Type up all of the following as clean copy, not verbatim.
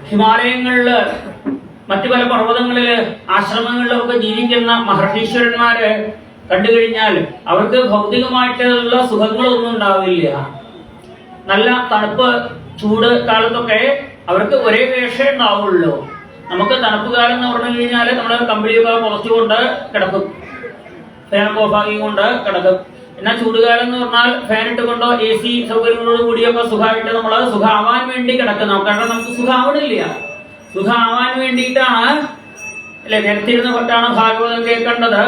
ഹിമാലയങ്ങളില് മറ്റു പല പർവ്വതങ്ങളില് ആശ്രമങ്ങളിലൊക്കെ ജീവിക്കുന്ന മഹർഷീശ്വരന്മാര് കണ്ടു കഴിഞ്ഞാൽ അവർക്ക് ഭൗതികമായിട്ടുള്ള സുഖങ്ങളൊന്നും ഉണ്ടാവില്ല. നല്ല തണുപ്പ് ചൂട് കാലത്തൊക്കെ അവർക്ക് ഒരേ വേഷമേ ഉണ്ടാവുള്ളൂ. നമുക്ക് തണുപ്പ് കാലം എന്ന് പറഞ്ഞു കഴിഞ്ഞാൽ നമ്മള് കമ്പിളിയൊക്കെ പുറച്ചുകൊണ്ട് കിടക്കും, ഫാനൊക്കെ ഓഫാക്കി കൊണ്ട് കിടക്കും. എന്നാൽ ചൂടുകാലം എന്ന് പറഞ്ഞാൽ ഫാൻ ഇട്ടുകൊണ്ടോ AC സൗകര്യങ്ങളോട് കൂടിയൊക്കെ സുഖമായിട്ട് നമ്മൾ സുഖമാവാൻ വേണ്ടി കിടക്കണം. കാരണം നമുക്ക് സുഖമാവണില്ല. സുഖമാവാൻ വേണ്ടിയിട്ടാണ് അല്ലെ നിരത്തിരുന്ന് കൊണ്ടാണ് ഭാഗവതം കേൾക്കേണ്ടത്.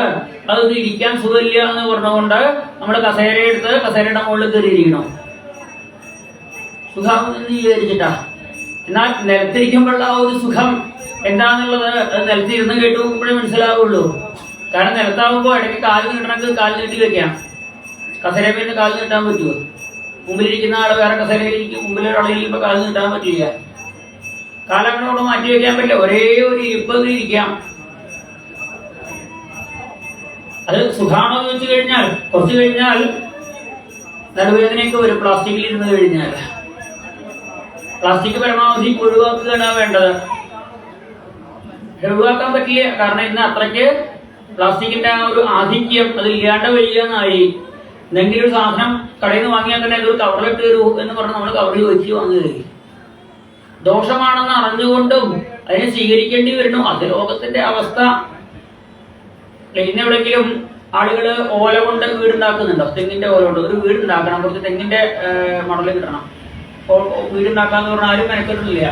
അതൊന്നും ഇരിക്കാൻ സുഖമില്ല എന്ന് പറഞ്ഞുകൊണ്ട് നമ്മൾ കസേരയെടുത്ത് കസേരയുടെ മുകളിൽ കയറിയിരിക്കണം, സുഖമാവെന്ന് വിചാരിച്ചിട്ടാ. എന്നാൽ നിലത്തിരിക്കുമ്പോഴുള്ള ആ ഒരു സുഖം എന്താന്നുള്ളത് അത് നിലത്തിരുന്ന് കേട്ട് നോക്കുമ്പോഴേ മനസ്സിലാവുള്ളൂ. കാരണം നിലത്താവുമ്പോൾ ഇടയ്ക്ക് കാല് നീട്ടണമെങ്കിൽ കാല് നീട്ടി വെക്കാം. കസേരയിൽ പിന്നെ കാല് നീട്ടാൻ പറ്റുമോ? മുമ്പിലിരിക്കുന്ന ആള് വേറെ കസേരയിലിരിക്കും, മുമ്പിലൊരാളിരിക്കുമ്പോൾ കാല് നീട്ടാൻ പറ്റില്ല. കാലങ്ങളോട് മാറ്റി വെക്കാൻ പറ്റില്ല, ഒരേ ഒരു ഇരിപ്പത് ഇരിക്കാം. അത് സുഖാണോ എന്ന് വെച്ച് കഴിഞ്ഞാൽ കുറച്ച് കഴിഞ്ഞാൽ നടുവേദനയൊക്കെ വരും. പ്ലാസ്റ്റിക്കിൽ ഇരുന്ന് കഴിഞ്ഞാൽ പ്ലാസ്റ്റിക് പരമാവധി ഒഴിവാക്കുകയാണ് വേണ്ടത്. ഒഴിവാക്കാൻ പറ്റില്ല, കാരണം ഇന്ന് അത്രയ്ക്ക് പ്ലാസ്റ്റിക്കിന്റെ ആ ഒരു ആധിക്യം അത് ഇല്ലാണ്ട് വരികയെന്നായി. എന്തെങ്കിലും ഒരു സാധനം കടയിൽ നിന്ന് വാങ്ങിയാൽ തന്നെ അതൊരു കവറിലിട്ട് തരൂ എന്ന് പറഞ്ഞ് നമ്മൾ കവറിൽ വെച്ച് വാങ്ങുകയായി. ദോഷമാണെന്ന് അറിഞ്ഞുകൊണ്ടും അതിനെ സ്വീകരിക്കേണ്ടി വരുന്നു. അത് ലോകത്തിന്റെ അവസ്ഥ. ഇന്ന് എവിടെയെങ്കിലും ആളുകള് ഓല കൊണ്ട് വീടുണ്ടാക്കുന്നുണ്ടോ? തെങ്ങിന്റെ ഓല കൊണ്ട് ഒരു വീടുണ്ടാക്കണം, കുറച്ച് തെങ്ങിന്റെ മടല് കിട്ടണം. വീടുണ്ടാക്കാന്ന് പറഞ്ഞാൽ ആരും മെനക്കെട്ടില്ല.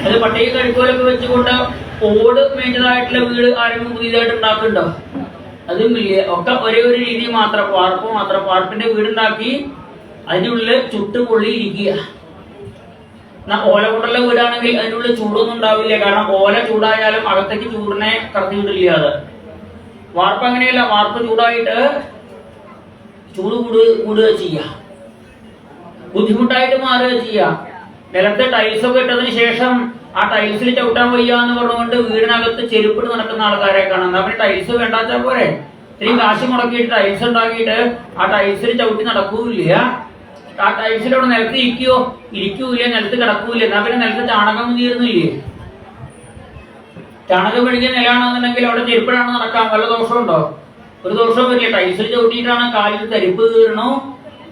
അത് പട്ടിക കഴിക്കോലൊക്കെ വെച്ചുകൊണ്ട് ഓട് മേഞ്ഞതായിട്ടുള്ള വീട് ആരെങ്കിലും പുതിയതായിട്ട് ഉണ്ടാക്കുന്നുണ്ടോ? അതും ഇല്ല. ഒക്കെ ഒരേ ഒരു രീതി മാത്രം, വാർപ്പ് മാത്രം. വാർപ്പിന്റെ വീടുണ്ടാക്കി അതിൻ്റെ ഉള്ളിൽ ചുട്ടുപൊള്ളി ഇരിക്കുക. ഓല കൊണ്ടുള്ള വീടാണെങ്കിൽ അതിൻ്റെ ഉള്ളിൽ ചൂടൊന്നും ഉണ്ടാവില്ല, കാരണം ഓല ചൂടായാലും അകത്തേക്ക് ചൂടിനെ കടത്തി വിടില്ല. അത് വാർപ്പ് അങ്ങനെയല്ല, വാർപ്പ് ചൂടായിട്ട് ചൂട് കൂടുക ചെയ്യുക, ബുദ്ധിമുട്ടായിട്ട് മാറുക ചെയ്യുക. നിലത്ത് ടൈൽസൊക്കെ ഇട്ടതിന് ശേഷം ആ ടൈൽസിൽ ചവിട്ടാൻ വയ്യ എന്ന് പറഞ്ഞുകൊണ്ട് വീടിനകത്ത് ചെരുപ്പിട്ട് നടക്കുന്ന ആൾക്കാരെ കാണാം. എന്നാ പിന്നെ ടൈൽസ് വേണ്ടാച്ചാൽ പോരെ? ഇത്രയും കാശ് മുടക്കിയിട്ട് ടൈൽസ് ഉണ്ടാക്കിയിട്ട് ആ ടൈൽസിൽ ചവിട്ടി നടക്കൂല്ല. ആ ടൈൽസിലവിടെ നിലത്ത് ഇരിക്കൂല, നിലത്ത് കിടക്കൂല. എന്നാ പിന്നെ നിലത്ത് ചാണകം തീരുന്നില്ലേ? ചാണകം മെഴുകിയ നിലയാണെന്നുണ്ടെങ്കിൽ അവിടെ ചെരുപ്പിടാണ് നടക്കാൻ വല്ല ദോഷമുണ്ടോ? ഒരു ദോഷവും വരില്ല. ടൈൽസിൽ ചവിട്ടിയിട്ടാണ് കാലിൽ തരിപ്പ് കീറണോ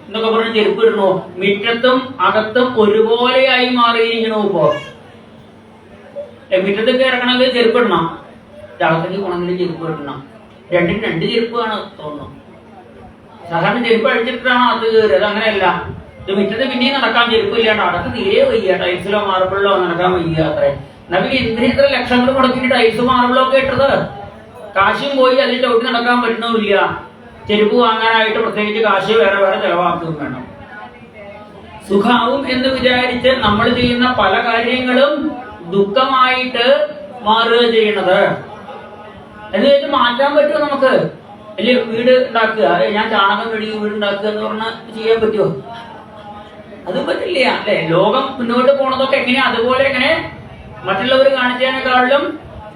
എന്നൊക്കെ പറഞ്ഞ് ചെരുപ്പ് ഇടണോ. മുറ്റത്തും അകത്തും ഒരുപോലെയായി മാറിയിരിക്കണോ? ഇപ്പോ മുറ്റത്തൊക്കെ ഇറങ്ങണമെങ്കിൽ ചെരുപ്പ് ഇടണം, അകത്തേക്ക് പോകണമെങ്കിൽ ചെരുപ്പ് ഇടണം. രണ്ടിനും രണ്ട് ചെരുപ്പാണ് തോന്നുന്നു. സാധാരണ ചെരുപ്പ് അഴിച്ചിട്ടാണ് അത് കയറി. അത് അങ്ങനെയല്ല. ഇത് മുറ്റത്ത് പിന്നെയും നടക്കാൻ ചെരുപ്പ് ഇല്ലാണ്ട് അടക്ക് തീരെ വയ്യ. ടൈൽസിലോ മാർബിളിലോ നടക്കാൻ വയ്യ അത്രേ. എന്നാ പിന്നെ എന്തിന് ഇത്ര ലക്ഷങ്ങൾ മുടക്കിയിട്ട് ടൈൽസ് മാർബിളോ ഒക്കെ ഇട്ടത്? കാശും പോയി അതിൽ ചവിട്ടി നടക്കാൻ പറ്റണമില്ല. ചെരുപ്പ് വാങ്ങാനായിട്ട് പ്രത്യേകിച്ച് കാശ് വേറെ വേറെ ചെലവാക്കുകയും വേണം. സുഖാവും എന്ന് വിചാരിച്ച് നമ്മൾ ചെയ്യുന്ന പല കാര്യങ്ങളും ദുഃഖമായിട്ട് മാറുക ചെയ്യണത്. എന്ന് വെച്ച് മാറ്റാൻ പറ്റുമോ നമുക്ക്? അല്ലെ വീട് ഉണ്ടാക്കുക, ഞാൻ ചാണകം മെഴുകി വീട് ഉണ്ടാക്കുക എന്ന് പറഞ്ഞാൽ ചെയ്യാൻ പറ്റുമോ? അതും പറ്റില്ല അല്ലെ. ലോകം മുന്നോട്ട് പോണതൊക്കെ എങ്ങനെയാ അതുപോലെ എങ്ങനെ മറ്റുള്ളവർ കാണിച്ചതിനേക്കാളും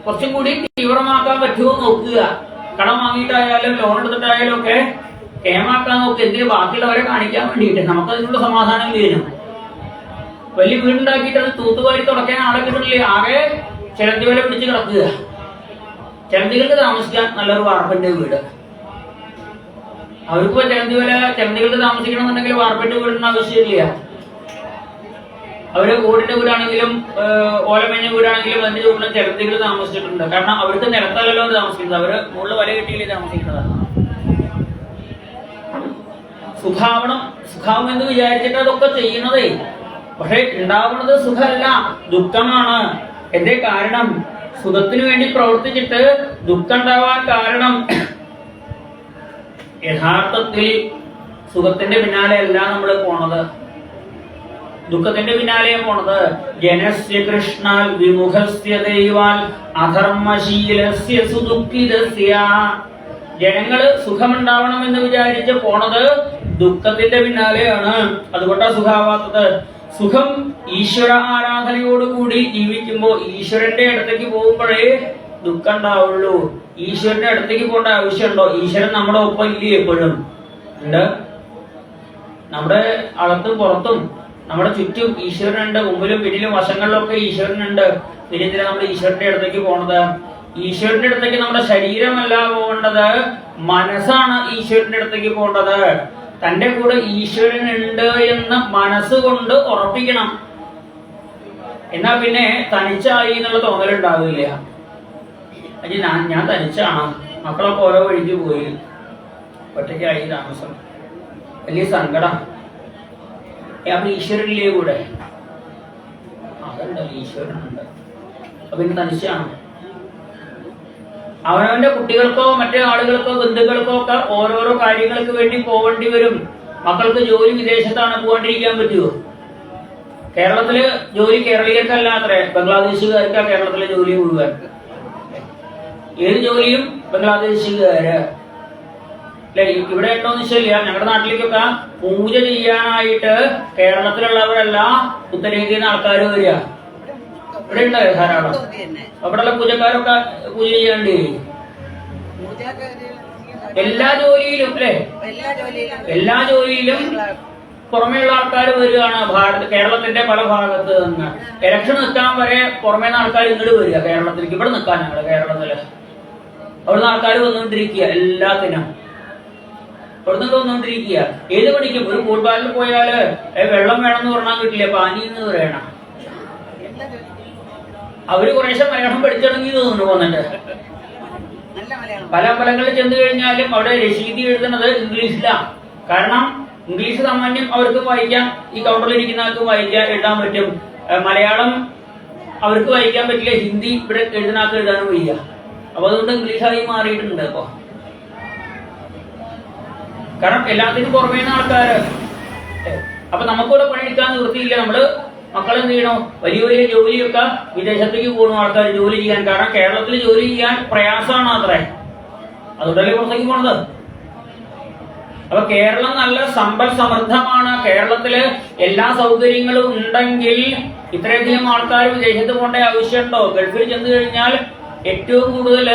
കുറച്ചും കൂടി തീവ്രമാക്കാൻ പറ്റുമോ നോക്കുക. കടം വാങ്ങിയിട്ടായാലും ലോൺ എടുത്തിട്ടായാലും ഒക്കെ കേമാക്കാൻ നോക്കുക. എന്തിന്? ബാക്കിയുള്ളവരെ കാണിക്കാൻ വേണ്ടിയിട്ട്. നമുക്കതിനുള്ള സമാധാനം വീഴും. വലിയ വീടുണ്ടാക്കിയിട്ട് അത് തൂത്തുവാരി തുടക്കാൻ ആളെ കിട്ടില്ലേ? ആകെ ചിലന്തി വില പിടിച്ച് കിടക്കുക. ചിലന്തികൾക്ക് താമസിക്കാൻ നല്ലൊരു വാർപ്പിന്റെ വീട്. അവർക്കിപ്പോ ചിലന്തികൾക്ക് താമസിക്കണമെന്നുണ്ടെങ്കിൽ വാർപ്പിന്റെ വീടിന് ആവശ്യമില്ല. അവര് ഓടിന്റെ വീടാണെങ്കിലും ഓലമേഞ്ഞ വീടാണെങ്കിലും അതിന്റെ ചുവട്ടിലും ചിലന്തികൾ താമസിച്ചിട്ടുണ്ട്. കാരണം അവർക്ക് നിലത്തല്ലോ താമസിക്കുന്നത്, അവര് മുകളിൽ വല കെട്ടിയില്ലേ താമസിക്കുന്നതാണ്. സുഖാവണം എന്ന് വിചാരിച്ചിട്ട് അതൊക്കെ ചെയ്യുന്നതേ. പക്ഷെ ഉണ്ടാവുന്നത് സുഖമല്ല, ദുഃഖമാണ്. എന്റെ കാരണം സുഖത്തിന് വേണ്ടി പ്രവർത്തിച്ചിട്ട് ദുഃഖം ഉണ്ടാവാൻ കാരണം യഥാർത്ഥത്തിൽ സുഖത്തിന്റെ പിന്നാലെ അല്ല നമ്മൾ പോണത്, ദുഃഖത്തിന്റെ പിന്നാലെയാണ് പോണത്. ജനസ്യ കൃഷ്ണാൽ വിമുഖസ്യ ദൈവാൽ അധർമ്മശീലസ്യ സുദുഃഖിതസ്യ. ജനങ്ങള് സുഖമുണ്ടാവണം എന്ന് വിചാരിച്ച് പോണത് ദുഃഖത്തിന്റെ പിന്നാലെയാണ്. അതുകൊണ്ടാണ് സുഖാവാത്തത്. സുഖം ഈശ്വര ആരാധനയോടുകൂടി ജീവിക്കുമ്പോൾ ഈശ്വരന്റെ അടുത്തേക്ക് പോകുമ്പോഴേ ദുഃഖം ഉണ്ടാവുള്ളൂ. ഈശ്വരന്റെ അടുത്തേക്ക് പോകേണ്ട ആവശ്യമുണ്ടോ? ഈശ്വരൻ നമ്മുടെ ഒപ്പം ഇല്ലേ? എപ്പോഴും ഉണ്ട്. നമ്മുടെ അകത്തും പുറത്തും നമ്മുടെ ചുറ്റും ഈശ്വരനുണ്ട്, മുമ്പിലും പിന്നിലും വശങ്ങളിലൊക്കെ ഈശ്വരനുണ്ട്. പിന്നെ എന്തിനാ നമ്മൾ ഈശ്വരന്റെ അടുത്തേക്ക് പോണത്? ഈശ്വരന്റെ അടുത്തേക്ക് നമ്മുടെ ശരീരമല്ല പോകേണ്ടത്, മനസ്സാണ് ഈശ്വരന്റെ അടുത്തേക്ക് പോകേണ്ടത്. തന്റെ കൂടെ ഈശ്വരനുണ്ട് എന്ന് മനസ്സുകൊണ്ട് ഉറപ്പിക്കണം. എന്നാ പിന്നെ തനിച്ചായി എന്നുള്ള തോന്നലുണ്ടാവില്ല. അത് ഞാൻ തനിച്ചാണ്, മക്കളൊക്കെ ഓരോ വഴിക്ക് പോയി, ഒറ്റയ്ക്കായി താമസം, വലിയ സങ്കടം. അപ്പൊ ഈശ്വരനില്ലേ കൂടെ? അതുണ്ടല്ലോ, ഈശ്വരനുണ്ട്. അപ്പൊ ഇന്ന് തനിച്ചാണ്. അവനവന്റെ കുട്ടികൾക്കോ മറ്റേ ആളുകൾക്കോ ബന്ധുക്കൾക്കോ ഒക്കെ ഓരോരോ കാര്യങ്ങൾക്ക് വേണ്ടി പോകേണ്ടി വരും. മക്കൾക്ക് ജോലി വിദേശത്താണ്, പോകാണ്ടിരിക്കാൻ പറ്റുമോ? കേരളത്തില് ജോലി കേരളീയർക്കല്ല അത്രേ, ബംഗ്ലാദേശുകാർക്കാ കേരളത്തിലെ ജോലി മുഴുവൻ. ഏത് ജോലിയും ബംഗ്ലാദേശുകാര്. അല്ലെ, ഇവിടെ ഉണ്ടോന്ന് വെച്ചാൽ ഞങ്ങളുടെ നാട്ടിലേക്കൊക്കെ പൂജ ചെയ്യാനായിട്ട് കേരളത്തിലുള്ളവരല്ല ഉത്തരേന്ത്യയിൽ നിന്ന് ആൾക്കാർ വരിക. ഇവിടെ ഉണ്ട് ധാരാളം. അവിടെയുള്ള പൂജക്കാരൊക്കെ പൂജ ചെയ്യാണ്ട് എല്ലാ ജോലിയിലും, അല്ലെ, എല്ലാ ജോലിയിലും പുറമേയുള്ള ആൾക്കാർ വരികയാണ്. കേരളത്തിന്റെ പല ഭാഗത്ത് നിന്ന് ഇലക്ഷൻ നിൽക്കാൻ വരെ പുറമേ നിന്ന് ആൾക്കാർ ഇങ്ങോട്ട് വരിക കേരളത്തിലേക്ക്. ഇവിടെ നിൽക്കാൻ ഞങ്ങള് കേരളത്തില് അവിടുന്ന് ആൾക്കാർ വന്നുകൊണ്ടിരിക്കുക. എല്ലാത്തിനും അവിടുന്ന് വന്നുകൊണ്ടിരിക്കുക. ഏത് പണിക്കും ഒരു ഫുട്ബോളിൽ പോയാല് വെള്ളം വേണമെന്ന് പറഞ്ഞാൽ കിട്ടില്ല, പാനി എന്ന് പറയണം. അവര് കുറേശ്ശെ മലയാളം പഠിച്ചിടങ്ങി തോന്നുന്നു വന്നിട്ട്. പല അമ്പലങ്ങളിൽ ചെന്ന് കഴിഞ്ഞാലും അവിടെ രശീതി എഴുതുന്നത് ഇംഗ്ലീഷിലാണ്. കാരണം ഇംഗ്ലീഷ് സാമാന്യം അവർക്ക് വായിക്കാം, ഈ കൗണ്ടറിൽ ഇരിക്കുന്നവർക്ക് വായിക്കാൻ എഴുതാൻ പറ്റും. മലയാളം അവർക്ക് വായിക്കാൻ പറ്റില്ല, ഹിന്ദി ഇവിടെ എഴുതുന്നവർക്ക് എഴുതാനും വയ്യ. അപ്പൊ അതുകൊണ്ട് ഇംഗ്ലീഷായി മാറിയിട്ടുണ്ട് ഇപ്പൊ. കാരണം എല്ലാത്തിനും പുറമേ നിന്ന് ആൾക്കാര്. അപ്പൊ നമുക്കിവിടെ പണിയെടുക്കാൻ നിവൃത്തിയില്ല. നമ്മള് മക്കളെന്ത് ചെയ്യണോ? വലിയ വലിയ ജോലിയൊക്കെ വിദേശത്തേക്ക് പോകുന്നു ആൾക്കാർ ജോലി ചെയ്യാൻ. കാരണം കേരളത്തിൽ ജോലി ചെയ്യാൻ പ്രയാസമാണ് അത്രേ, അതുകൊണ്ടല്ലേ പുറത്തേക്ക് പോണത്. അപ്പൊ കേരളം നല്ല സമ്പൽ സമൃദ്ധമാണ്. കേരളത്തില് എല്ലാ സൗകര്യങ്ങളും ഉണ്ടെങ്കിൽ ഇത്രയധികം ആൾക്കാർ വിദേശത്ത് പോകേണ്ട ആവശ്യമുണ്ടോ? ഗൾഫിൽ ചെന്ന് കഴിഞ്ഞാൽ ഏറ്റവും കൂടുതൽ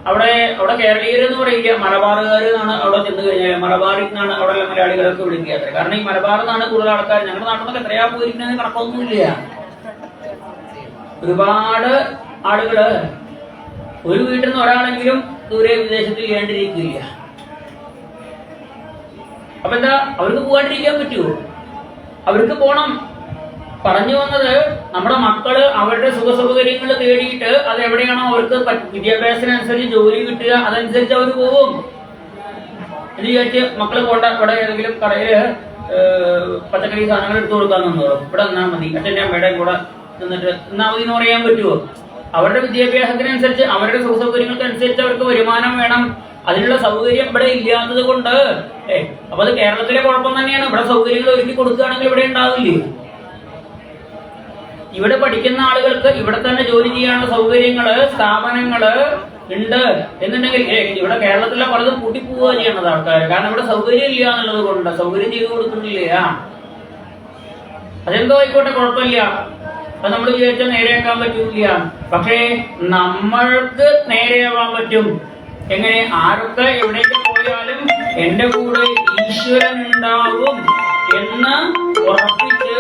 അവിടെ കേരളീയർ എന്ന് പറയില്ല, മലബാറുകാർ എന്നാണ് അവിടെ ചെന്ന് കഴിഞ്ഞാൽ. മലബാറിൽ നിന്നാണ് അവിടെ മലയാളികളൊക്കെ വിളിക്കുക. കാരണം ഈ മലബാറിൽ നിന്നാണ് കൂടുതൽ ആൾക്കാർ. ഞങ്ങളുടെ നാട്ടിൽ നിന്നൊക്കെ എത്രയാ പോയിരിക്കുന്നത് കണക്കൊന്നുമില്ല. ഒരുപാട് ആളുകള് ഒരു വീട്ടിൽ നിന്ന് ഒരാളെങ്കിലും ദൂരെ വിദേശത്ത് ചെയ്യേണ്ടിയിരിക്കില്ല. അപ്പൊ എന്താ, അവർക്ക് പോകാണ്ടിരിക്കാൻ പറ്റുമോ? അവർക്ക് പോണം. പറഞ്ഞു വന്നത്, നമ്മുടെ മക്കള് അവരുടെ സുഖസൗകര്യങ്ങൾ തേടിയിട്ട് അത് എവിടെയാണോ അവർക്ക് വിദ്യാഭ്യാസത്തിനനുസരിച്ച് ജോലി കിട്ടുക അതനുസരിച്ച് അവർ പോകും എന്ന് വിചാരിച്ച് മക്കള് പോണ്ട. ഇവിടെ ഏതെങ്കിലും കടയില് പച്ചക്കറി സാധനങ്ങൾ എടുത്തു കൊടുക്കാൻ നിന്നോളൂ, ഇവിടെ നിന്നാ മതി, അച്ഛൻ്റെ അമ്മയുടെ കൂടെ നിന്നിട്ട് നിന്നാ മതി എന്ന് പറയാൻ പറ്റുമോ? അവരുടെ വിദ്യാഭ്യാസത്തിനനുസരിച്ച് അവരുടെ സുഖസൗകര്യങ്ങൾക്കനുസരിച്ച് അവർക്ക് വരുമാനം വേണം. അതിനുള്ള സൗകര്യം ഇവിടെ ഇല്ലാത്തത് കൊണ്ട് അപ്പൊ അത് കേരളത്തിലെ കുഴപ്പം തന്നെയാണ്. ഇവിടെ സൗകര്യങ്ങൾ ഒരുക്കി കൊടുക്കുകയാണെങ്കിൽ ഇവിടെ ഉണ്ടാവില്ലേ? ഇവിടെ പഠിക്കുന്ന ആളുകൾക്ക് ഇവിടെ തന്നെ ജോലി ചെയ്യാനുള്ള സൗകര്യങ്ങള് സ്ഥാപനങ്ങള് ഉണ്ട് എന്നുണ്ടെങ്കിൽ ഇവിടെ കേരളത്തിലെ പലതും കൂട്ടിപ്പോവുക ചെയ്യണത് ആൾക്കാർ. കാരണം ഇവിടെ സൗകര്യം ഇല്ല എന്നുള്ളത് കൊണ്ട് സൗകര്യം ചെയ്തു കൊടുക്കുന്നില്ല. അതെന്തോ ആയിക്കോട്ടെ, കുഴപ്പമില്ല, അത് നമ്മൾ വിചാരിച്ചാൽ നേരെയാക്കാൻ പറ്റില്ല. പക്ഷേ നമ്മൾക്ക് നേരെയാവാൻ പറ്റും. എങ്ങനെ? ആരൊക്കെ എവിടേക്ക് പോയാലും എന്റെ കൂടെ ഈശ്വരൻ ഉണ്ടാവും എന്ന് ഉറപ്പിച്ച്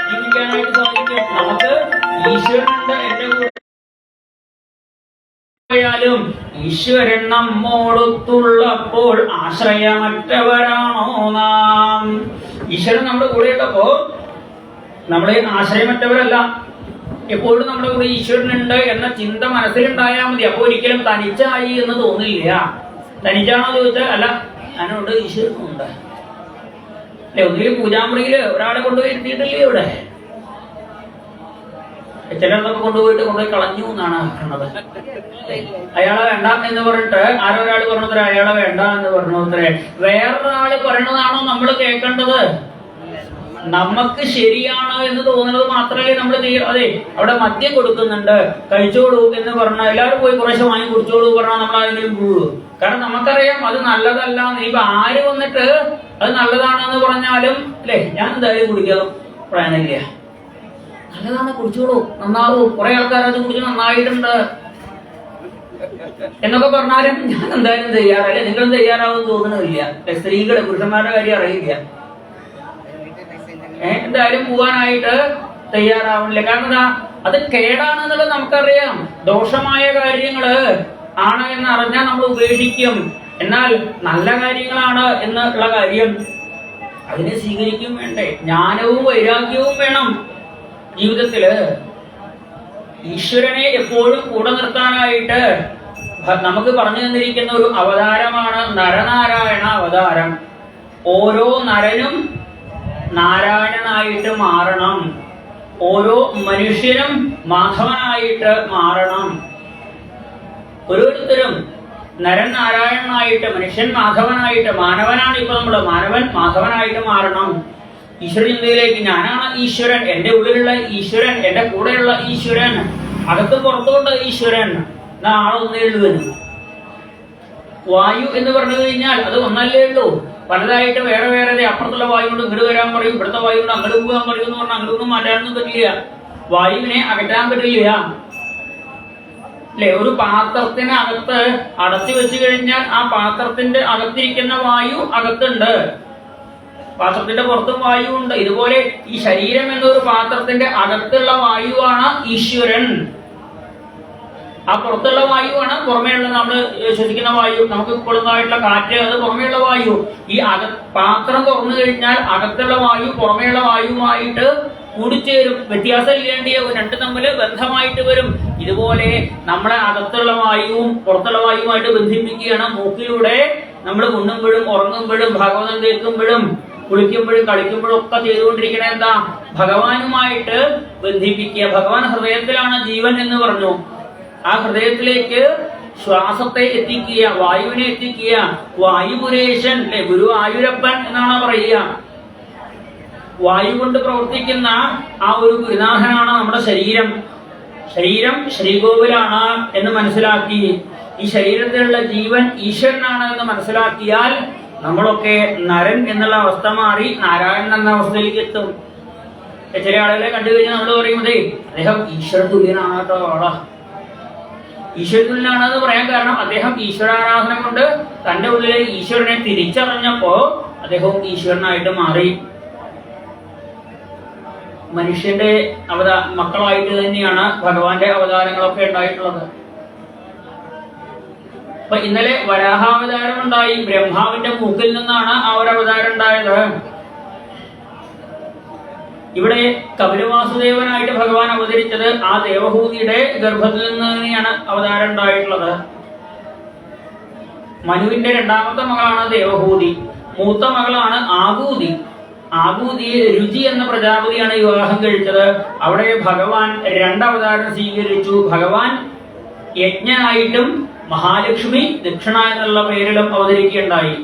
ജീവിക്കാനായിട്ട് സാധിക്കും. നമുക്ക് ഈശ്വരനുണ്ട് എന്റെ കൂടെ പോയാലും ഈശ്വരൻ നമ്മോടൊത്തുള്ളപ്പോൾ ആശ്രയമറ്റവരാണോ നാം? ഈശ്വരൻ നമ്മുടെ കൂടെ ഉള്ളപ്പോ നമ്മളെ ആശ്രയമറ്റവരല്ല. എപ്പോഴും നമ്മുടെ കൂടെ ഈശ്വരനുണ്ട് എന്ന ചിന്ത മനസ്സിലുണ്ടായാൽ മതി. അപ്പൊ ഒരിക്കലും തനിച്ചായി എന്ന് തോന്നില്ല. തനിച്ചാണോ ചോദിച്ചാൽ അല്ല, ഞാനുണ്ട്, ഈശ്വരനുണ്ട്. അല്ലെ, ഒന്നുകിൽ പൂജാമുറിയില് ഒരാളെ കൊണ്ടുപോയി ഇരുത്തിയിട്ടില്ലേ ഇവിടെ? ചിലർക്കൊക്കെ കൊണ്ടുപോയി കളഞ്ഞു എന്നാണ് പറഞ്ഞത്. അയാളെ വേണ്ട എന്ന് പറഞ്ഞിട്ട് ആരൊരാൾ പറഞ്ഞത്രേ, അയാളെ വേണ്ട എന്ന് പറഞ്ഞത്രേ. വേറൊരാള് പറയണതാണോ നമ്മൾ കേൾക്കേണ്ടത്? നമുക്ക് ശരിയാണ് എന്ന് തോന്നുന്നത് മാത്രമല്ലേ നമ്മൾ ചെയ്യും. അതെ, അവിടെ മദ്യം കൊടുക്കുന്നുണ്ട്, കഴിച്ചോളൂ എന്ന് പറഞ്ഞാൽ എല്ലാവരും പോയി കുറേശ്ശെ വാങ്ങി കുടിച്ചോളൂ പറഞ്ഞാൽ നമ്മൾ ആരെങ്കിലും പോകും. കാരണം നമുക്കറിയാം അത് നല്ലതല്ല. ഇപ്പൊ ആര് വന്നിട്ട് അത് നല്ലതാണെന്ന് പറഞ്ഞാലും അല്ലെ, ഞാൻ എന്തായാലും കുടിക്കാതെ പറയാനില്ല. നല്ലതാണ്, കുടിച്ചോളൂ, നന്നാവും, കുറെ ആൾക്കാർ അത് കുടിച്ച് നന്നായിട്ടുണ്ട് എന്നൊക്കെ പറഞ്ഞാലും ഞാൻ എന്തായാലും തയ്യാറല്ല. നിങ്ങളും തയ്യാറാവും തോന്നണില്ല. സ്ത്രീകള് പുരുഷന്മാരുടെ കാര്യം അറിയില്ല. എന്തായാലും പോവാനായിട്ട് തയ്യാറാവണില്ല. കാരണം എന്താ, അത് കേടാണെന്നുള്ളത് നമുക്കറിയാം. ദോഷമായ കാര്യങ്ങള് ആണ് എന്ന് അറിഞ്ഞാൽ നമ്മൾ ഉപേക്ഷിക്കും. എന്നാൽ നല്ല കാര്യങ്ങളാണ് എന്നുള്ള കാര്യം അതിനെ സ്വീകരിക്കും വേണ്ടേ? ജ്ഞാനവും വൈരാഗ്യവും വേണം ജീവിതത്തില്. ഈശ്വരനെ എപ്പോഴും കൂടെ നിർത്താനായിട്ട് നമുക്ക് പറഞ്ഞു തന്നിരിക്കുന്ന ഒരു അവതാരമാണ് നരനാരായണ അവതാരം. ഓരോ നരനും നാരായണനായിട്ട് മാറണം. ഓരോ മനുഷ്യനും മാധവനായിട്ട് മാറണം. ഓരോരുത്തരും നരൻ നാരായണനായിട്ട്, മനുഷ്യൻ മാധവനായിട്ട്, മാനവനാണ് ഇപ്പൊ നമ്മള്, മാനവൻ മാധവനായിട്ട് മാറണം. ഈശ്വരചിന്തയിലേക്ക് ഞാനാണ് ഈശ്വരൻ, എന്റെ ഉള്ളിലുള്ള ഈശ്വരൻ, എന്റെ കൂടെയുള്ള ഈശ്വരൻ, അകത്ത് പുറത്തുകൊണ്ട് ഈശ്വരൻ എന്ന ആളൊന്നേ ഉള്ളൂ. വായു എന്ന് പറഞ്ഞു കഴിഞ്ഞാൽ അത് ഒന്നല്ലേ ഉള്ളൂ. പലതായിട്ട് വേറെ വേറെ അപ്പുറത്തുള്ള വായു കൊണ്ട് ഇങ്ങോട്ട് വരാൻ പറയും, ഇവിടുത്തെ വായു കൊണ്ട് അങ്ങോട്ട് പോകാൻ പറയും എന്ന് പറഞ്ഞാൽ അങ്ങോട്ടൊന്നും മാറ്റാനൊന്നും പറ്റില്ല. വായുവിനെ അകറ്റാൻ പറ്റില്ല അല്ലെ? ഒരു പാത്രത്തിനകത്ത് അടച്ചു വെച്ച് കഴിഞ്ഞാൽ ആ പാത്രത്തിന്റെ അകത്തിരിക്കുന്ന വായു അകത്തുണ്ട്, പാത്രത്തിന്റെ പുറത്തും വായു ഉണ്ട്. ഇതുപോലെ ഈ ശരീരം എന്നൊരു പാത്രത്തിന്റെ അകത്തുള്ള വായുവാണ് ഈശ്വരൻ. ആ പുറത്തുള്ള വായുവാണ് പുറമേയുള്ള നമ്മൾ ശ്വസിക്കുന്ന വായു. നമുക്ക് കൊള്ളുന്നതായിട്ടുള്ള കാറ്റ്, അത് പുറമേയുള്ള വായു. ഈ പാത്രം തുറന്നു കഴിഞ്ഞാൽ അകത്തുള്ള വായു പുറമേയുള്ള വായുവുമായിട്ട് കൂടിച്ചേരും. വ്യത്യാസം ഇല്ലേണ്ടിയാവും, രണ്ടും തമ്മിൽ ബന്ധമായിട്ട് വരും. ഇതുപോലെ നമ്മളെ അകത്തുള്ള വായുവും പുറത്തുള്ള വായുവുമായിട്ട് ബന്ധിപ്പിക്കുകയാണ്. മൂക്കിലൂടെ നമ്മൾ ഉണ്ണുമ്പോഴും ഉറങ്ങുമ്പോഴും ഭാഗവതം കേൾക്കുമ്പോഴും കുളിക്കുമ്പോഴും കളിക്കുമ്പോഴും ഒക്കെ ചെയ്തുകൊണ്ടിരിക്കണ എന്താ? ഭഗവാനുമായിട്ട് ബന്ധിപ്പിക്കുക. ഭഗവാൻ ഹൃദയത്തിലാണ് ജീവൻ എന്ന് പറഞ്ഞു. ആ ഹൃദയത്തിലേക്ക് ശ്വാസത്തെ എത്തിക്കുക, വായുവിനെ എത്തിക്കുക. വായുപുരേശൻ അല്ലെ, ഗുരു ആയുരപ്പൻ എന്നാണ് പറയുക. വായു കൊണ്ട് പ്രവർത്തിക്കുന്ന ആ ഒരു ഗുരുനാഥനാണ് നമ്മുടെ ശരീരം. ശരീരം ശ്രീകോവിലാണ് എന്ന് മനസ്സിലാക്കി, ഈ ശരീരത്തിലുള്ള ജീവൻ ഈശ്വരനാണ് എന്ന് മനസ്സിലാക്കിയാൽ നമ്മളൊക്കെ നരൻ എന്നുള്ള അവസ്ഥ മാറി നാരായണൻ എന്ന അവസ്ഥയിലേക്ക് എത്തും. ചില ആളുകളെ കണ്ടു കഴിഞ്ഞാൽ നമ്മൾ പറയുന്നതേ അദ്ദേഹം ഈശ്വര തുല്യനാണ് കേട്ടോ, ആളാ ഈശ്വര തുല്യനാണെന്ന് പറയാൻ കാരണം അദ്ദേഹം ഈശ്വരാരാധന കൊണ്ട് തന്റെ ഉള്ളിലെ ഈശ്വരനെ തിരിച്ചറിഞ്ഞപ്പോ അദ്ദേഹവും ഈശ്വരനായിട്ട് മാറി. മനുഷ്യന്റെ മക്കളായിട്ട് തന്നെയാണ് ഭഗവാന്റെ അവതാരങ്ങളൊക്കെ ഉണ്ടായിട്ടുള്ളത്. അപ്പൊ ഇന്നലെ വരാഹാവതാരം ഉണ്ടായി. ബ്രഹ്മാവിന്റെ മൂക്കിൽ നിന്നാണ് ആ ഒരു അവതാരം ഉണ്ടായത്. ഇവിടെ കപിലവാസുദേവനായിട്ട് ഭഗവാൻ അവതരിച്ചത് ആ ദേവഹൂതിയുടെ ഗർഭത്തിൽ നിന്ന് തന്നെയാണ് അവതാരം ഉണ്ടായിട്ടുള്ളത്. മനുവിന്റെ രണ്ടാമത്തെ മകളാണ് ദേവഹൂതി, മൂത്ത മകളാണ് ആകൂതി. ആകൂതിയെ രുചി എന്ന പ്രജാപതിയാണ് വിവാഹം കഴിച്ചത്. അവിടെ ഭഗവാൻ രണ്ടവതാരം സ്വീകരിച്ചു. ഭഗവാൻ യജ്ഞനായിട്ടും മഹാലക്ഷ്മി ദക്ഷിണ എന്നുള്ള പേരിലും അവതരിക്കുകയുണ്ടായി.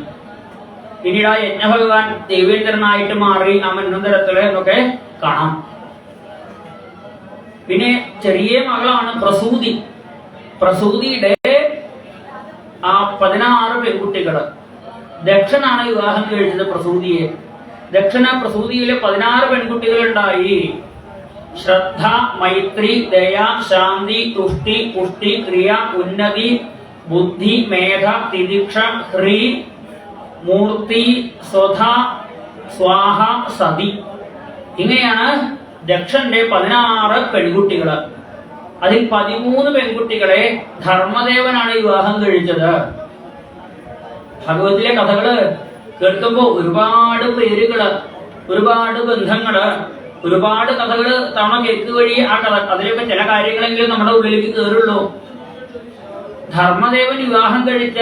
പിന്നീട് ആ യജ്ഞഭഗവാൻ ദേവേന്ദ്രനായിട്ട് മാറി ആ മന്വന്തരത്തില് എന്നൊക്കെ കാണാം. പിന്നെ ചെറിയ മകളാണ് പ്രസൂതി. പ്രസൂതിയുടെ ആ 16 പെൺകുട്ടികള്. ദക്ഷനാണ് വിവാഹം കഴിച്ചത് പ്രസൂതിയെ. ദക്ഷണ പ്രസൂതിയിലെ 16 പെൺകുട്ടികളുണ്ടായി. ശ്രദ്ധ, മൈത്രി, ദയ, ശാന്തി, തുഷ്ടി, പുഷ്ടി, ക്രിയ, ഉന്നതി, ബുദ്ധി, മേധ, തിദിക്ഷ, ഹ്രീ, മൂർത്തി, സ്വധ, സ്വാഹ, സതി. ഇങ്ങനെയാണ് ദക്ഷന്റെ 16 പെൺകുട്ടികള്. അതിൽ 13 പെൺകുട്ടികളെ ധർമ്മദേവനാണ് വിവാഹം കഴിച്ചത്. ഭാഗവത്തിലെ കഥകള് കേൾക്കുമ്പോ ഒരുപാട് പേരുകള്, ഒരുപാട് ബന്ധങ്ങള്, ഒരുപാട് കഥകള് തവണ കേൾക്കുക വഴി ആ കഥ അതിലൊക്കെ ചില കാര്യങ്ങളെങ്കിലും നമ്മുടെ ഉള്ളിലേക്ക് കയറുള്ളൂ. ധർമ്മദേവൻ വിവാഹം കഴിച്ച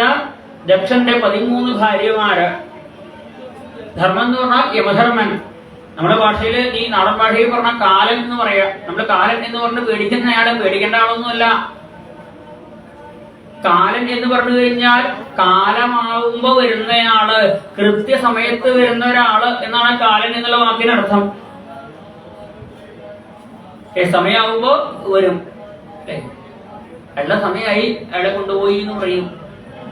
ദക്ഷന്റെ 13 ഭാര്യമാര്. ധർമ്മം എന്ന് പറഞ്ഞാൽ യമധർമ്മൻ. നമ്മുടെ ഭാഷയില്, ഈ നാടൻ ഭാഷയിൽ പറഞ്ഞ കാലൻ എന്ന് പറയാം. നമ്മള് കാലൻ എന്ന് പറഞ്ഞ് പേടിക്കുന്നയാള് പേടിക്കേണ്ട ആളൊന്നുമല്ല. കാലൻ എന്ന് പറഞ്ഞു കഴിഞ്ഞാൽ കാലമാവുമ്പോ വരുന്നയാള്, കൃത്യസമയത്ത് വരുന്ന ഒരാള് എന്നാണ് കാലൻ എന്നുള്ള വാക്കിനർത്ഥം. സമയാവുമ്പോ വരും, അയാളുടെ സമയമായി അയാളെ കൊണ്ടുപോയി എന്ന് പറയും.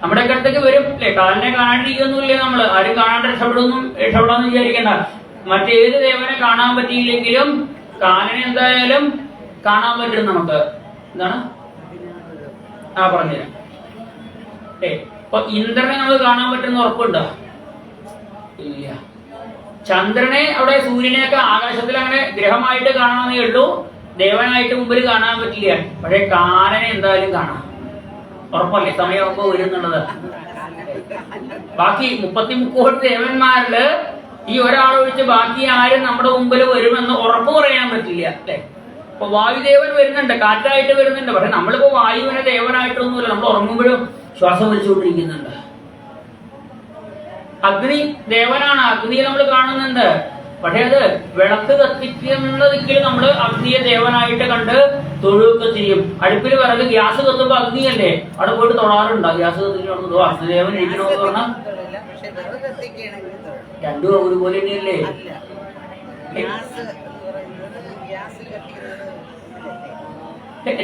നമ്മുടെ അടുത്തേക്ക് വരും അല്ലെ. കാലനെ കാണാണ്ടിരിക്കൊന്നുമില്ലേ നമ്മള്. ആരും കാണാണ്ട് രക്ഷപ്പെടാന്ന് വിചാരിക്കണ്ട. മറ്റേത് ദേവനെ കാണാൻ പറ്റിയില്ലെങ്കിലും കാലനെ എന്തായാലും കാണാൻ പറ്റും നമുക്ക്. എന്താണ് പറഞ്ഞുതരാം. അപ്പൊ ഇന്ദ്രനെ നമ്മൾ കാണാൻ പറ്റുന്ന ഉറപ്പുണ്ടോ? ഇല്ല. ചന്ദ്രനെ അവിടെ സൂര്യനെയൊക്കെ ആകാശത്തിൽ അങ്ങനെ ഗ്രഹമായിട്ട് കാണാമെന്നേ ഉള്ളൂ, ദേവനായിട്ട് മുമ്പിൽ കാണാൻ പറ്റില്ല. പക്ഷെ കാലനെ എന്തായാലും കാണാം, ഉറപ്പല്ലേ സമയമാകുമ്പോ വരും എന്നുള്ളത്. ബാക്കി 33 ദേവന്മാരില് ഈ ഒരാളൊഴിച്ച് ബാക്കി ആരും നമ്മുടെ മുമ്പിൽ വരുമെന്ന് ഉറപ്പ് പറയാൻ പറ്റില്ല അല്ലെ. ഇപ്പൊ വായുദേവൻ വരുന്നുണ്ട്, കാറ്റായിട്ട് വരുന്നുണ്ട്. പക്ഷെ നമ്മളിപ്പോ വായുവിനെ ദേവനായിട്ടൊന്നുമില്ല, നമ്മൾ ഉറങ്ങുമ്പോഴും ശ്വാസം വലിച്ചുകൊണ്ടിരിക്കുന്നുണ്ട്. അഗ്നി ദേവനാണ്, അഗ്നിയെ നമ്മൾ കാണുന്നുണ്ട്. പക്ഷെ അത് വിളക്ക് കത്തിക്കുന്ന ദിക്കിൽ നമ്മൾ അഗ്നിയെ ദേവനായിട്ട് കണ്ട് തൊഴുകയൊക്കെ ചെയ്യും. അടുപ്പിൽ വിറക് ഗ്യാസ് കത്തുമ്പോ അഗ്നിയല്ലേ, അവിടെ പോയിട്ട് തൊഴാറുണ്ടോ? ഗ്യാസ് കത്തിക്കണോ അഗ്നിദേവൻ ഇരിക്കണോന്ന് പറഞ്ഞാൽ രണ്ടും ഒരുപോലെ തന്നെയല്ലേ.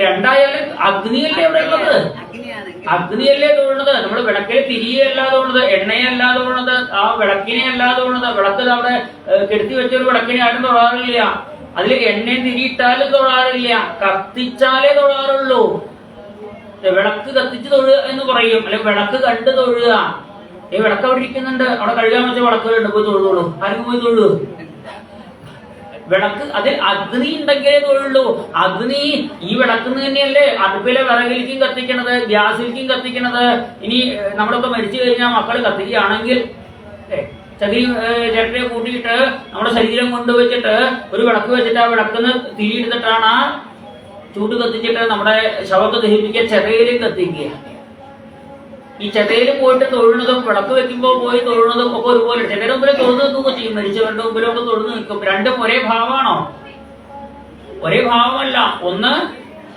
രണ്ടായാലും അഗ്നിയല്ലേ ഇവിടെ ഉള്ളത്, അഗ്നിയല്ലേ തോന്നുന്നത്. നമ്മൾ വിളക്കിൽ തിരിയല്ല തോന്നുന്നത്, എണ്ണയല്ല തോന്നുന്നത്, ആ വിളക്കിനെ അല്ല തോന്നുന്നത്. വിളക്ക് അവിടെ കെടുത്തി വെച്ചൊരു വിളക്കിനെ ആരും തൊഴാറില്ല, അതിൽ എണ്ണയും തിരിയിട്ടാലും തൊഴാറില്ല, കത്തിച്ചാലേ തൊഴാറുള്ളൂ. വിളക്ക് കത്തിച്ച് തൊഴുക എന്ന് പറയും, അല്ലെങ്കിൽ വിളക്ക് കണ്ട് തൊഴുക. ഈ വിളക്ക് അവിടെ ഇരിക്കുന്നുണ്ട്, അവിടെ കഴുകാൻ വെച്ച വിളക്കുകളുണ്ട്, പോയി തൊഴുതോളൂ. ആർക്കും പോയി തൊഴു. വിളക്ക് അതിൽ അഗ്നി ഉണ്ടെങ്കിലേ തൊഴുള്ളൂ. അഗ്നി ഈ വിളക്കുന്ന തന്നെയല്ലേ അടുപ്പിലെ വിറകിലേക്കും കത്തിക്കണത്, ഗ്യാസിലേക്കും കത്തിക്കണത്. ഇനി നമ്മളൊക്കെ മരിച്ചു കഴിഞ്ഞാൽ മക്കൾ കത്തിക്കുകയാണെങ്കിൽ ചകിരി ചിരട്ടയെ കൂട്ടിയിട്ട് നമ്മുടെ ശരീരം കൊണ്ടുവച്ചിട്ട് ഒരു വിളക്ക് വെച്ചിട്ട് ആ വിളക്കുന്ന തിരിയെടുത്തിട്ടാണ് ആ ചൂട് കത്തിച്ചിട്ട് നമ്മുടെ ശവത്തെ ദഹിപ്പിക്കുക, ചെതയിലും കത്തിക്കുക. ഈ ചെതയിൽ പോയിട്ട് തൊഴുന്നതും വിളക്ക് വെക്കുമ്പോ പോയി തൊഴുന്നതും ഒക്കെ ഒരുപോലെ. ചെതയുടെ മുമ്പിൽ തൊഴുന്നു നിൽക്കുക ചെയ്യും, മരിച്ചവരുടെ മുമ്പിലും ഒക്കെ തൊഴുന്നു നിൽക്കും. രണ്ടും ഒരേ ഭാവമാണോ? ഒരേ ഭാവമല്ല. ഒന്ന്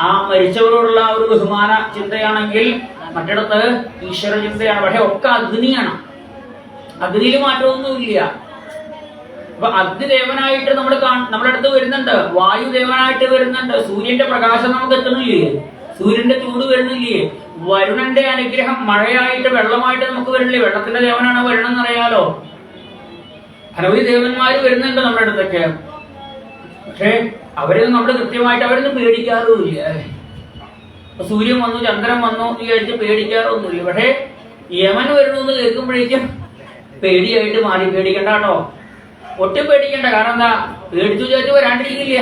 ആ മരിച്ചവരോടുള്ള ഒരു ബഹുമാന ചിന്തയാണെങ്കിൽ മറ്റിടത്ത് ഈശ്വര ചിന്തയാണ്. പക്ഷെ ഒക്കെ അഗ്നിയാണ്, അഗ്നിയിൽ മാറ്റമൊന്നുമില്ല. അപ്പൊ അഗ്നിദേവനായിട്ട് നമ്മുടെ അടുത്ത് വരുന്നുണ്ട്, വായുദേവനായിട്ട് വരുന്നുണ്ട്. സൂര്യന്റെ പ്രകാശം നമുക്ക് എത്തുന്നില്ലേ, സൂര്യന്റെ ചൂട് വരുന്നില്ലേ, വരുണന്റെ അനുഗ്രഹം മഴയായിട്ട് വെള്ളമായിട്ട് നമുക്ക് വരില്ലേ. വെള്ളത്തിന്റെ ദേവനാണ് വരുണം എന്നറിയാലോ. അനവധി ദേവന്മാര് വരുന്നുണ്ട് നമ്മുടെ അടുത്തൊക്കെ. പക്ഷെ അവരൊന്നും നമ്മൾ കൃത്യമായിട്ട് അവരൊന്നും പേടിക്കാറുമില്ല. സൂര്യൻ വന്നു ചന്ദ്രൻ വന്നു വിചാരിച്ച് പേടിക്കാറൊന്നുമില്ല. പക്ഷെ യമൻ വരണമെന്ന് കേൾക്കുമ്പോഴേക്കും പേടിയായിട്ട് മാറി. പേടിക്കണ്ട കേട്ടോ, ഒട്ടും പേടിക്കണ്ട. കാരണം എന്താ, പേടിച്ചു വിചാരിച്ച് വരാണ്ടിരിക്കില്ല,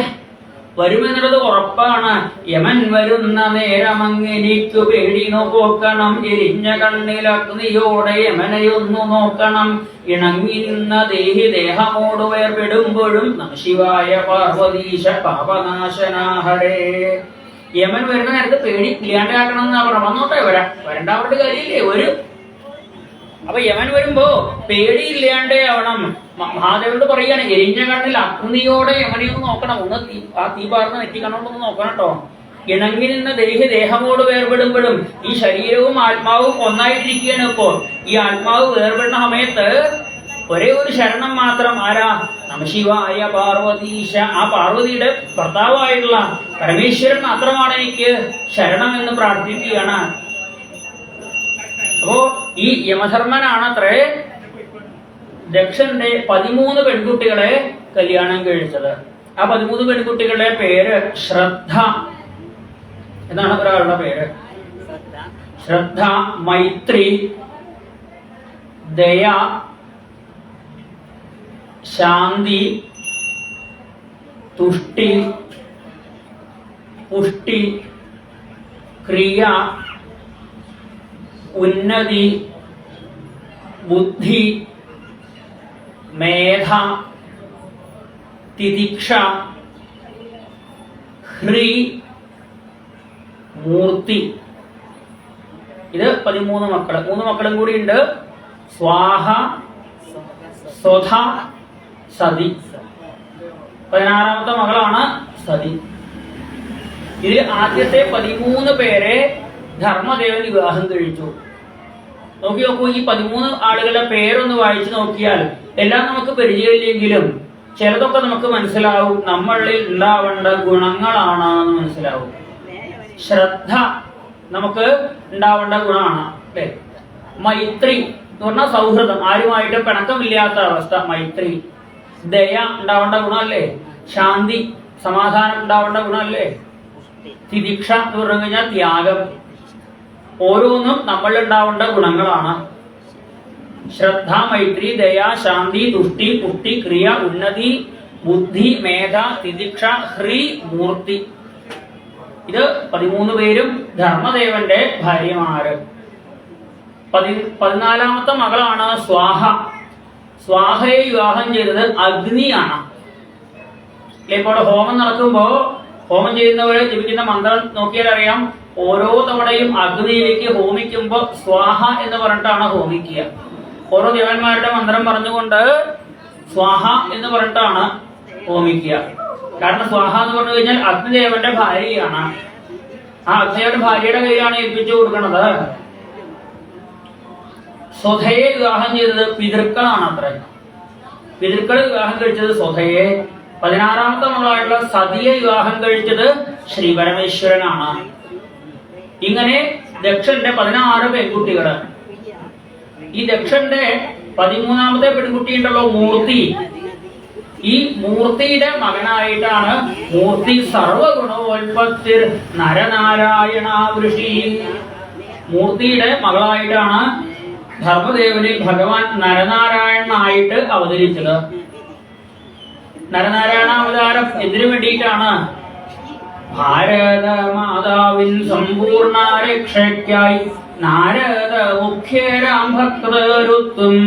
വരുമെന്നുള്ളത് ഉറപ്പാണ്. യമൻ വരുന്ന നേരമങ്ങെനിക്കു പേടിനോ പോക്കണം, എരിഞ്ഞ കണ്ണിലഗ്നിയോടെ യമനെയൊന്നു നോക്കണം. ഇണങ്ങി നിന്ന ദേഹി ദേഹമോട് വേർപെടുമ്പോഴും ശിവായ പാർവതീശ പാപനാശനാഹരേ. യമൻ വരുന്ന നേരത്ത് പേടി ഇല്ലാണ്ടാക്കണം എന്നാ പറഞ്ഞ. വന്നോട്ടെ, വരണ്ട അവരുടെ കാര്യമില്ലേ, വരും. അപ്പൊ യമൻ വരുമ്പോ പേടിയില്ലാണ്ടേ ആവണം. മഹാദേവനോട് പറയാണ്, എരിഞ്ഞ കണ്ണിൽ അഗ്നിയോടെ യമനെയൊന്ന് നോക്കണം, ഒന്ന് ആ തീ പാർന്ന് നെറ്റിക്കണ്ണോണ്ടൊന്ന് നോക്കണം കേട്ടോ. ഇണങ്ങി നിന്ന ദേഹമോട് വേർപെടുമ്പോഴും ഈ ശരീരവും ആത്മാവും ഒന്നായിട്ടിരിക്കുകയാണ്. ഇപ്പോൾ ഈ ആത്മാവ് വേർപെടുന്ന സമയത്ത് ഒരേ ഒരു ശരണം മാത്രം. ആരാ? നമശിവായ പാർവതീശ. ആ പാർവതിയുടെ ഭർത്താവായിട്ടുള്ള പരമേശ്വരൻ മാത്രമാണ് എനിക്ക് ശരണം എന്ന് പ്രാർത്ഥിക്കുകയാണ്. അപ്പോ ഈ യമധർമ്മനാണത്രേ ദക്ഷന്റെ 13 പെൺകുട്ടികളെ കല്യാണം കഴിച്ചത്. ആ 13 പെൺകുട്ടികളുടെ പേര് ശ്രദ്ധ എന്നാണ് ഒരാളുടെ പേര്. ശ്രദ്ധ, മൈത്രി, ദയ, ശാന്തി, തുഷ്ടി, പുഷ്ടി, ക്രിയ, ഉന്നതി, ബുദ്ധി, മേധ, തിതിക്ഷ, ഹ്രീ, മൂർത്തി. ഇത് 13 മക്കള്. 3 മക്കളും കൂടി ഉണ്ട്. സ്വാഹ, സ്വധ, സതി. 16ാമത്തെ മകളാണ് സതി. ഇതിൽ ആദ്യത്തെ 13 പേരെ ധർമ്മദേവൻ വിവാഹം കഴിച്ചു. നോക്കി നോക്കൂ, ഈ 13 ആളുകളുടെ പേരൊന്ന് വായിച്ചു നോക്കിയാൽ എല്ലാം നമുക്ക് പരിചയമില്ലെങ്കിലും ചിലതൊക്കെ നമുക്ക് മനസ്സിലാവും. നമ്മളിൽ ഉണ്ടാവേണ്ട ഗുണങ്ങളാണ് എന്ന് മനസ്സിലാവും. ശ്രദ്ധ നമുക്ക് ഉണ്ടാവേണ്ട ഗുണമാണ് അല്ലെ. മൈത്രി എന്ന് പറഞ്ഞാൽ സൗഹൃദം, ആരുമായിട്ട് പിണക്കമില്ലാത്ത അവസ്ഥ, മൈത്രി. ദയ ഉണ്ടാവേണ്ട ഗുണമല്ലേ. ശാന്തി, സമാധാനം ഉണ്ടാവേണ്ട ഗുണമല്ലേ. തിതിക്ഷ എന്ന് പറഞ്ഞു കഴിഞ്ഞാൽ ത്യാഗം. ഓരോന്നും നമ്മളിൽ ഉണ്ടാവേണ്ട ഗുണങ്ങളാണ്. ശ്രദ്ധ, മൈത്രി, ദയ, ശാന്തി, തുഷ്ടി, പുഷ്ടി, ക്രിയ, ഉന്നതി, ബുദ്ധി, മേധ, തിദിക്ഷ, ഹ്രീ, മൂർത്തി. ഇത് 13 പേരും ധർമ്മദേവന്റെ ഭാര്യമാര്. 14ാമത്തെ മകളാണ് സ്വാഹ. സ്വാഹയെ വിവാഹം ചെയ്തത് അഗ്നിയാണ്. ഇപ്പോൾ ഹോമം നടക്കുമ്പോ ഹോമം ചെയ്യുന്നവര് ജപിക്കുന്ന മന്ത്രം നോക്കിയാൽ അറിയാം, ഓരോ തവണയും അഗ്നിയിലേക്ക് ഹോമിക്കുമ്പോ സ്വാഹ എന്ന് പറഞ്ഞിട്ടാണ് ഹോമിക്കുക. ഓരോ ദേവന്മാരുടെ മന്ത്രം പറഞ്ഞുകൊണ്ട് സ്വാഹ എന്ന് പറഞ്ഞിട്ടാണ് ഹോമിക്കുക. കാരണം സ്വാഹ എന്ന് പറഞ്ഞു കഴിഞ്ഞാൽ അഗ്നിദേവന്റെ ഭാര്യയാണ്. ആ അഗ്നിദേവന്റെ ഭാര്യയുടെ കയ്യിലാണ് ഏൽപ്പിച്ചു കൊടുക്കുന്നത്. സ്വധയെ വിവാഹം ചെയ്തത് പിതൃക്കളാണ് അത്ര. പിതൃക്കൾ വിവാഹം കഴിച്ചത് സ്വധയെ. 16ാമത്തെ മകളായിട്ടുള്ള സതിയെ വിവാഹം കഴിച്ചത് ശ്രീ പരമേശ്വരനാണ്. ഇങ്ങനെ ദക്ഷന്റെ 16 പെൺകുട്ടികള്. ഈ ദക്ഷന്റെ 13ാമത്തെ പെൺകുട്ടി ഉണ്ടല്ലോ മൂർത്തി. ഈ മൂർത്തിയുടെ മകനായിട്ടാണ് മൂർത്തി സർവഗുണോൽപത്തിർ നരനാരായണ ഋഷി. മൂർത്തിയുടെ മകളായിട്ടാണ് ധർമ്മദേവന് ഭഗവാൻ നരനാരായണനായിട്ട് അവതരിച്ചത്. നരനാരായണ അവതാരം എന്തിനു വേണ്ടിയിട്ടാണ്? ഭാരത മാതാവിൻ സമ്പൂർണ്ണ രക്ഷയ്ക്കായി നാരദ മുഖ്യരാം ഭക്തരുത്തും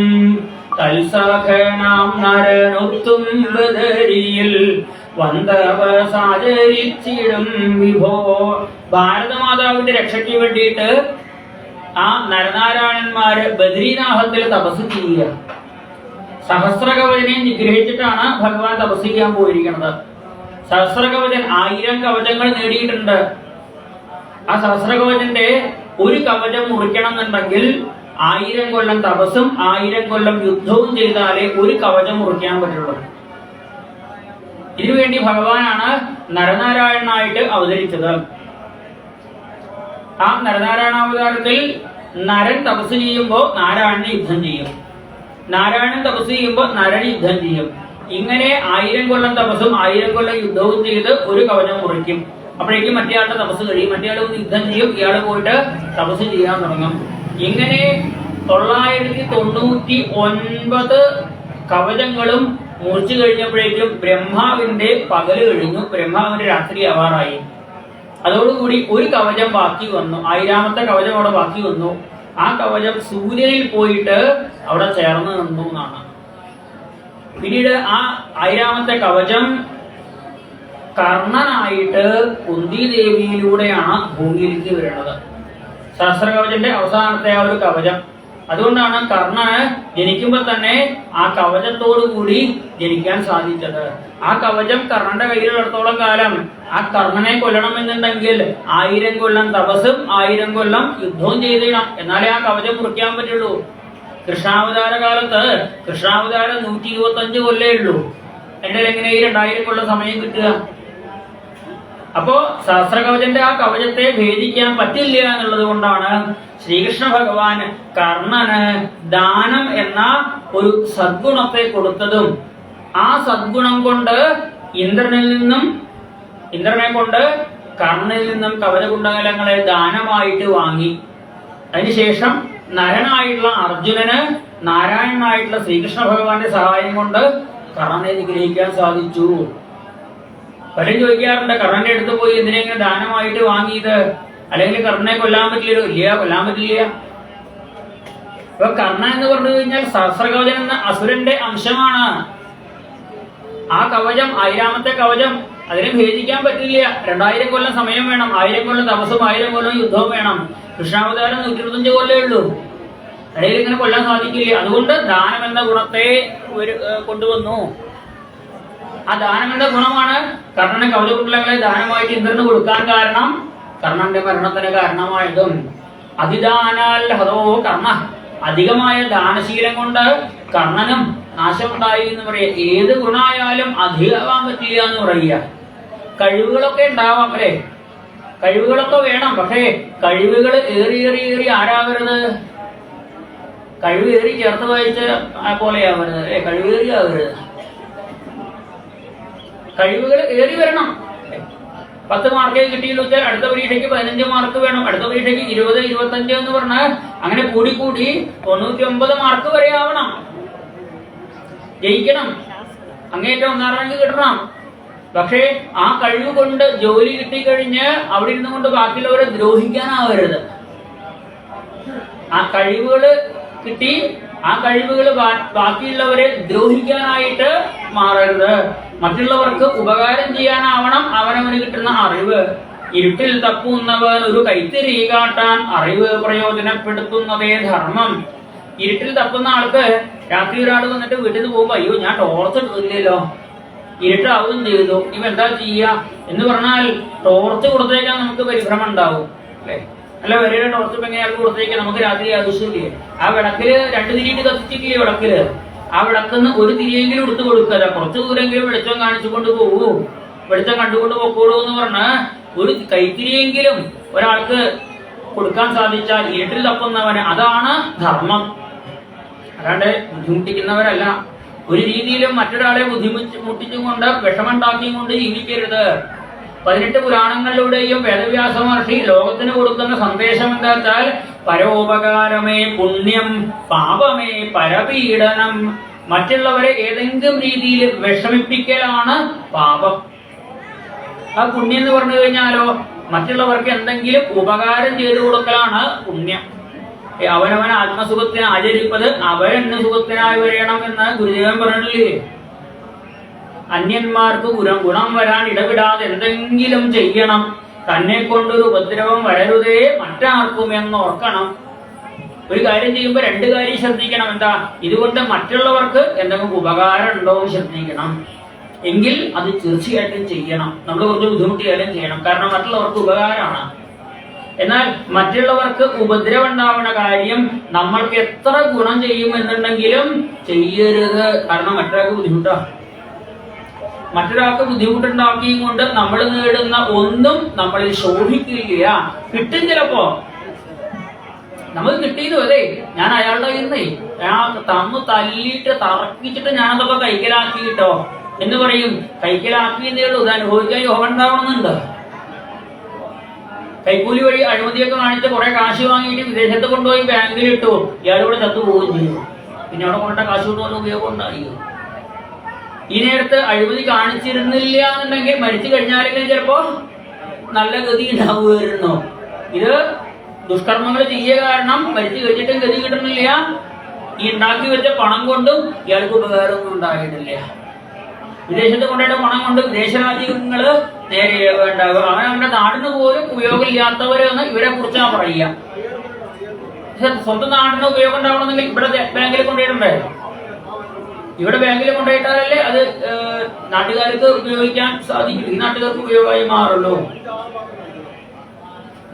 തൽസഖനാം നരനൊത്തും ബദരിയിൽ വന്ദവസാചരിച്ചിടും വിഭോ. ഭാരതമാതാവിന്റെ രക്ഷയ്ക്ക് വേണ്ടിയിട്ട് ആ നരനാരായണന്മാര് ബദ്രീനാഥത്തിൽ തപസ് ചെയ്യുക. സഹസ്രകവചനെ നിഗ്രഹിച്ചിട്ടാണ് ഭഗവാൻ തപസ് ചെയ്യാൻ പോയിരിക്കുന്നത്. സഹസ്രകവചൻ 1000 കവചങ്ങൾ നേടിയിട്ടുണ്ട്. ആ സഹസ്രകവചന്റെ ഒരു കവചം മുറിക്കണം എന്നുണ്ടെങ്കിൽ 1000 കൊല്ലം തപസ്സും 1000 കൊല്ലം യുദ്ധവും ചെയ്താലേ ഒരു കവചം മുറിക്കാൻ പറ്റുള്ളൂ. ഇതിനുവേണ്ടി ഭഗവാനാണ് നരനാരായണനായിട്ട് അവതരിച്ചത്. ആ നരനാരായണാവതാരത്തിൽ നരൻ തപസ് ചെയ്യുമ്പോൾ നാരായണന് യുദ്ധം ചെയ്യും, നാരായണൻ തപസ് ചെയ്യുമ്പോൾ നരൻ യുദ്ധം ചെയ്യും. ഇങ്ങനെ 1000 കൊല്ലം തപസ്സും 1000 കൊല്ലം യുദ്ധവും ചെയ്ത് ഒരു കവചം മുറിക്കും. അപ്പോഴേക്കും മറ്റേ ആളുടെ തപസ് കഴിയും. മറ്റേ ആൾ യുദ്ധം ചെയ്യും, ഇയാള് പോയിട്ട് തപസ് ചെയ്യാൻ തുടങ്ങും. ഇങ്ങനെ 999 കവചങ്ങളും മുറിച്ചു കഴിഞ്ഞപ്പോഴേക്കും ബ്രഹ്മാവിന്റെ പകല് കഴിഞ്ഞു, ബ്രഹ്മാവിന്റെ രാത്രി ആവാറായി. അതോടുകൂടി ഒരു കവചം ബാക്കി വന്നു. 1000ാമത്തെ കവചം അവിടെ ബാക്കി വന്നു. ആ കവചം സൂര്യനിൽ പോയിട്ട് അവിടെ ചേർന്ന് നിന്നു എന്നാണ്. പിന്നീട് ആ 1000ാമത്തെ കവചം കർണനായിട്ട് കുന്തി ദേവിയിലൂടെയാണ് ഭൂമിയിലേക്ക് വരുന്നത്. സഹസ്രകവചന്റെ അവസാനത്തെ ആ ഒരു കവചം. അതുകൊണ്ടാണ് കർണന് ജനിക്കുമ്പോൾ തന്നെ ആ കവചത്തോടു കൂടി ജനിക്കാൻ സാധിച്ചത്. ആ കവചം കർണന്റെ കയ്യിലുള്ളിടത്തോളം കാലം ആ കർണനെ കൊല്ലണമെന്നുണ്ടെങ്കിൽ 1000 കൊല്ലം തപസ്സും 1000 കൊല്ലം യുദ്ധവും ചെയ്തിടണം, എന്നാലേ ആ കവചം മുറിക്കാൻ പറ്റുള്ളൂ. കൃഷ്ണാവതാര കാലത്ത് കൃഷ്ണാവതാരം 125 കൊല്ലേ ഉള്ളൂ. എന്റെ എങ്ങനെ 2000 കൊല്ലം സമയം കിട്ടുക? അപ്പോ സഹസ്രകവചന്റെ ആ കവചത്തെ ഭേദിക്കാൻ പറ്റില്ല എന്നുള്ളത് കൊണ്ടാണ് ശ്രീകൃഷ്ണ ഭഗവാൻ കർണന് ദാനം എന്ന ഒരു സദ്ഗുണത്തെ കൊടുത്തതും ആ സദ്ഗുണം കൊണ്ട് ഇന്ദ്രനെ കൊണ്ട് കർണനിൽ നിന്നും കവചകുണ്ടലങ്ങളെ ദാനമായിട്ട് വാങ്ങി. അതിനുശേഷം നരനായിട്ടുള്ള അർജുനന് നാരായണനായിട്ടുള്ള ശ്രീകൃഷ്ണ ഭഗവാന്റെ സഹായം കൊണ്ട് കർണനെ നിഗ്രഹിക്കാൻ സാധിച്ചു. പലരും ചോദിക്കാറുണ്ട്, കർണന്റെ അടുത്ത് പോയി എന്തിനെങ്കിലും ദാനമായിട്ട് വാങ്ങിയത്, അല്ലെങ്കിൽ കർണനെ കൊല്ലാൻ പറ്റില്ലല്ലോ? ഇല്ല, കൊല്ലാൻ പറ്റില്ല. ഇപ്പൊ കർണൻ എന്ന് പറഞ്ഞു കഴിഞ്ഞാൽ സഹസ്രകവചൻ എന്ന അസുരന്റെ അംശമാണ്. ആ കവചം 1000ാമത്തെ കവചം അതിനെ ഭേദിക്കാൻ പറ്റില്ല. 2000 കൊല്ലം സമയം വേണം, 1000 കൊല്ലം തപസ്സും 1000 കൊല്ലം യുദ്ധവും വേണം. കൃഷ്ണാവതാരം 125 കൊല്ലേ ഉള്ളൂ. ഇടയിൽ ഇങ്ങനെ കൊല്ലാൻ സാധിക്കില്ല. അതുകൊണ്ട് ദാനം എന്ന ഗുണത്തെ കൊണ്ടുവന്നു. ആ ദാനം എന്ന ഗുണമാണ് കർണന് കവചകുണ്ടലങ്ങളെ ദാനമായിട്ട് ഇന്ദ്രന് കൊടുക്കാൻ കാരണം, കർണന്റെ മരണത്തിന് കാരണമായതും. അതിദാനാൽ ഹതോ കർണ, അധികമായ ദാനശീലം കൊണ്ട് കർണനും നാശമുണ്ടായി എന്ന് പറയുക. ഏത് ഗുണമായാലും അധികമാവാൻ പറ്റില്ല എന്ന് പറയുക. കഴിവുകളൊക്കെ ഉണ്ടാവാം അല്ലെ, കഴിവുകളൊക്കെ വേണം. പക്ഷേ കഴിവുകൾ ഏറി ആരാവരുത്? കഴിവ് ഏറി ചേർത്ത് വായിച്ച പോലെയാവരുത് അല്ലെ, കഴിവേറി ആവരുത്. കഴിവുകൾ ഏറി വരണം. 10 മാർക്കേ കിട്ടിയെന്ന് വെച്ചാൽ അടുത്ത പരീക്ഷയ്ക്ക് 15 മാർക്ക് വേണം, അടുത്ത പരീക്ഷയ്ക്ക് 20, 25 എന്ന് പറഞ്ഞ് അങ്ങനെ കൂടി 99 മാർക്ക് വരെ ആവണം. ജയിക്കണം, അങ്ങേറ്റം 1-ാം റാങ്ക് കിട്ടണം. പക്ഷേ ആ കഴിവ് കൊണ്ട് ജോലി കിട്ടിക്കഴിഞ്ഞ് അവിടെ ഇരുന്നു കൊണ്ട് ബാക്കിയുള്ളവരെ ദ്രോഹിക്കാനാവരുത്. ആ കഴിവുകള് കിട്ടി, ആ കഴിവുകൾ ബാക്കിയുള്ളവരെ ദ്രോഹിക്കാനായിട്ട് മാറരുത്. മറ്റുള്ളവർക്ക് ഉപകാരം ചെയ്യാനാവണം അവനവന് കിട്ടുന്ന അറിവ്. ഇരുട്ടിൽ തപ്പുന്നവൻ ഒരു കൈത്തിരി കാട്ടാൻ അറിവ് പ്രയോജനപ്പെടുത്തുന്നതേ ധർമ്മം. ഇരുട്ടിൽ തപ്പുന്ന ആൾക്ക് രാത്രി ഒരാൾ വന്നിട്ട് വീട്ടിൽ നിന്ന് പോകുമ്പോ അയ്യോ ഞാൻ ടോർച്ച് എടുക്കില്ലല്ലോ, ഇരുട്ടാവുകയും ചെയ്തു, ഇവ എന്താ ചെയ്യാ എന്ന് പറഞ്ഞാൽ ടോർച്ച് കൊടുത്തേക്കാൻ നമുക്ക് പരിഭ്രമം ഉണ്ടാവും അല്ലെ. അല്ല വരെയുടെ ടോർച്ച് ഇപ്പൊ എങ്ങനെയാൾക്ക് കൊടുത്തേക്കാൻ നമുക്ക് രാത്രി ആവശ്യമില്ലേ. ആ വിളക്കില് 2 തിരിയിട്ട് കത്തിച്ചിട്ടില്ലേ വിളക്കില്, ആ വിളക്കിന്ന് ഒരു തിരിയെങ്കിലും എടുത്തു കൊടുക്കല, കുറച്ചു ദൂരെങ്കിലും വെളിച്ചം കാണിച്ചുകൊണ്ട് പോകൂ, വെളിച്ചം കണ്ടുകൊണ്ട് പോക്കോളൂ എന്ന് പറഞ്ഞ് ഒരു കൈത്തിരിയെങ്കിലും ഒരാൾക്ക് കൊടുക്കാൻ സാധിച്ചാൽ ഇരുട്ടിൽ തപ്പുന്നവന് അതാണ് ധർമ്മം. അല്ലാണ്ട് ബുദ്ധിമുട്ടിക്കുന്നവരല്ല. ഒരു രീതിയിലും മറ്റൊരാളെ ബുദ്ധിമുട്ടിച്ചും കൊണ്ട് വിഷമുണ്ടാക്കിയും കൊണ്ട് ജീവിക്കരുത്. 18 പുരാണങ്ങളിലൂടെയും വേദവ്യാസ മഹർഷി ലോകത്തിന് കൊടുക്കുന്ന സന്ദേശം എന്താ വെച്ചാൽ പരോപകാരമേ പുണ്യം, പാപമേ പരപീഡനം. മറ്റുള്ളവരെ ഏതെങ്കിലും രീതിയിൽ വിഷമിപ്പിക്കലാണ് പാപം. ആ പുണ്യം എന്ന് പറഞ്ഞു കഴിഞ്ഞാലോ മറ്റുള്ളവർക്ക് എന്തെങ്കിലും ഉപകാരം ചെയ്തു കൊടുക്കലാണ് പുണ്യം. അവനവൻ ആത്മസുഖത്തിന് ആചരിപ്പത് അവരെന്നെ സുഖത്തിനായി വരയണം എന്ന് ഗുരുദേവൻ പറഞ്ഞില്ലേ. അന്യന്മാർക്ക് ഗുണം വരാൻ ഇടപെടാതെ എന്തെങ്കിലും ചെയ്യണം, തന്നെ കൊണ്ടൊരു ഉപദ്രവം വരരുതേ മറ്റാർക്കും എന്നോർക്കണം. ഒരു കാര്യം ചെയ്യുമ്പോൾ 2 കാര്യം ശ്രദ്ധിക്കണം. എന്താ, ഇതുകൊണ്ട് മറ്റുള്ളവർക്ക് എന്തെങ്കിലും ഉപകാരം ഉണ്ടോ എന്ന് ശ്രദ്ധിക്കണം. എങ്കിൽ അത് തീർച്ചയായിട്ടും ചെയ്യണം. നമ്മൾ കുറച്ച് ബുദ്ധിമുട്ടിയാലും ചെയ്യണം, കാരണം മറ്റുള്ളവർക്ക് ഉപകാരമാണ്. എന്നാൽ മറ്റുള്ളവർക്ക് ഉപദ്രവം ഉണ്ടാവുന്ന കാര്യം നമ്മൾക്ക് എത്ര ഗുണം ചെയ്യും എന്നുണ്ടെങ്കിലും ചെയ്യരുത്. കാരണം മറ്റൊരാൾക്ക് ബുദ്ധിമുട്ടാണ്. മറ്റൊരാൾക്ക് ബുദ്ധിമുട്ടുണ്ടാക്കിയും കൊണ്ട് നമ്മൾ നേടുന്ന ഒന്നും നമ്മളിൽ ശോഭിക്കില്ല. കിട്ടും ചിലപ്പോ, നമുക്ക് കിട്ടിയത് അതെ ഞാൻ അയാളുടെ കയ്യിൽ തമ്മ് തല്ലിയിട്ട് തറക്കിച്ചിട്ട് ഞാനതൊക്കെ കൈക്കലാക്കിയിട്ടോ എന്ന് പറയും. കൈക്കലാക്കിയതേ ഉള്ളൂ, ഇത് അനുഭവിക്കാൻ യോഗം ഉണ്ടാവണമെന്നുണ്ട്. കൈക്കൂലി വഴി അഴിമതിയൊക്കെ കാണിച്ച് കുറെ കാശ് വാങ്ങിയിട്ട് വിദേശത്ത് കൊണ്ടുപോയി ബാങ്കിലിട്ടു, ഇയാളിവിടെ ചത്തു പോവുകയും ചെയ്യും. പിന്നെ അവിടെ കൊണ്ട കാശ് കൊണ്ടുവന്ന ഉപയോഗം ഉണ്ടായി. ഈ നേരത്ത് അഴിമതി കാണിച്ചിരുന്നില്ല എന്നുണ്ടെങ്കിൽ മരിച്ചു കഴിഞ്ഞാലെങ്കിലും ചിലപ്പോ നല്ല ഗതി ഉണ്ടാവുമായിരുന്നു. ഇത് ദുഷ്കർമ്മങ്ങൾ ചെയ്യുക കാരണം മരിച്ചു കഴിഞ്ഞിട്ടും ഗതി കിട്ടുന്നില്ല. ഈ ഉണ്ടാക്കി വെച്ച പണം കൊണ്ടും ഇയാൾക്ക് ഉപകാരമൊന്നും ഉണ്ടായിട്ടില്ല. വിദേശത്ത് കൊണ്ടുപോയിട്ട് പണം കൊണ്ട് വിദേശ രാജ്യങ്ങള് നേരെ ഉണ്ടാകും. അവനവന്റെ നാടിന് പോലും ഉപയോഗമില്ലാത്തവരെന്ന് ഇവരെ കുറിച്ചാണ് പറയുക. സ്വന്തം നാടിന് ഉപയോഗം ഉണ്ടാവണമെങ്കിൽ ഇവിടെ ബാങ്കിൽ കൊണ്ടുപോയിട്ടുണ്ടേ. ഇവിടെ ബാങ്കിൽ കൊണ്ടുപോയിട്ടാലല്ലേ അത് നാട്ടുകാർക്ക് ഉപയോഗിക്കാൻ സാധിക്കും. ഈ നാട്ടുകാർക്ക് ഉപയോഗമായി മാറുള്ളൂ.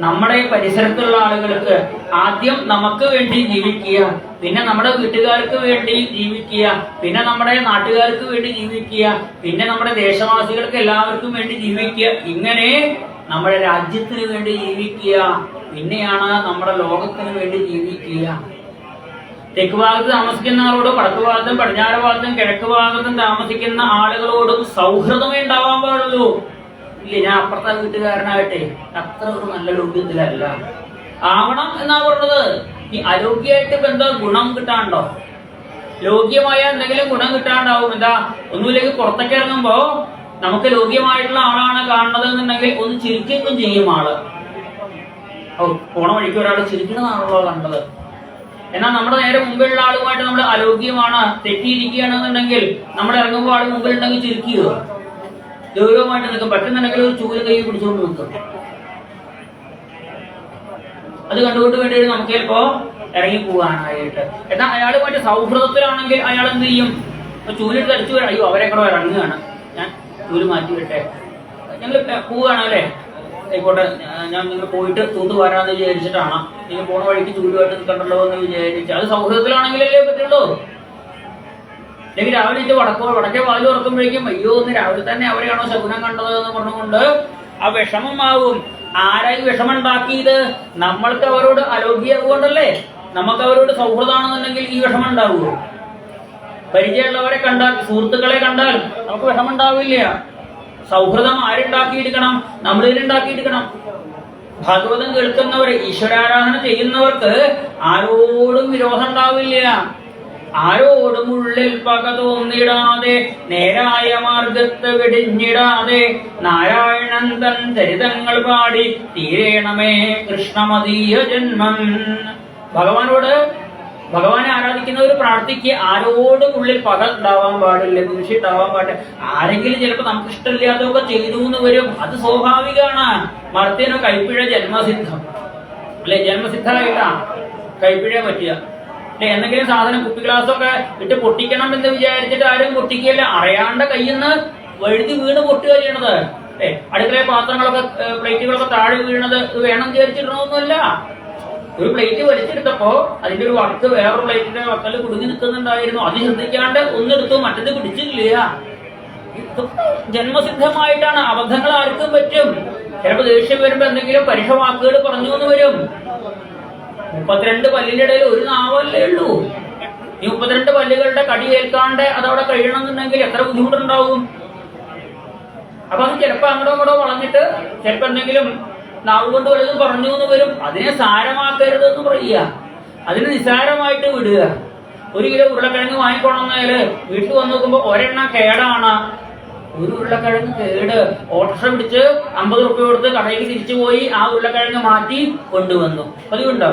നമ്മുടെ പരിസരത്തുള്ള ആളുകൾക്ക് ആദ്യം നമുക്ക് വേണ്ടി ജീവിക്കുക, പിന്നെ നമ്മുടെ വീട്ടുകാർക്ക് വേണ്ടി ജീവിക്കുക, പിന്നെ നമ്മുടെ നാട്ടുകാർക്ക് വേണ്ടി ജീവിക്കുക, പിന്നെ നമ്മുടെ ദേശവാസികൾക്ക് എല്ലാവർക്കും വേണ്ടി ജീവിക്കുക. ഇങ്ങനെ നമ്മുടെ രാജ്യത്തിന് വേണ്ടി ജീവിക്കുക, പിന്നെയാണ് നമ്മുടെ ലോകത്തിന് വേണ്ടി ജീവിക്കുക. തെക്ക് ഭാഗത്ത് താമസിക്കുന്ന ആളോടും വടക്ക് ഭാഗത്തും പടിഞ്ഞാറ് ഭാഗത്തും കിഴക്ക് ഭാഗത്തും താമസിക്കുന്ന ആളുകളോടും സൗഹൃദമേ ഉണ്ടാവാൻ പാടുള്ളൂ. ഇല്ല ഞാൻ അപ്പുറത്തെ വീട്ടുകാരനായിട്ടെ അത്ര ഒരു നല്ല ലോക്യത്തിലല്ല ആവണം എന്നാ പറഞ്ഞത്. ഈ അലോഗ്യമായിട്ട് ഇപ്പൊ എന്താ ഗുണം കിട്ടാണ്ടോ? ലോക്യമായ എന്തെങ്കിലും ഗുണം കിട്ടാണ്ടാവും. എന്താ, ഒന്നുമില്ലെങ്കിൽ പുറത്തേക്ക് ഇറങ്ങുമ്പോ നമുക്ക് ലോക്യമായിട്ടുള്ള ആളാണ് കാണുന്നത് എന്നുണ്ടെങ്കിൽ ഒന്ന് ചിരിക്കുകയും ചെയ്യും ആള്. പോണ വഴിക്ക് ഒരാൾ ചിരിക്കണതാണല്ലോ കണ്ടത്. എന്നാൽ നമ്മുടെ നേരെ മുമ്പിലുള്ള ആളുമായിട്ട് നമ്മൾ അലോഗ്യമാണ്, തെറ്റിയിരിക്കുകയാണെന്നുണ്ടെങ്കിൽ നമ്മൾ ഇറങ്ങുമ്പോൾ ആൾ മുമ്പിലുണ്ടെങ്കിൽ ചിരിക്കുക, ഗൗരവമായിട്ട് നിൽക്കും. പറ്റുന്നുണ്ടെങ്കിൽ ഒരു ചൂല് കൈ പിടിച്ചുകൊണ്ട് നിൽക്കും. അത് കണ്ടുകൊണ്ട് വേണ്ടി നമുക്ക് ചിലപ്പോ ഇറങ്ങി പോകാനായിട്ട്. എന്നാൽ അയാളുമായിട്ട് സൗഹൃദത്തിലാണെങ്കിൽ അയാൾ എന്ത് ചെയ്യും? ചൂലിട്ട് തടിച്ചു വരാം, അയ്യോ അവരെ കൂടെ ഇറങ്ങുകയാണ്, ഞാൻ ചൂല് മാറ്റി വിട്ടെ, ഞങ്ങൾ പോവുകയാണ് അല്ലേ, ആയിക്കോട്ടെ ഞാൻ നിങ്ങൾ പോയിട്ട് തൂത്ത് വരാന്ന് വിചാരിച്ചിട്ടാണ്, നിങ്ങൾ പോണ വഴിക്ക് ചൂലുമായിട്ട് നിൽക്കണ്ടല്ലോ എന്ന് വിചാരിച്ച്. അത് സൗഹൃദത്തിലാണെങ്കിലല്ലേ പറ്റുള്ളൂ. അല്ലെങ്കിൽ രാവിലെ ഇട്ട് വടക്കേ വാതിൽ ഉറക്കുമ്പോഴേക്കും അയ്യോ ഒന്ന് രാവിലെ തന്നെ അവരെയാണോ ശകുനം കണ്ടത് എന്ന് പറഞ്ഞുകൊണ്ട് ആ വിഷമമാവും. ആരായി വിഷമം ഉണ്ടാക്കിയത്? നമ്മൾക്ക് അവരോട് അലോഗ്യമാകൊണ്ടല്ലേ. നമുക്ക് അവരോട് സൗഹൃദമാണെന്നുണ്ടെങ്കിൽ ഈ വിഷമം ഉണ്ടാവുമോ? പരിചയമുള്ളവരെ കണ്ടാൽ, സുഹൃത്തുക്കളെ കണ്ടാൽ നമുക്ക് വിഷമം ഉണ്ടാവില്ല. സൗഹൃദം ആരുണ്ടാക്കിയെടുക്കണം? നമ്മൾ തന്നെ ഉണ്ടാക്കിയെടുക്കണം. ഭാഗവതം കേൾക്കുന്നവർ, ഈശ്വരാരാധന ചെയ്യുന്നവർക്ക് ആരോടും വിരോധം ഉണ്ടാവില്ല. ആരോടും ഉള്ളിൽ പക തോന്നിടാതെ, നേരായ മാർഗത്ത് വെടിഞ്ഞിടാതെ, നാരായണൻ തൻ ചരിതങ്ങൾ പാടി തീരേണമേ കൃഷ്ണമതീയ ജന്മം. ഭഗവാനെ ആരാധിക്കുന്നവർ പ്രാർത്ഥിക്ക്, ആരോടും ഉള്ളിൽ പക ഉണ്ടാവാൻ പാടില്ല, ദേഷ്യം ഉണ്ടാവാൻ പാടില്ല. ആരെങ്കിലും ചിലപ്പോൾ നമുക്ക് ഇഷ്ടമില്ലാത്തതൊക്കെ ചെയ്തു എന്ന് വരും, അത് സ്വാഭാവികമാണ്. മർത്യനോ കൈപ്പിഴ ജന്മസിദ്ധം അല്ലെ, ജന്മസിദ്ധമായിട്ടാ കൈപ്പിഴ പറ്റുക. എന്തെങ്കിലും സാധനം കുപ്പി ഗ്ലാസൊക്കെ ഇട്ട് പൊട്ടിക്കണം എന്ന് വിചാരിച്ചിട്ട് ആരും പൊട്ടിക്കുകയല്ല, അറിയാണ്ട് കയ്യിൽ നിന്ന് വഴുതി വീണ് പൊട്ടുക ചെയ്യണത്. അടുക്കളയിലെ പാത്രങ്ങളൊക്കെ പ്ലേറ്റുകളൊക്കെ താഴെ വീണത് വേണം വിചാരിച്ചിടണമെന്നല്ല. ഒരു പ്ലേറ്റ് വലിച്ചെടുത്തപ്പോ അതിന്റെ ഒരു വർക്ക് വേറൊരു പ്ലേറ്റിന്റെ വക്കൽ കുടുങ്ങി നിൽക്കുന്നുണ്ടായിരുന്നു, അത് ശ്രദ്ധിക്കാണ്ട് ഒന്നെടുത്തു, മറ്റത് പിടിച്ചില്ല. ജന്മസിദ്ധമായിട്ടാണ്. അബദ്ധങ്ങൾ ആർക്കും പറ്റും. ചിലപ്പോൾ ദേഷ്യം വരുമ്പോ എന്തെങ്കിലും പരുഷ വാക്കുകൾ പറഞ്ഞു എന്ന് വരും. 32 പല്ലിന്റെ ഇടയിൽ ഒരു നാവല്ലേ ഉള്ളൂ. ഈ 32 പല്ലുകളുടെ കടി ഏൽക്കാണ്ട് അതവിടെ കഴിയണമെന്നുണ്ടെങ്കിൽ എത്ര ബുദ്ധിമുട്ടുണ്ടാവും. അപ്പൊ അത് ചിലപ്പോ അങ്ങോട്ടോ വളഞ്ഞിട്ട് ചിലപ്പോ എന്തെങ്കിലും നാവ് കൊണ്ട് വലുതും പറഞ്ഞു എന്ന് വരും. അതിനെ സാരമാക്കരുതെന്ന് പറയുക, അതിന് നിസ്സാരമായിട്ട് വിടുക. 1 കിലോ ഉരുളക്കിഴങ്ങ് വാങ്ങിക്കൊണ്ടെന്നാല് വീട്ടിൽ വന്ന് നോക്കുമ്പോ ഒരെണ്ണം കേടാണ്. ഒരു ഉരുളക്കിഴങ്ങ് കേട്, ഓട്ടോറിക്ഷ പിടിച്ച് 50 റുപ്യ കൊടുത്ത് കടയിൽ തിരിച്ചു പോയി ആ ഉരുളക്കിഴങ്ങ് മാറ്റി കൊണ്ടുവന്നു. പതിവുണ്ടോ?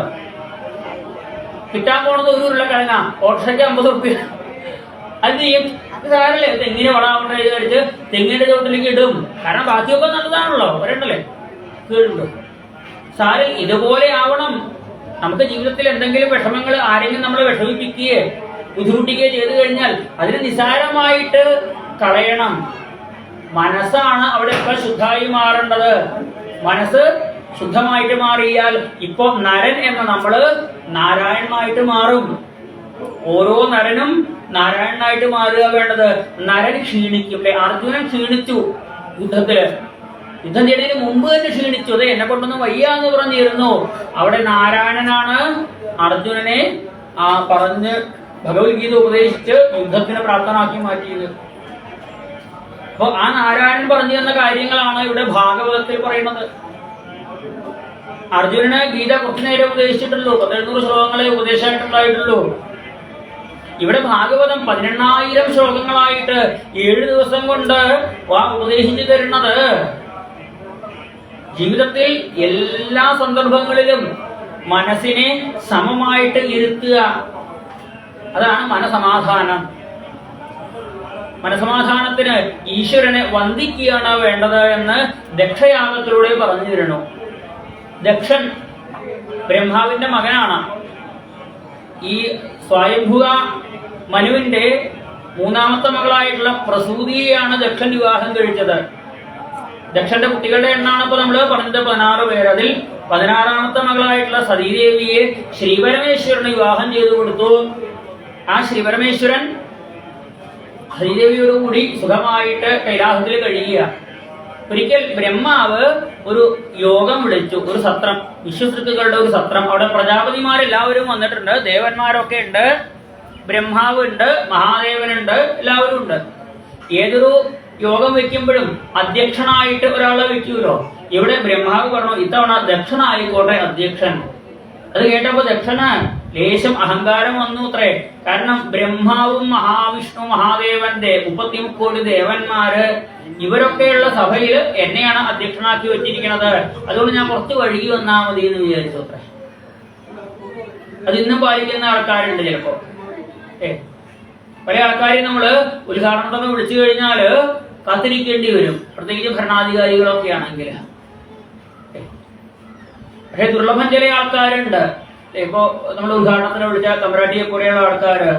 കിട്ടാൻ പോണത് ഒരു ഉരുളക്കിഴങ്ങാ, ഓട്ടോറിക്ഷയ്ക്ക് 50 റുപ്യ. അത് ചെയ്യും, സാരല്ലേ, തെങ്ങിന് വളാവട്ടെ വിചാരിച്ച് തെങ്ങിന്റെ ചോട്ടിലേക്ക് ഇടും. കാരണം ബാക്കിയൊക്കെ നല്ലതാണല്ലോ, ഒരെണ്ണല്ലേ കേടുണ്ടോ. സാരം ഇതുപോലെ ആവണം. നമുക്ക് ജീവിതത്തിൽ എന്തെങ്കിലും വിഷമങ്ങൾ, ആരെങ്കിലും നമ്മളെ വിഷമിപ്പിക്കുകയോ ബുദ്ധിമുട്ടിക്കുകയോ ചെയ്തു കഴിഞ്ഞാൽ അതിന് നിസാരമായിട്ട് കളയണം. മനസ്സാണ് അവിടെയൊക്കെ ശുദ്ധമായി മാറേണ്ടത്. മനസ്സ് ശുദ്ധമായിട്ട് മാറിയാൽ ഇപ്പൊ നരൻ എന്ന നമ്മള് നാരായണനായിട്ട് മാറും. ഓരോ നരനും നാരായണനായിട്ട് മാറുക വേണ്ടത്. നരൻ ക്ഷീണിക്കും. അർജുനൻ ക്ഷീണിച്ചു യുദ്ധം ചെയ്യുന്നതിന് മുമ്പ് തന്നെ ക്ഷീണിച്ചു. അത് എന്നെ കൊണ്ടൊന്നും വയ്യാന്ന് പറഞ്ഞിരുന്നു. അവിടെ നാരായണനാണ് അർജുനനെ പറഞ്ഞ് ഭഗവത്ഗീത ഉപദേശിച്ച് യുദ്ധത്തിന് പ്രാപ്തനാക്കി മാറ്റിയത്. അപ്പൊ ആ നാരായണൻ പറഞ്ഞു തന്ന കാര്യങ്ങളാണ് ഇവിടെ ഭാഗവതത്തിൽ പറയുന്നത്. അർജുനന് ഗീത കുറച്ചു നേരം ഉപദേശിച്ചിട്ടുള്ളൂ, 1700 ശ്ലോകങ്ങളെ ഉപദേശമായിട്ടുണ്ടായിട്ടുള്ളൂ. ഇവിടെ ഭാഗവതം 18,000 ശ്ലോകങ്ങളായിട്ട് 7 ദിവസം കൊണ്ട് ഉപദേശിച്ചു തരുന്നത്. ജീവിതത്തിൽ എല്ലാ സന്ദർഭങ്ങളിലും മനസ്സിനെ സമമായിട്ട് ഇരുത്തുക, അതാണ് മനസമാധാനം. മനസമാധാനത്തിന് ഈശ്വരനെ വന്ദിക്കുകയാണ് വേണ്ടത് എന്ന് ദക്ഷയാഗത്തിലൂടെ പറഞ്ഞു തരുന്നു. ദക്ഷൻ ബ്രഹ്മാവിന്റെ മകനാണ്. ഈ സ്വയംഭുവ മനുവിന്റെ 3ാമത്തെ മകളായിട്ടുള്ള പ്രസൂതിയെയാണ് ദക്ഷൻ വിവാഹം കഴിച്ചത്. ദക്ഷന്റെ കുട്ടികളുടെ എണ്ണാണ് ഇപ്പൊ നമ്മൾ പറഞ്ഞത് 16 പേര്. അതിൽ 16ാമത്തെ മകളായിട്ടുള്ള സതീദേവിയെ ശ്രീപരമേശ്വരന് വിവാഹം ചെയ്തു കൊടുത്തു. ആ ശ്രീപരമേശ്വരൻ ശ്രീദേവിയോടുകൂടി സുഖമായിട്ട് കൈലാസത്തിൽ കഴിയുക. ഒരിക്കൽ ബ്രഹ്മാവ് ഒരു യോഗം വിളിച്ചു, ഒരു സത്രം, വിശ്വസൃത്തുക്കളുടെ ഒരു സത്രം. അവിടെ പ്രജാപതിമാരെല്ലാവരും വന്നിട്ടുണ്ട്, ദേവന്മാരൊക്കെ ഉണ്ട്, ബ്രഹ്മാവ് ഉണ്ട്, മഹാദേവനുണ്ട്, എല്ലാവരും ഉണ്ട്. ഏതൊരു യോഗം വെക്കുമ്പോഴും അധ്യക്ഷനായിട്ട് ഒരാളെ വെക്കൂലോ. ഇവിടെ ബ്രഹ്മാവ് പറഞ്ഞു ഇത്തവണ ദക്ഷനായിക്കോട്ടെ അധ്യക്ഷൻ. അത് കേട്ടപ്പോ ദക്ഷന് ലേശം അഹങ്കാരം വന്നു അത്രേ. കാരണം ബ്രഹ്മാവും മഹാവിഷ്ണു മഹാദേവന്റെ 33 കോടി ദേവന്മാര് ഇവരൊക്കെയുള്ള സഭയിൽ എന്നെയാണ് അധ്യക്ഷനാക്കി വെച്ചിരിക്കുന്നത്. അതുകൊണ്ട് ഞാൻ കുറച്ച് വഴുകി വന്നാ മതി എന്ന് വിചാരിച്ചു അത്രേ. അത് ഇന്നും പാലിക്കുന്ന ആൾക്കാരുണ്ട് ചിലപ്പോ. പല ആൾക്കാരെയും നമ്മള് ഉദ്ഘാടനത്തൊക്കെ വിളിച്ചു കഴിഞ്ഞാല് കാത്തിരിക്കേണ്ടി വരും, പ്രത്യേകിച്ച് ഭരണാധികാരികളൊക്കെ ആണെങ്കിൽ. പക്ഷെ ദുർലഭം ചില ആൾക്കാരുണ്ട്. ഇപ്പോ നമ്മൾ ഉദ്ഘാടനത്തിന് വിളിച്ച തമ്പരാട്ടിയെ പോലെയുള്ള ആൾക്കാര്,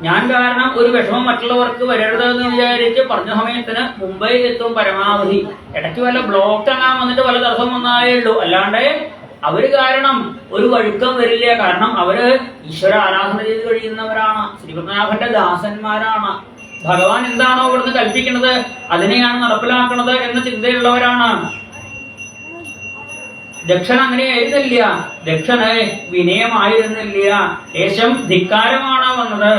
ഞാൻ കാരണം ഒരു വിഷമം മറ്റുള്ളവർക്ക് വരരുതെന്ന് വിചാരിച്ച് പറഞ്ഞ സമയത്തിന് മുംബൈ എത്തും പരമാവധി. ഇടയ്ക്ക് വല്ല ബ്ലോക്ക് അങ്ങാൻ വന്നിട്ട് വല്ല തടസ്സം വന്നാലേ ഉള്ളൂ. അല്ലാണ്ട് അവര് കാരണം ഒരു വഴുക്കം വരില്ല. കാരണം അവര് ഈശ്വര ആരാധന ചെയ്ത് കഴിയുന്നവരാണ്, ശ്രീപത്മനാഭന്റെ ദാസന്മാരാണ്. ഭഗവാൻ എന്താണോ ഇവിടുന്ന് കൽപ്പിക്കുന്നത് അതിനെയാണ് നടപ്പിലാക്കുന്നത് എന്ന ചിന്തയുള്ളവരാണ്. ദക്ഷൻ അങ്ങനെയായിരുന്നില്ല. ദക്ഷന് വിനയമായിരുന്നില്ല, ലേശം ധിക്കാരമാണ് വന്നത്.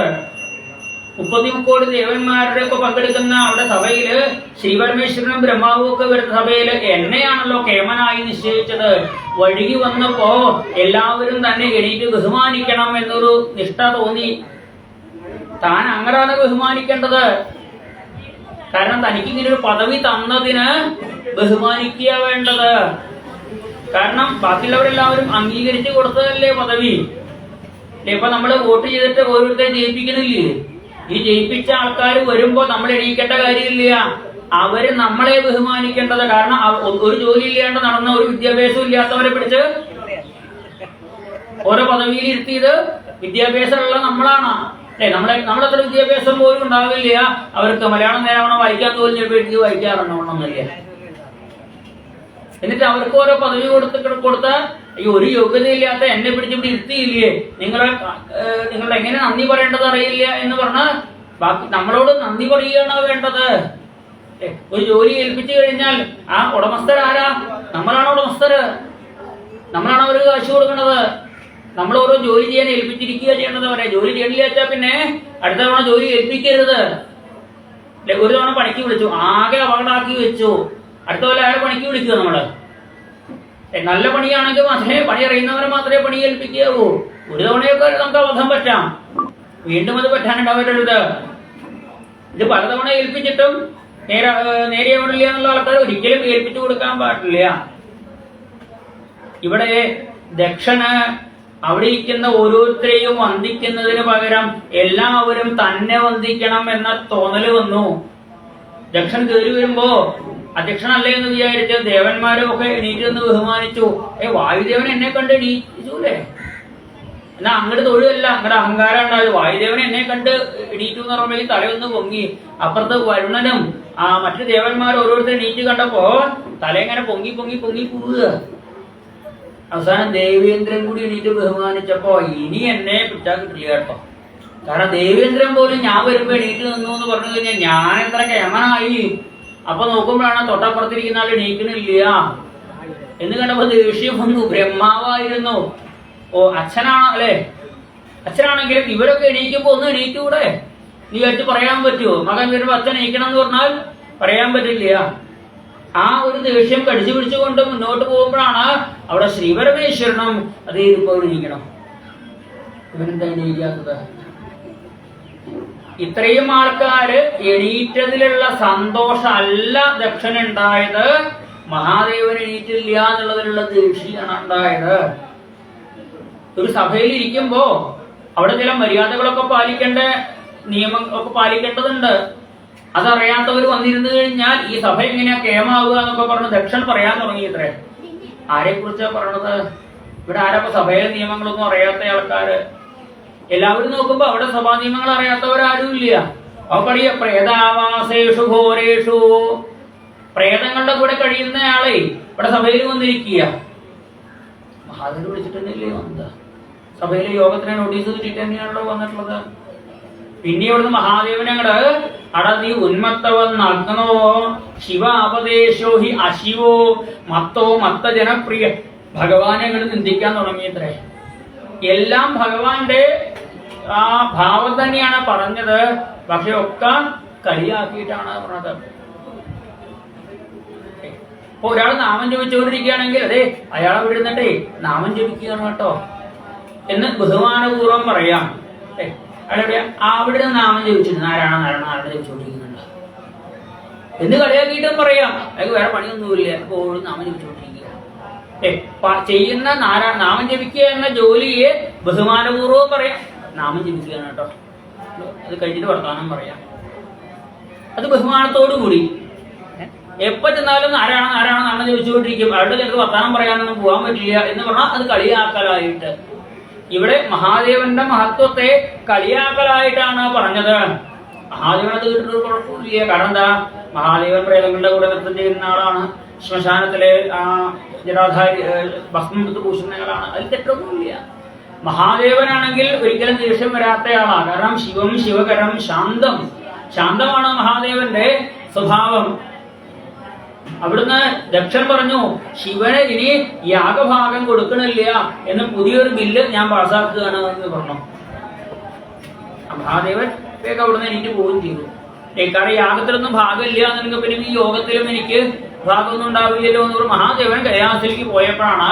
30 കോടി ദേവന്മാരുടെ ഒക്കെ പങ്കെടുക്കുന്ന അവിടെ സഭയില് ശ്രീപരമേശ്വരനും ബ്രഹ്മാവും ഒക്കെ വരുന്ന സഭയില് എന്നെയാണല്ലോ കേമനായി നിശ്ചയിച്ചത്. വഴുകി വന്നപ്പോ എല്ലാവരും തന്നെ എണീറ്റ് ബഹുമാനിക്കണം എന്നൊരു നിഷ്ഠ തോന്നി. താൻ അങ്ങനെയാണ് ബഹുമാനിക്കേണ്ടത്. കാരണം തനിക്ക് ഇങ്ങനെ ഒരു പദവി തന്നതിന് ബഹുമാനിക്കുക വേണ്ടത്. കാരണം ബാക്കിയുള്ളവരെല്ലാവരും അംഗീകരിച്ചു കൊടുത്തതല്ലേ പദവി. ഇപ്പൊ നമ്മള് വോട്ട് ചെയ്തിട്ട് ഓരോരുത്തരെ ജയിപ്പിക്കുന്നില്ലേ? ഈ ജയിപ്പിച്ച ആൾക്കാർ വരുമ്പോ നമ്മൾ എണീക്കേണ്ട കാര്യമില്ല. അവര് നമ്മളെ ബഹുമാനിക്കേണ്ടത്. കാരണം ഒരു ജോലി ഇല്ലാണ്ട് നടന്ന, ഒരു വിദ്യാഭ്യാസം ഇല്ലാത്തവരെ പിടിച്ച് ഓരോ പദവിയിൽ ഇരുത്തിയത് വിദ്യാഭ്യാസമുള്ള നമ്മളാണ്. നമ്മളത്ര വിദ്യാഭ്യാസം പോലും ഉണ്ടാവില്ല. അവർക്ക് മലയാളം നേരാവണം വായിക്കാൻ തോന്നിയപ്പോൾ എനിക്ക് വായിക്കാറുണ്ടോണമെന്നില്ല. എന്നിട്ട് അവർക്ക് ഓരോ പദവി കൊടുത്ത ഈ ഒരു യോഗ്യതയില്ലാത്ത എന്നെ പിടിച്ചിവിടെ ഇരുത്തിയില്ലേ, നിങ്ങളുടെ എങ്ങനെ നന്ദി പറയേണ്ടത് അറിയില്ല എന്ന് പറഞ്ഞാൽ ബാക്കി നമ്മളോട് നന്ദി പറയുകയാണ് വേണ്ടത്. ഒരു ജോലി ഏൽപ്പിച്ചു കഴിഞ്ഞാൽ ആ ഉടമസ്ഥരാരാ? നമ്മളാണ് ഉടമസ്ഥര്. നമ്മളാണ് അവർക്ക് കാശ് കൊടുക്കുന്നത്. നമ്മൾ ഓരോ ജോലി ചെയ്യാൻ ഏൽപ്പിച്ചിരിക്കുക ചെയ്യേണ്ടത്. അവരെ ജോലി ചെയ്യണില്ല വെച്ചാൽ പിന്നെ അടുത്ത തവണ ജോലി ഏൽപ്പിക്കരുത്. ഒരു തവണ പണിക്ക് വിളിച്ചു, ആകെ അപകടമാക്കി വെച്ചു. അടുത്ത പോലെ അയാളെ പണിക്ക് വിളിക്കുക. നമ്മള് നല്ല പണിയാണെങ്കിൽ മാത്രമേ, പണി അറിയുന്നവരെ മാത്രമേ പണി ഏൽപ്പിക്കാവൂ. ഒരു തവണയൊക്കെ നമുക്ക് അബദ്ധം പറ്റാം, വീണ്ടും അത് പറ്റാനുണ്ടാവരുത്. ഇത് പലതവണ ഏൽപ്പിച്ചിട്ടും നേരെയാവണില്ല എന്നുള്ള ആൾക്കാർ ഒരിക്കലും ഏൽപ്പിച്ചു കൊടുക്കാൻ പാടില്ല. ഇവിടെ ദക്ഷന് അവിടെ ഇരിക്കുന്ന ഓരോരുത്തരെയും വന്ദിക്കുന്നതിന് പകരം എല്ലാവരും തന്നെ വന്ദിക്കണം എന്ന തോന്നല് വന്നു. ദക്ഷൻ കയറി വരുമ്പോ അധ്യക്ഷനല്ലേ എന്ന് വിചാരിച്ച് ദേവന്മാരും ഒക്കെ എണീറ്റ് നിന്ന് ബഹുമാനിച്ചു. വായുദേവൻ എന്നെ കണ്ട് എണീറ്റൂലേ? എന്നാ അങ്ങോട്ട് തൊഴിലല്ല, അങ്ങടെ അഹങ്കാരം ഉണ്ടായത്. വായുദേവൻ എന്നെ കണ്ട് എണീറ്റു എന്ന് പറയുമ്പോൾ തലയൊന്ന് പൊങ്ങി. അപ്പുറത്ത് വരുണനും മറ്റു ദേവന്മാരും ഓരോരുത്തർ എണീറ്റ് കണ്ടപ്പോ തല ഇങ്ങനെ പൊങ്ങി പൊങ്ങി പൊങ്ങി പോവുക. അവസാനം ദേവേന്ദ്രൻ കൂടി എണീറ്റ് ബഹുമാനിച്ചപ്പോ ഇനി എന്നെ പിടിച്ചാൽ കിട്ടില്ല കേട്ടോ. കാരണം ദേവേന്ദ്രൻ പോലും ഞാൻ വരുമ്പോ എണീറ്റ് നിന്നു എന്ന് പറഞ്ഞു കഴിഞ്ഞാൽ ഞാൻ എത്ര കേമനായി. അപ്പൊ നോക്കുമ്പോഴാണ് തൊട്ടപ്പുറത്തിരിക്കുന്ന ആൾ എണീക്കണില്ല എന്ന് കണ്ടപ്പോ ദേഷ്യം വന്നു. ബ്രഹ്മാവായിരുന്നു. അച്ഛനാണ് അല്ലെ? അച്ഛനാണെങ്കിലും ഇവരൊക്കെ എണീക്കുമ്പോ ഒന്ന് എണീറ്റൂടെ? നീ വെച്ച് പറയാൻ പറ്റുമോ? മകൻ വരുമ്പോ അച്ഛൻ എണീക്കണം എന്ന് പറഞ്ഞാൽ പറയാൻ പറ്റില്ല. ആ ഒരു ദേഷ്യം കടിച്ചു പിടിച്ചുകൊണ്ട് മുന്നോട്ട് പോകുമ്പോഴാണ് അവിടെ ശ്രീപരമേശ്വരനും അതേ ഇരിപ്പോൾ എണീക്കണം. ഇവരെന്താ എണീക്കാത്തത്? ഇത്രയും ആൾക്കാര് എണീറ്റതിലുള്ള സന്തോഷമല്ല ദക്ഷനുണ്ടായത്, മഹാദേവൻ എണീറ്റില്ല എന്നുള്ളതിലുള്ള ദേഷ്യമാണ് ഉണ്ടായത്. ഒരു സഭയിൽ ഇരിക്കുമ്പോ അവിടെ ചില മര്യാദകളൊക്കെ പാലിക്കേണ്ട നിയമം ഒക്കെ പാലിക്കേണ്ടതുണ്ട്. അതറിയാത്തവർ വന്നിരുന്നു കഴിഞ്ഞാൽ ഈ സഭ എങ്ങനെയാ കേമാവുക എന്നൊക്കെ പറഞ്ഞ് ദക്ഷൻ പറയാൻ തുടങ്ങി. ഇത്രേ ആരെ കുറിച്ചാ പറയണത്? ഇവിടെ ആരപ്പോ സഭയിലെ നിയമങ്ങളൊന്നും അറിയാത്ത ആൾക്കാര്? എല്ലാവരും നോക്കുമ്പോ അവിടെ സഭാ നിയമങ്ങൾ അറിയാത്തവരാരും ഇല്ല. അവക്കറിയ പ്രേതാവാസേഷു ഘോരേഷു, പ്രേതങ്ങളുടെ കൂടെ കഴിയുന്നയാളെ ഇവിടെ സഭയിൽ വന്നിരിക്കുക. മഹാദേവൻ വിളിച്ചിട്ടല്ലേ വന്നത്? സഭയിലെ യോഗത്തിന് നോട്ടീസ് കിട്ടിയിട്ട് തന്നെയാണല്ലോ വന്നിട്ടുള്ളത്. പിന്നെ ഇവിടുന്ന് മഹാദേവൻ അങ്ങട് അടതി ഉന്മത്തവന്നോ ശിവാപദേശോ ഹി അശിവോ മത്തോ മത്ത ജനപ്രിയ, ഭഗവാനെ അങ്ങോട്ട് നിന്ദിക്കാൻ തുടങ്ങിയത്രേ. എല്ലാം ഭഗവാന്റെ ആ ഭാവം തന്നെയാണ് പറഞ്ഞത്, പക്ഷെ ഒക്കെ കളിയാക്കിയിട്ടാണ് പറഞ്ഞത്. ഇപ്പൊ ഒരാൾ നാമം ജപിച്ചുകൊണ്ടിരിക്കുകയാണെങ്കിൽ അതെ അയാളെ വിടുന്നിട്ടേ നാമം ജപിക്കുകയാണ് കേട്ടോ എന്ന് ബഹുമാനപൂർവ്വം പറയാം. അവിടെ അവിടെ നാമം ജപിച്ചിട്ട് നാരായണ നാരായണ നാരായണ ജപിച്ചുകൊണ്ടിരിക്കുന്നുണ്ട് എന്ന് കളിയാക്കിയിട്ടും പറയാം. അയാൾക്ക് വേറെ പണിയൊന്നുമില്ല, എപ്പോഴും നാമം ജപിച്ചുകൊണ്ടിരിക്കുക. ചെയ്യുന്ന നാമം ജപിക്കുക എന്ന ജോലിയെ ബഹുമാനപൂർവ്വം പറയാം, നാമം ജപിക്കുകയാണ് കേട്ടോ. അത് കഴിഞ്ഞിട്ട് വർത്താനം പറയാം. അത് ബഹുമാനത്തോടു കൂടി. എപ്പോ ചെന്നാലും നാരായണ നാരായണ നാരായണ ജപിച്ചുകൊണ്ടിരിക്കും. അവരുടെ ചിലർക്ക് വർത്താനം പറയാനൊന്നും പോകാൻ പറ്റില്ല എന്ന് പറഞ്ഞാൽ അത് കളിയാക്കലായിട്ട്. ഇവിടെ മഹാദേവന്റെ മഹത്വത്തെ കളിയാക്കലായിട്ടാണ് പറഞ്ഞത്. മഹാദേവൻ അത് കിട്ടുന്നത് കുഴപ്പമില്ല. കാരണം എന്താ? മഹാദേവൻ പ്രേതങ്ങളുടെ കൂടെ നൃത്തം ചെയ്യുന്ന ആളാണ്. ശ്മശാനത്തിലെ ജടാധാരി ഭസ്മം എടുത്ത് പൂശുന്നയാളാണ്. അതിൽ തെറ്റൊന്നുമില്ല. മഹാദേവനാണെങ്കിൽ ഒരിക്കലും ദേഷ്യം വരാത്തയാളാണ്. കാരണം ശിവം ശിവകരം ശാന്തം, ശാന്തമാണ് മഹാദേവന്റെ സ്വഭാവം. അവിടുന്ന് ദക്ഷൻ പറഞ്ഞു ശിവന് ഇനി യാഗഭാഗം കൊടുക്കണില്ല എന്ന് പുതിയൊരു ബില്ല് ഞാൻ പാസാക്കുകയാണ് എന്ന് പറഞ്ഞു. മഹാദേവൻ വേഗം അവിടുന്ന് എനിക്ക് പോവുകയും ചെയ്തു. കാരണം യാഗത്തിലൊന്നും ഭാഗമില്ല എന്നുണ്ടെങ്കിൽ പിന്നെ ഈ യോഗത്തിലും എനിക്ക് ഭാഗമൊന്നും ഉണ്ടാവില്ലല്ലോ എന്ന് പറഞ്ഞ മഹാദേവൻ കൈലാസത്തിലേക്ക് പോയപ്പോഴാണ്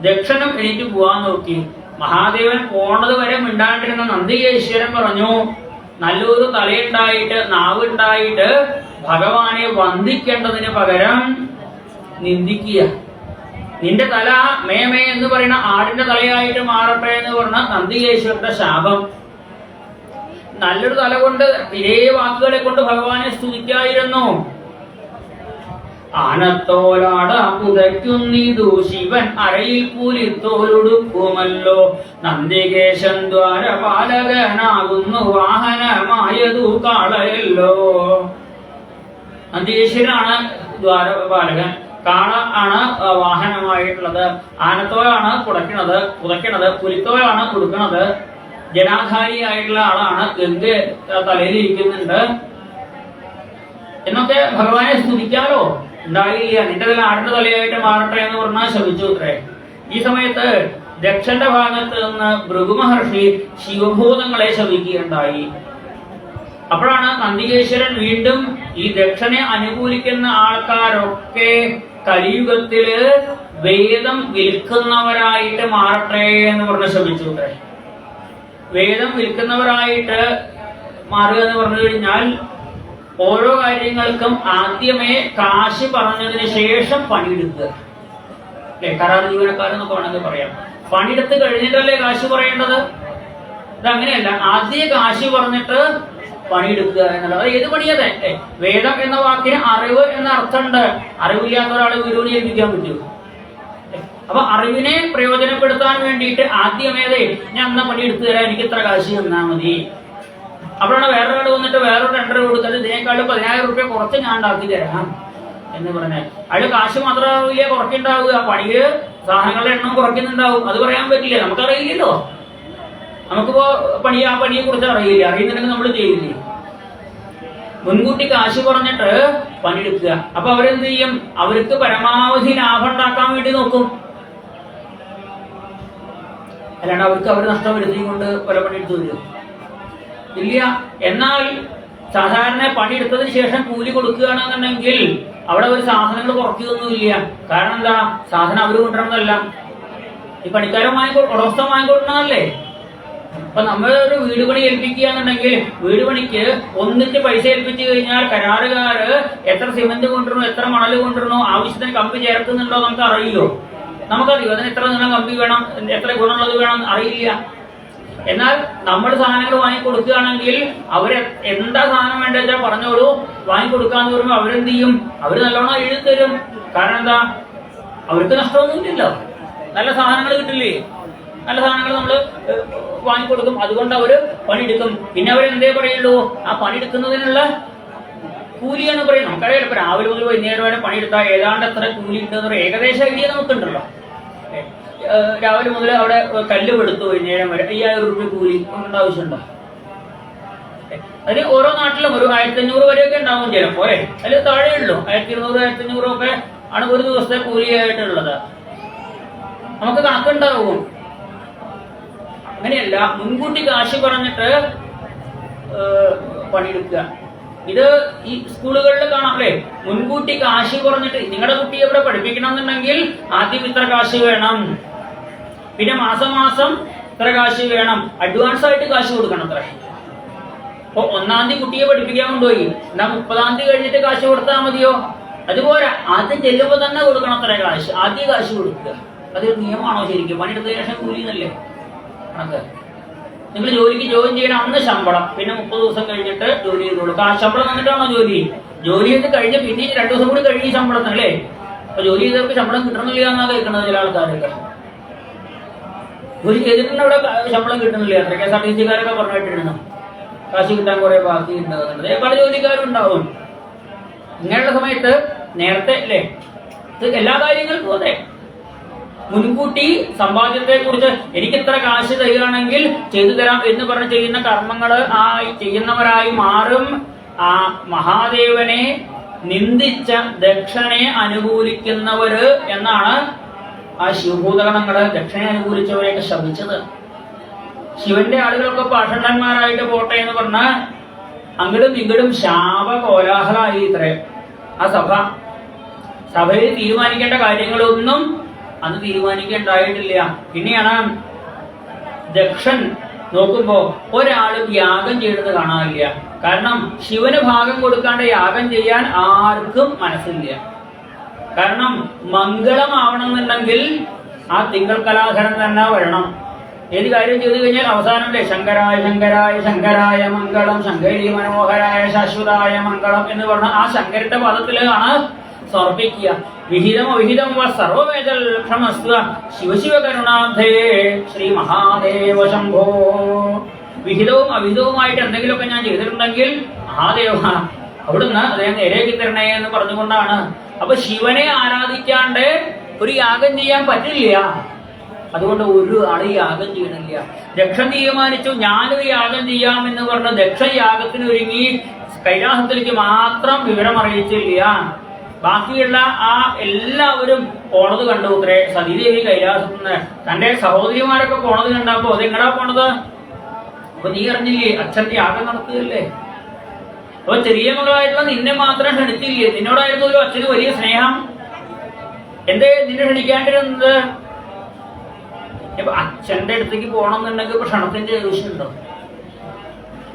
ദക്ഷനും എനിക്ക് പോവാൻ നോക്കി. മഹാദേവൻ പോണത് വരെ മിണ്ടാണ്ടിരുന്ന നന്ദികേശ്വരൻ പറഞ്ഞു, നല്ലൊരു തലയുണ്ടായിട്ട് നാവുണ്ടായിട്ട് ഭഗവാനെ വന്ദിക്കേണ്ടതിന് പകരം നിന്ദിക്കുക. നിന്റെ തല മേമേ എന്ന് പറയുന്ന ആടിന്റെ തലയായിട്ട് മാറട്ടെ എന്ന് പറഞ്ഞ നന്ദികേശ്വരന്റെ ശാപം. നല്ലൊരു തല കൊണ്ട് ഇതേ വാക്കുകളെ കൊണ്ട് ഭഗവാനെ സ്തുതിക്കായിരുന്നു. ആനത്തോലാട പുതയ്ക്കുന്നിതു ശിവൻ അരയിൽ പുലിത്തോലൊടുക്കുമല്ലോ, നന്ദികേശൻ ദ്വാരപാലകനാകുന്നു വാഹനമായതു കാളയല്ലോ. നന്ദികേശ്വരനാണ് ദ്വാരപാലകൻ, കാള ആണ് വാഹനമായിട്ടുള്ളത്, ആനത്തോലാണ് പുതയ്ക്കണത്, പുലിത്തോലാണ് കൊടുക്കണത്, ജനാധാരിയായിട്ടുള്ള ആളാണ്, ഗംഗ തലയിൽ ഇരിക്കുന്നുണ്ട് എന്നൊക്കെ ഭഗവാനെ സ്തുതിക്കാലോ. ഉണ്ടായില്ല. നിന്റെ തല ആടിന്റെ തലയായിട്ട് മാറട്ടെ എന്ന് പറഞ്ഞാൽ ശപിച്ചു അത്രേ. ഈ സമയത്ത് ദക്ഷന്റെ ഭാഗത്ത് നിന്ന് ഭൃഗുമഹർഷി ശിവഭൂതങ്ങളെ ശപിക്കുകയുണ്ടായി. അപ്പോഴാണ് നന്ദികേശ്വരൻ വീണ്ടും ഈ ദക്ഷനെ അനുകൂലിക്കുന്ന ആൾക്കാരൊക്കെ കലിയുഗത്തില് വേദം വിൽക്കുന്നവരായിട്ട് മാറട്ടെ എന്ന് പറഞ്ഞ് ശപിച്ചു അത്രേ. വേദം വിൽക്കുന്നവരായിട്ട് മാറുക എന്ന് പറഞ്ഞു കഴിഞ്ഞാൽ ഓരോ കാര്യങ്ങൾക്കും ആദ്യമേ കാശ് പറഞ്ഞതിന് ശേഷം പണിയെടുക്കുക. അല്ലെ, കരാർ ജീവനക്കാരെന്നൊക്കെ വേണമെങ്കിൽ പറയാം. പണിയെടുത്ത് കഴിഞ്ഞിട്ടല്ലേ കാശ് പറയേണ്ടത്? ഇതങ്ങനെയല്ല, ആദ്യം കാശ് പറഞ്ഞിട്ട് പണിയെടുക്കുക എന്നുള്ളത്. അത് ഏത് പണിയതെ? വേദം എന്ന വാക്കിന് അറിവ് എന്ന അർത്ഥമുണ്ട്. അറിവില്ലാത്ത ഒരാളെ ഗുരുവിനെ ഏൽപ്പിക്കാൻ പറ്റുമോ? അപ്പൊ അറിവിനെ പ്രയോജനപ്പെടുത്താൻ വേണ്ടിയിട്ട് ആദ്യമേതേ ഞാൻ എന്നാ പണിയെടുത്തു തരാം, എനിക്ക് ഇത്ര കാശ് തന്നാ മതി. അപ്പോഴാണ് വേറൊരാൾ വന്നിട്ട് വേറൊരു ടെൻഡർ കൊടുത്തത് ഇതിനേക്കാളും 10,000 രൂപ കുറച്ച് ഞാൻ ഉണ്ടാക്കി തരാം എന്ന് പറഞ്ഞാൽ അയാൾ കാശ് മാത്രമാവില്ല കുറയ്ക്കുണ്ടാവുക, പണിക്ക് സാധനങ്ങളുടെ എണ്ണം കുറയ്ക്കുന്നുണ്ടാവും. അത് പറയാൻ പറ്റില്ല, നമുക്കറിയില്ലല്ലോ. നമുക്കിപ്പോ പണിയെ കുറിച്ച് അറിയില്ല. അറിയുന്നുണ്ടെങ്കിൽ നമ്മൾ ചെയ്യില്ലേ? മുൻകൂട്ടി കാശ് പറഞ്ഞിട്ട് പണിയെടുക്കുക. അപ്പൊ അവരെന്ത് ചെയ്യും? അവർക്ക് പരമാവധി ലാഭം ഉണ്ടാക്കാൻ വേണ്ടി നോക്കും. അല്ലാണ്ട് അവർക്ക് അവർ നഷ്ടം വരുത്തിക്കൊണ്ട് പല പണിയെടുത്തു തരും ഇല്ല. എന്നാൽ സാധാരണ പണിയെടുത്തതിന് ശേഷം കൂലി കൊടുക്കുകയാണെന്നുണ്ടെങ്കിൽ അവിടെ ഒരു സാധനങ്ങൾ കുറയ്ക്കുകയൊന്നുമില്ല. കാരണം എന്താ? സാധനം അവർ കൊണ്ടുവരുന്നതല്ല, ഈ പണിക്കാരൻ ഉടമസ്ഥൻ വാങ്ങിക്കൊടുക്കണതല്ലേ. അപ്പൊ നമ്മളൊരു വീട് പണി ഏൽപ്പിക്കുക എന്നുണ്ടെങ്കിൽ വീട് പണിക്ക് ഒന്നിച്ച് പൈസ ഏൽപ്പിച്ചു കഴിഞ്ഞാൽ കരാറുകാര് എത്ര സിമന്റ് കൊണ്ടുവരണോ, എത്ര മണൽ കൊണ്ടുവരണോ, ആവശ്യത്തിന് കമ്പി ചേർക്കുന്നുണ്ടോ നമുക്ക് അറിയില്ലോ. നമുക്കറിയോ അതിന് എത്ര നീളം കമ്പി വേണം, എത്ര ഗുണമുള്ളത് വേണം അറിയില്ല. എന്നാൽ നമ്മൾ സാധനങ്ങൾ വാങ്ങിക്കൊടുക്കുകയാണെങ്കിൽ അവര് എന്താ സാധനം വേണ്ട വെച്ചാൽ പറഞ്ഞോളൂ, വാങ്ങിക്കൊടുക്കാന്ന് പറയുമ്പോൾ അവരെന്ത് ചെയ്യും? അവര് നല്ലോണം എഴുതി തരും. കാരണം എന്താ? അവർക്ക് നഷ്ടമൊന്നുമില്ലല്ലോ, നല്ല സാധനങ്ങൾ കിട്ടില്ലേ. നല്ല സാധനങ്ങൾ നമ്മൾ വാങ്ങിക്കൊടുക്കും, അതുകൊണ്ട് അവര് പണിയെടുക്കും. പിന്നെ അവരെന്തേ പറയുള്ളൂ? ആ പണിയെടുക്കുന്നതിനുള്ള കൂലിയാണ് പറയുന്നത്. നമുക്കറിയാം, ഇപ്പൊ രാവിലെ മുതൽ വൈകുന്നേരം വരെ പണിയെടുത്താൽ ഏതാണ്ട് എത്ര കൂലി ഉണ്ടെന്ന് ഏകദേശ ഐഡിയ നമുക്കുണ്ടല്ലോ. രാവിലെ മുതൽ അവിടെ കല്ല് പെടുത്തു വൈകുന്നേരം വരെ 5000 രൂപ കൂലി കൊണ്ട ആവശ്യമുണ്ടോ? അതിന് ഓരോ നാട്ടിലും ഒരു 1500 വരെയൊക്കെ ഉണ്ടാവും ചിലപ്പോ. അതിൽ താഴെ ഉള്ളൂ 1200, 1500 ഒക്കെ ആണ് ഒരു ദിവസത്തെ കൂലിയായിട്ടുള്ളത്. നമുക്ക് കണക്കുണ്ടാവും. അങ്ങനെയല്ല, മുൻകൂട്ടി കാശ് പറഞ്ഞിട്ട് പണിയെടുക്കുക. ഇത് ഈ സ്കൂളുകളിൽ കാണാം അല്ലേ? മുൻകൂട്ടി കാശ് പറഞ്ഞിട്ട് നിങ്ങളുടെ കുട്ടിയെ ഇവിടെ പഠിപ്പിക്കണം എന്നുണ്ടെങ്കിൽ ആദ്യം ഇത്ര കാശ് വേണം, പിന്നെ മാസം മാസം ഇത്ര കാശ് വേണം, അഡ്വാൻസ് ആയിട്ട് കാശ് കൊടുക്കണം അത്ര. അപ്പൊ 1-ാം തീയതി കുട്ടിയെ പഠിപ്പിക്കാൻ കൊണ്ടുപോയി, എന്നാ 30-ാം തീയതി കഴിഞ്ഞിട്ട് കാശ് കൊടുത്താൽ മതിയോ? അതുപോലെ ആദ്യം ചെല്ലുമ്പോൾ തന്നെ കൊടുക്കണം അത്ര കാശ്, ആദ്യം കാശ് കൊടുക്കുക. അതൊരു നിയമമാണോ ശരിക്കും? പണിയെടുത്ത ശേഷം കൂലി എന്നല്ലേ കണക്ക്. നിങ്ങൾ ജോലിക്ക് ജോയിൻ ചെയ്യണം, അന്ന് ശമ്പളം, പിന്നെ 30 ദിവസം കഴിഞ്ഞിട്ട് ജോലി ചെയ്ത് കൊടുക്കുക. ആ ശമ്പളം വന്നിട്ടാണോ ജോലി ചെയ്ത് കഴിഞ്ഞ് പിന്നെ 2 ദിവസം കൂടി കഴിഞ്ഞ് ശമ്പളത്തിനല്ലേ? അപ്പൊ ജോലി ചെയ്തവർക്ക് ശമ്പളം കിട്ടണമെന്നില്ല എന്നാ കേൾക്കുന്നത് ചില ആൾക്കാരൊക്കെ. ജോലി ചെയ്തിട്ടുണ്ട് അവിടെ ശമ്പളം കിട്ടുന്നില്ല. അത്ര KSRTC-കാരൊക്കെ പറഞ്ഞിട്ടിരുന്നു കാശ് കിട്ടാൻ കുറെ ബാക്കി ഉണ്ടാകുന്നുണ്ട്. പല ജോലിക്കാരും ഉണ്ടാവും. ഇങ്ങനെയുള്ള സമയത്ത് നേരത്തെ അല്ലേ ഇത് എല്ലാ കാര്യങ്ങൾക്കും അതെ മുൻകൂട്ടി സമ്പാദ്യത്തെ കുറിച്ച് എനിക്ക് ഇത്ര കാശ് തരികയാണെങ്കിൽ ചെയ്തു തരാം എന്ന് പറഞ്ഞ് ചെയ്യുന്ന കർമ്മങ്ങള് ചെയ്യുന്നവരായി മാറും. ആ മഹാദേവനെ നിന്ദിച്ച ദക്ഷനെ അനുകൂലിക്കുന്നവര് എന്നാണ് ആ ശിവഭൂതഗണങ്ങള് ദക്ഷനെ അനുകൂലിച്ചവരെയൊക്കെ ശപിച്ചത്. ശിവന്റെ ആളുകളൊക്കെ പാഷണ്ഡന്മാരായിട്ട് പോട്ടെ എന്ന് പറഞ്ഞ അങ്ങടും ഇങ്ങടും ശാപ കോലാഹലമായി ഇത്രേ ആ സഭയിൽ തീരുമാനിക്കേണ്ട കാര്യങ്ങളൊന്നും അന്ന് തീരുമാനിക്കേണ്ടായിട്ടില്ല. പിന്നെയാണ് ദക്ഷൻ നോക്കുമ്പോ ഒരാളും യാഗം ചെയ്യുന്നത് കാണാനില്ല. കാരണം ശിവന് ഭാഗം കൊടുക്കാണ്ട് യാഗം ചെയ്യാൻ ആർക്കും മനസ്സില്ല. കാരണം മംഗളമാവണമെന്നുണ്ടെങ്കിൽ ആ തിങ്കൾ കലാധരൻ തന്നെ വരണം. ഏത് കാര്യം ചെയ്തു കഴിഞ്ഞാൽ അവസാനല്ലേ ശങ്കരായ ശങ്കരായ ശങ്കരായ മംഗളം ശങ്കരീ മനോഹരായ ശാശ്വതായ മംഗളം എന്ന് പറഞ്ഞ ആ ശങ്കരന്റെ പദത്തിലാണ് സമർപ്പിക്കുക. വിഹിതം അവിഹിതം സർവവേദൽ ക്ഷമസ്വ ശിവശിവ കരുണാധേ ശ്രീ മഹാദേവ ശംഭോ. വിഹിതവും അവിഹിതവുമായിട്ട് എന്തെങ്കിലുമൊക്കെ ഞാൻ ചെയ്തിട്ടുണ്ടെങ്കിൽ മഹാദേവ അവിടുന്ന് അദ്ദേഹം നേരേക്ക് തരണേ എന്ന് പറഞ്ഞുകൊണ്ടാണ്. അപ്പൊ ശിവനെ ആരാധിക്കാണ്ട് ഒരു യാഗം ചെയ്യാൻ പറ്റില്ല. അതുകൊണ്ട് ഒരു ആള് യാഗം ചെയ്യണില്ല. ദക്ഷൻ തീരുമാനിച്ചു ഞാനൊരു യാഗം ചെയ്യാമെന്ന് പറഞ്ഞ് ദക്ഷൻ യാഗത്തിന് ഒരുങ്ങി കൈലാസത്തിലേക്ക് മാത്രം വിവരം അറിയിച്ചില്ല. ബാക്കിയുള്ള ആ എല്ലാവരും പോണത് കണ്ടു ഉത്രേ. സതീദേവി കൈലാസത്തിൽ നിന്ന് തന്റെ സഹോദരിമാരൊക്കെ പോണത് കണ്ടപ്പോ അതെങ്ങടാ പോണത്? അപ്പൊ നീ അറിഞ്ഞില്ലേ അച്ഛന്റെ യാഗം നടത്തുകയല്ലേ? അപ്പൊ ചെറിയ മകളായിട്ടുള്ള നിന്നെ മാത്രം ക്ഷണിച്ചില്ലേ? നിന്നോടായിരുന്നു ഒരു അച്ഛന് വലിയ സ്നേഹം. എന്തേ നിന്നെ ക്ഷണിക്കാണ്ടിരുന്നത്? ഇപ്പൊ അച്ഛന്റെ അടുത്തേക്ക് പോകണമെന്നുണ്ടെങ്കിൽ ക്ഷണത്തിന്റെ ആവശ്യമുണ്ടോ?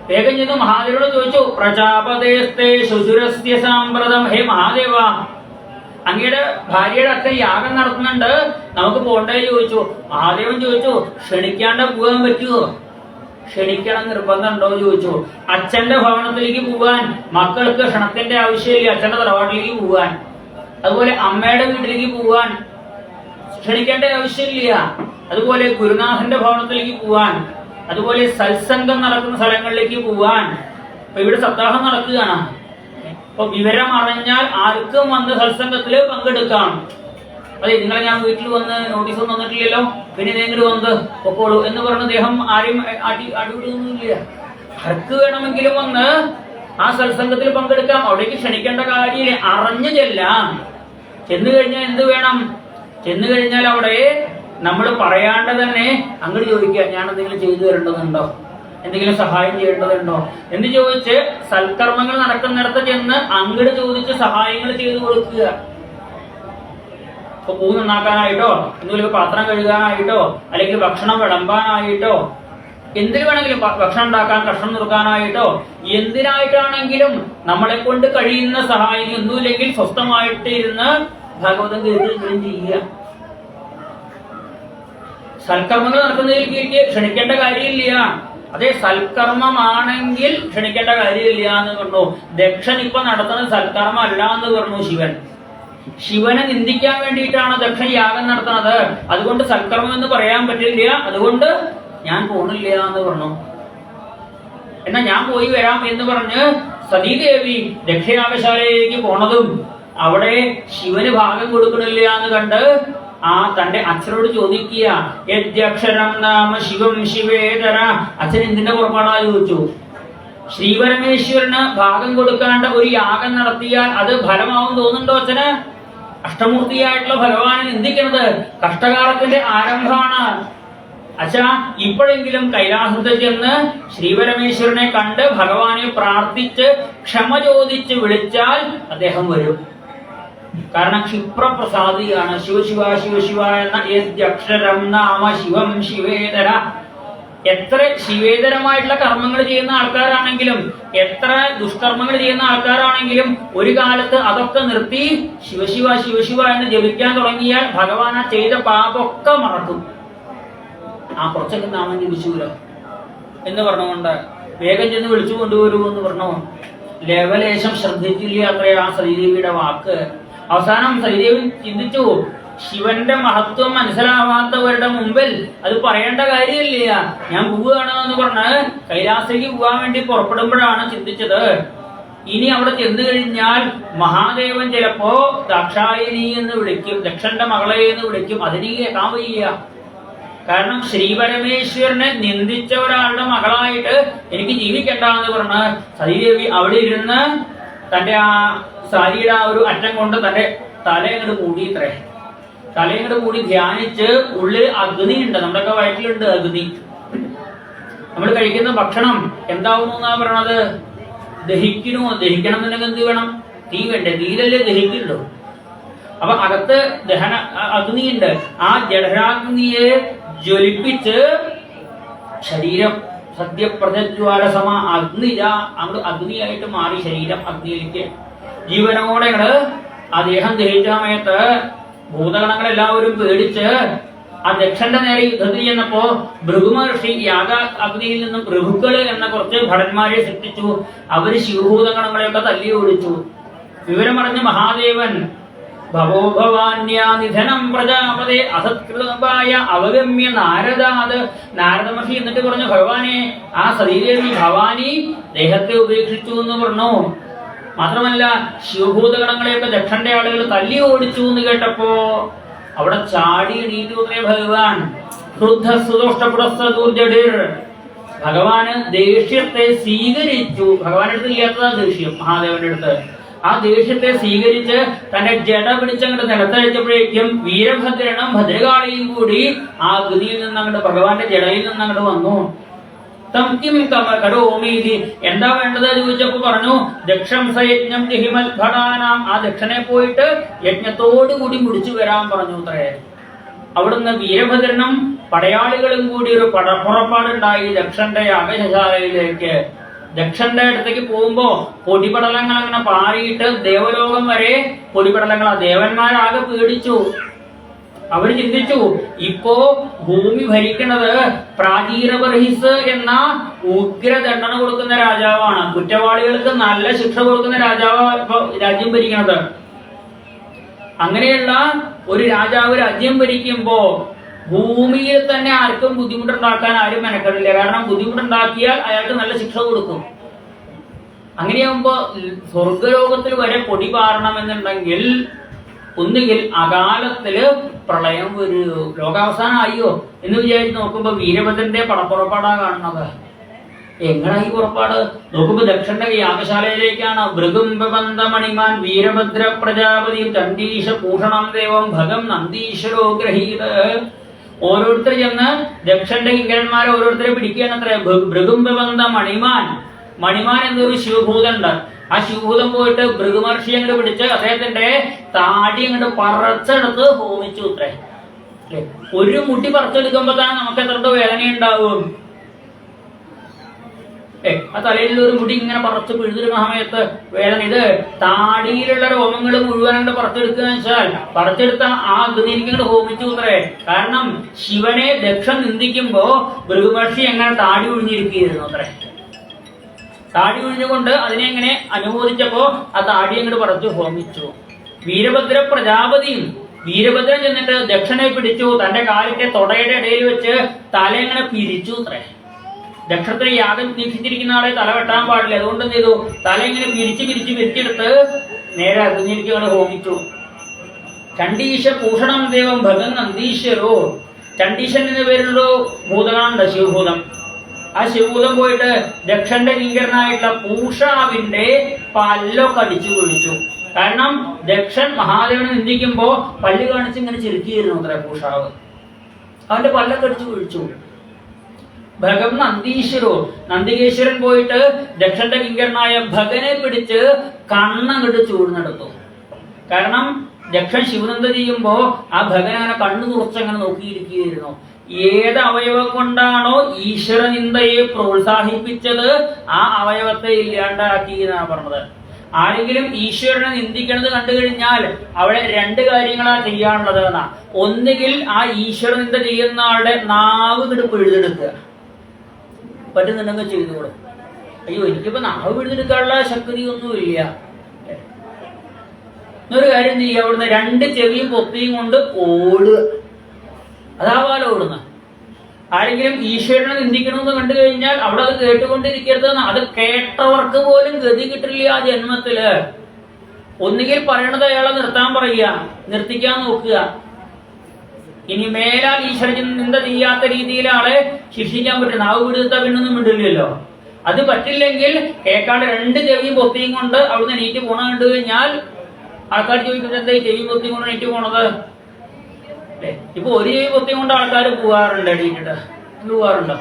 വേഗം ചെന്ന് മഹാദേവനോട് ചോദിച്ചു, പ്രജാപതേസ്തേ ശുചുരസ്യ സാമ്പ്രതം. ഹേ മഹാദേവ, അങ്ങയുടെ ഭാര്യയുടെ അച്ഛൻ യാഗം നടത്തുന്നുണ്ട്, നമുക്ക് പോണ്ടേ ചോദിച്ചു. മഹാദേവൻ ചോദിച്ചു, ക്ഷണിക്കാണ്ട് പോകാൻ പറ്റുമോ? ക്ഷണിക്കണം നിർബന്ധം ഉണ്ടോ ചോദിച്ചു. അച്ഛന്റെ ഭവനത്തിലേക്ക് പോവാൻ മക്കൾക്ക് ക്ഷണത്തിന്റെ ആവശ്യമില്ല, അച്ഛന്റെ തറവാട്ടിലേക്ക് പോവാൻ. അതുപോലെ അമ്മയുടെ വീട്ടിലേക്ക് പോവാൻ ക്ഷണിക്കേണ്ട ആവശ്യമില്ല. അതുപോലെ ഗുരുനാഥന്റെ ഭവനത്തിലേക്ക് പോവാൻ, അതുപോലെ സത്സംഗം നടക്കുന്ന സ്ഥലങ്ങളിലേക്ക് പോവാൻ. അപ്പൊ ഇവിടെ സപ്താഹം നടക്കുകയാണ്. അപ്പൊ വിവരം അറിഞ്ഞാൽ ആർക്കും വന്ന് സത്സംഗത്തില് പങ്കെടുക്കാം. അതെ, നിങ്ങളെ ഞാൻ വീട്ടിൽ വന്ന് നോട്ടീസ് ഒന്നും തന്നിട്ടില്ലല്ലോ, പിന്നെ ഇതെങ്കിലും വന്ന് പൊക്കോളൂ എന്ന് പറഞ്ഞ അദ്ദേഹം ആരെയും അടിപിടിയൊന്നുമില്ല. ആർക്ക് വേണമെങ്കിലും വന്ന് ആ സത്സംഗത്തിൽ പങ്കെടുക്കാം. അവിടേക്ക് ക്ഷണിക്കേണ്ട കാര്യമില്ല, അറിഞ്ഞു ചെല്ലാം. ചെന്നു കഴിഞ്ഞാൽ എന്ത് വേണം? ചെന്നു കഴിഞ്ഞാൽ അവിടെ നമ്മൾ പറയാണ്ട് തന്നെ അങ്ങോട്ട് ചോദിക്കുക, ഞാൻ എന്തെങ്കിലും ചെയ്തു തരേണ്ടതുണ്ടോ, എന്തെങ്കിലും സഹായം ചെയ്യേണ്ടതുണ്ടോ എന്ന് ചോദിച്ച് സൽക്കർമ്മങ്ങൾ നടക്കുന്നിടത്ത് ചെന്ന് അങ്ങോട്ട് ചോദിച്ച് സഹായങ്ങൾ ചെയ്തു കൊടുക്കുക. ഇപ്പൊ പൂ നന്നാക്കാനായിട്ടോ, എന്തെങ്കിലും പാത്രം കഴുകാനായിട്ടോ, അല്ലെങ്കിൽ ഭക്ഷണം വിളമ്പാനായിട്ടോ, എന്തിനു വേണമെങ്കിലും ഭക്ഷണം ഉണ്ടാക്കാൻ, കഷ്ണം നുറുക്കാനായിട്ടോ, എന്തിനായിട്ടാണെങ്കിലും നമ്മളെ കൊണ്ട് കഴിയുന്ന സഹായം, ഒന്നുമില്ലെങ്കിൽ സ്വസ്ഥമായിട്ട് ഇരുന്ന് ഭാഗവതം കേൾക്കുകയും ചെയ്യുക. സൽക്കർമ്മങ്ങൾ നടക്കുന്നതിലേക്ക് ക്ഷണിക്കേണ്ട കാര്യമില്ല. അതേ സൽക്കർമ്മമാണെങ്കിൽ ക്ഷണിക്കേണ്ട കാര്യമില്ല എന്ന് പറഞ്ഞു. ദക്ഷൻ ഇപ്പൊ നടത്തുന്നത് സൽക്കർമ്മം അല്ല എന്ന് പറഞ്ഞു ശിവൻ. ശിവനെ നിന്ദിക്കാൻ വേണ്ടിയിട്ടാണ് ദക്ഷൻ യാഗം നടത്തുന്നത്. അതുകൊണ്ട് സൽക്കർമ്മം എന്ന് പറയാൻ പറ്റില്ല, അതുകൊണ്ട് ഞാൻ പോണില്ല എന്ന് പറഞ്ഞു. എന്നാ ഞാൻ പോയി വരാം എന്ന് പറഞ്ഞ് സതീദേവി ദക്ഷയാഗശാലയിലേക്ക് പോണതും അവിടെ ശിവന് ഭാഗം കൊടുക്കണില്ല എന്ന് കണ്ട് ആ തന്റെ അച്ഛനോട് ചോദിക്കുക, യദ്യക്ഷരം നാമ ശിവം ശിവേതര. അച്ഛൻ എന്തിന്റെ പുറപ്പാടാ ചോദിച്ചു. ശ്രീപരമേശ്വരന് ഭാഗം കൊടുക്കാണ്ട് ഒരു യാഗം നടത്തിയാൽ അത് ഫലമാവും തോന്നുന്നുണ്ടോ അച്ഛന്? അഷ്ടമൂർത്തിയായിട്ടുള്ള ഭഗവാനെ നിന്ദിക്കുന്നത് കഷ്ടകാലത്തിന്റെ ആരംഭമാണ്. അച്ഛാ, ഇപ്പോഴെങ്കിലും കൈലാസത്തിൽ ചെന്ന് ശ്രീപരമേശ്വരനെ കണ്ട് ഭഗവാനെ പ്രാർത്ഥിച്ച് ക്ഷമ ചോദിച്ച് വിളിച്ചാൽ അദ്ദേഹം വരും. കാരണം ക്ഷിപ്രപ്രസാദിയാണ്. ശിവശിവ ശിവശിവ എന്ന യദ്യക്ഷരം നാമ ശിവം ശിവേതര. എത്ര ശിവേതരമായിട്ടുള്ള കർമ്മങ്ങൾ ചെയ്യുന്ന ആൾക്കാരാണെങ്കിലും, എത്ര ദുഷ്കർമ്മങ്ങൾ ചെയ്യുന്ന ആൾക്കാരാണെങ്കിലും ഒരു കാലത്ത് അതൊക്കെ നിർത്തി ശിവശിവ ശിവശിവ എന്ന് ജപിക്കാൻ തുടങ്ങിയാൽ ഭഗവാൻ ആ ചെയ്ത പാപമൊക്കെ മറക്കും. ആ കുറച്ചൊക്കെ നാമം ജപിച്ചൂലോ എന്ന് പറഞ്ഞുകൊണ്ട് വേഗം ചെന്ന് വിളിച്ചു കൊണ്ടുവരൂ എന്ന് പറഞ്ഞു. ലവലേശം ശ്രദ്ധിച്ചില്ല അത്രേ ആ സതീദേവിയുടെ വാക്ക്. അവസാനം സതീദേവി ചിന്തിച്ചു, ശിവന്റെ മഹത്വം മനസ്സിലാവാത്തവരുടെ മുമ്പിൽ അത് പറയേണ്ട കാര്യമില്ല, ഞാൻ പോവുകയാണ് എന്ന് പറഞ്ഞ് കൈലാസത്തേക്ക് പോകാൻ വേണ്ടി പുറപ്പെടുമ്പോഴാണ് ചിന്തിച്ചത്, ഇനി അവിടെ ചെന്നു കഴിഞ്ഞാൽ മഹാദേവൻ ചിലപ്പോ ദാക്ഷായണി എന്ന് വിളിക്കും, ദക്ഷന്റെ മകളെ എന്ന് വിളിക്കും. അതിന് കേൾക്കാൻ വയ്യ. കാരണം ശ്രീപരമേശ്വരനെ നിന്ദിച്ച ഒരാളുടെ മകളായിട്ട് എനിക്ക് ജീവിക്കണ്ട എന്ന് പറഞ്ഞ് സതീദേവി അവിടെ ഇരുന്ന് തന്റെ ആ സാരിയുടെ ആ ഒരു അറ്റം കൊണ്ട് തന്റെ തലയങ്ങോട്ട് മൂടി. തലയങ്ങോട്ട് മൂടി ധ്യാനിച്ച് ഉള്ളിൽ അഗ്നി ഉണ്ട്. നമ്മുടെയൊക്കെ വയറ്റിലുണ്ട് അഗ്നി. നമ്മൾ കഴിക്കുന്ന ഭക്ഷണം എന്താവുന്നു എന്നാ പറയണത്? ദഹിക്കണം എന്നുണ്ടെങ്കിൽ എന്ത് വേണം? തീ വേണ്ടേ? തീയിലല്ലേ ദഹിക്കുള്ളൂ. അപ്പൊ അകത്ത് ദഹന അഗ്നിയുണ്ട്. ആ ജഠരാഗ്നിയെ ജ്വലിപ്പിച്ച് ശരീരം സദ്യപ്രജ്വാലസമ അഗ്നിജ അങ്ങോട്ട് അഗ്നിയായിട്ട് മാറി ശരീരം അഗ്നിയിലേക്ക് ജീവനോടെ ആ ദേഹം ദഹിച്ച സമയത്ത് ഭൂതഗണങ്ങളെല്ലാവരും പേടിച്ച് ആ ദക്ഷന്റെ നേരെ യുദ്ധത്തിൽ ചെന്നപ്പോ ഭൃഗുമഹർഷി യാഗ അഗ്നിയിൽ നിന്നും പ്രഭുക്കള് എന്ന കുറച്ച് ഭടന്മാരെ സൃഷ്ടിച്ചു. അവര് ശിവഭൂതഗണങ്ങളെയൊക്കെ തല്ലി ഓടിച്ചു. വിവരം പറഞ്ഞ മഹാദേവൻ ഭവോഭവാന്യാനിധനം പ്രജാപതേ അസത്കൃതമായ അവഗമ്യ നാരദാത് നാരദ മഹർഷി എന്നിട്ട് പറഞ്ഞു, ഭഗവാനെ ആ സതീദേവി ഭവാനി ദേഹത്തെ ഉപേക്ഷിച്ചു എന്ന് പറഞ്ഞു. മാത്രമല്ല ശിവഭൂതഗണങ്ങളെയൊക്കെ ദക്ഷന്റെ ആളുകൾ തല്ലി ഓടിച്ചു എന്ന് കേട്ടപ്പോ അവിടെ ചാടി എണീറ്റു ഭഗവാൻ. ഭഗവാന് ദേഷ്യത്തെ സ്വീകരിച്ചു. ഭഗവാന്റെ അടുത്ത് ഇല്ലാത്തതാ ദേഷ്യം, മഹാദേവന്റെ അടുത്ത്. ആ ദേഷ്യത്തെ സ്വീകരിച്ച് തന്റെ ജട പിടിച്ചങ്ങോട്ട് നിലത്തഴിച്ചപ്പോഴേക്കും വീരഭദ്രനും ഭദ്രകാളിയും കൂടി ആ അഗ്നിയിൽ നിന്നങ്ങോട്ട് ഭഗവാന്റെ ജടയിൽ നിന്നങ്ങോട്ട് വന്നു. കടോമീതി എന്താ വേണ്ടത് ചോദിച്ചപ്പോ പറഞ്ഞു, ദക്ഷം സയജ്ഞം ജിഹിമൽ ഭടാനാം. ആ ദക്ഷനെ പോയിട്ട് യജ്ഞത്തോടുകൂടി മുടിച്ചു വരാൻ പറഞ്ഞു അത്രേ. അവിടുന്ന് വീരഭദ്രനും പടയാളികളും കൂടി ഒരു പുറപ്പാടുണ്ടായി ദക്ഷന്റെ യാഗശാലയിലേക്ക്. ദക്ഷന്റെ അടുത്തേക്ക് പോകുമ്പോ പൊടിപടലങ്ങൾ അങ്ങനെ പാറിയിട്ട് ദേവലോകം വരെ പൊടിപടലങ്ങളാ. ദേവന്മാരാകെ പേടിച്ചു. അവര് ചിന്തിച്ചു, ഇപ്പോ ഭൂമി ഭരിക്കുന്നത് പ്രാചീരബർഹിസ് എന്ന ഉഗ്രദണ്ഡന കൊടുക്കുന്ന രാജാവാണ്. കുറ്റവാളികൾക്ക് നല്ല ശിക്ഷ കൊടുക്കുന്ന രാജാവാണ് ഇപ്പൊ രാജ്യം ഭരിക്കുന്നത്. അങ്ങനെയുള്ള ഒരു രാജാവ് രാജ്യം ഭരിക്കുമ്പോ ഭൂമിയിൽ തന്നെ ആർക്കും ബുദ്ധിമുട്ടുണ്ടാക്കാൻ ആരും മെനക്കെടില്ല. കാരണം ബുദ്ധിമുട്ടുണ്ടാക്കിയാൽ അയാൾക്ക് നല്ല ശിക്ഷ കൊടുക്കും. അങ്ങനെയാകുമ്പോ സ്വർഗലോകത്തിൽ വരെ പൊടി പാറണമെന്നുണ്ടെങ്കിൽ ഒന്നുകിൽ അകാലത്തില് പ്രളയം ഒരു ലോകാവസാനം ആയോ എന്ന് വിചാരിച്ച് നോക്കുമ്പോ വീരഭദ്രന്റെ പടപ്പുറപ്പാടാ കാണുന്നത്. എങ്ങനായി പുറപ്പാട് നോക്കുമ്പോ ദക്ഷന്റെ യാഗശാലയിലേക്കാണ്. ഭൃഗുംബന്ധമണിമാൻ വീരഭദ്ര പ്രജാപതി ചണ്ഡീശ ഭൂഷണം ദേവം ഭഗം നന്ദീശ്വരോ ഗ്രഹീത. ഓരോരുത്തർ ചെന്ന് ദക്ഷന്റെ കിങ്കരന്മാരെ ഓരോരുത്തരെ പിടിക്കുകയാണ് അത്ര. ഭൃഗുംബന്ധ മണിമാൻ, മണിമാൻ എന്നൊരു ശിവഭൂതമുണ്ട്. ആ ശിവഭൂതം പോയിട്ട് ഭൃഗുമഹർഷി അങ്ങോട്ട് പിടിച്ച് അദ്ദേഹത്തിന്റെ താടി അങ്ങോട്ട് പറിച്ചെടുത്ത് ഹോമിച്ചു അത്രേ. ഒരു മുട്ടി പറിച്ചെടുക്കുമ്പോ തന്നെ നമുക്ക് എത്ര വേദന ഉണ്ടാവും. ആ തലയിൽ ഒരു മുടി ഇങ്ങനെ പറിച്ച് പിഴുതെടുക്കുന്ന സമയത്ത് വേദന. ഇത് താടിയിലുള്ള രോമങ്ങൾ മുഴുവൻ അങ്ങോട്ട് പറിച്ചെടുക്കുക വെച്ചാൽ പറിച്ചെടുത്ത ആ അഗ്നിക്ക് ഹോമിച്ചു അത്രേ. കാരണം ശിവനെ ദക്ഷൻ നിന്ദിക്കുമ്പോ ഭൃഗുമഹർഷി എങ്ങനെ താടി ഒഴിഞ്ഞിരിക്കുകയായിരുന്നു അത്രേ. താടി ഒഴിഞ്ഞുകൊണ്ട് അതിനെ എങ്ങനെ അനുമോദിച്ചപ്പോ ആ താടി അങ്ങോട്ട് പറിച്ചു ഹോമിച്ചു. വീരഭദ്ര പ്രജാപതിയും വീരഭദ്രൻ ചെന്നിട്ട് ദക്ഷനെ പിടിച്ചു. തന്റെ കാലിന്റെ തൊടയുടെ ഇടയിൽ വെച്ച് തല എങ്ങനെ പിരിച്ചു അത്രേ. ദക്ഷത്തിന് യാഗം ദീക്ഷിച്ചിരിക്കുന്ന ആളെ തല വെട്ടാൻ പാടില്ല. അതുകൊണ്ട് എന്ത് ചെയ്തു, തല ഇങ്ങനെ പിരിച്ചെടുത്ത് നേരെ അഗ്നിയിലേക്ക് അങ്ങോട്ട് ഹോമിച്ചു. ചണ്ഡീശ ഭൂഷണം ദേവം ഭഗൻ നന്ദീശ്വരോ. ചണ്ഡീശൻ എന്ന പേരിലൊരു ഭൂതനാണ് ശിവഭൂതം. ആ ശിവഭൂതം പോയിട്ട് ദക്ഷന്റെ കിങ്കരനായിട്ടുള്ള പൂഷാവിന്റെ പല്ലൊക്കെ അടിച്ചു കുഴിച്ചു. കാരണം ദക്ഷൻ മഹാദേവനെ നിന്ദിക്കുമ്പോ പല്ല് കാണിച്ച് ഇങ്ങനെ ചിരിക്കുകയായിരുന്നു അത്ര പൂഷാവ്. അവന്റെ പല്ലൊക്കെ അടിച്ചു കുഴിച്ചു. ഭഗം നന്ദീശ്വരോ. നന്ദികേശ്വരൻ പോയിട്ട് ദക്ഷന്റെ കിങ്കരനായ ഭഗനെ പിടിച്ച് കണ്ണങ്ങോട്ട് ചൂടുന്നെടുത്തു. കാരണം ദക്ഷൻ ശിവനന്ദ ചെയ്യുമ്പോ ആ ഭഗൻ അങ്ങനെ കണ്ണു തുറച്ചങ്ങനെ നോക്കിയിരിക്കുകയായിരുന്നു. ഏത് അവയവം കൊണ്ടാണോ ഈശ്വരനിന്ദയെ പ്രോത്സാഹിപ്പിച്ചത് ആ അവയവത്തെ ഇല്ലാണ്ടാക്കി എന്നാണ് പറഞ്ഞത്. ആരെങ്കിലും ഈശ്വരനെ നിന്ദിക്കണത് കണ്ടു കഴിഞ്ഞാൽ അവിടെ രണ്ട് കാര്യങ്ങളാ ചെയ്യാനുള്ളത് എന്നാ. ഒന്നുകിൽ ആ ഈശ്വരനിന്ദ ചെയ്യുന്ന ആളുടെ നാവ് ഇങ്ങോട്ട് പിഴുതെടുക്കുക. പറ്റുന്നുണ്ടെങ്കിൽ ചെയ്തോളും. അയ്യോ എനിക്കിപ്പോ നാവ് പിഴുതെടുക്കാനുള്ള ശക്തി ഒന്നുമില്ല. എന്നൊരു കാര്യം ചെയ്യുക, അവിടുന്ന് രണ്ട് ചെവിയും പൊത്തിയും കൊണ്ട് ഓടുക. അതാവാലോ ഓടുന്ന. ആരെങ്കിലും ഈശ്വരനെ നിന്ദിക്കണമെന്ന് കണ്ടു കഴിഞ്ഞാൽ അവിടെ അത് കേട്ടുകൊണ്ടിരിക്കരുത്. അത് കേട്ടവർക്ക് പോലും ഗതി കിട്ടില്ല ആ ജന്മത്തില്. ഒന്നുകിൽ പറയണത് അയാളെ നിർത്താൻ പറയുക, നിർത്തിക്കാൻ നോക്കുക. ഇനി മേലാൽ ഈശ്വര നിന്ദ ചെയ്യാത്ത രീതിയിൽ ആളെ ശിക്ഷിക്കാൻ പറ്റും. നാവ് പിടുത്ത പിന്നൊന്നും വിടില്ലല്ലോ. അത് പറ്റില്ലെങ്കിൽ കേൾക്കാണ്ട് രണ്ട് ചെവിയും പൊത്തിയും കൊണ്ട് അവിടുന്ന് എണീറ്റ് പോണ കണ്ടു കഴിഞ്ഞാൽ ആൾക്കാർ ചോദിക്കുന്നത് എന്താ ഈ ചെവിയും പൊത്തിയും കൊണ്ട് എണീറ്റ് പോണത്? ഇപ്പൊ ഒരു ചെവി പൊത്തിയും കൊണ്ട് ആൾക്കാർ പോവാറുണ്ട് എണീറ്റിട്ട്. പോവാറുണ്ടോ?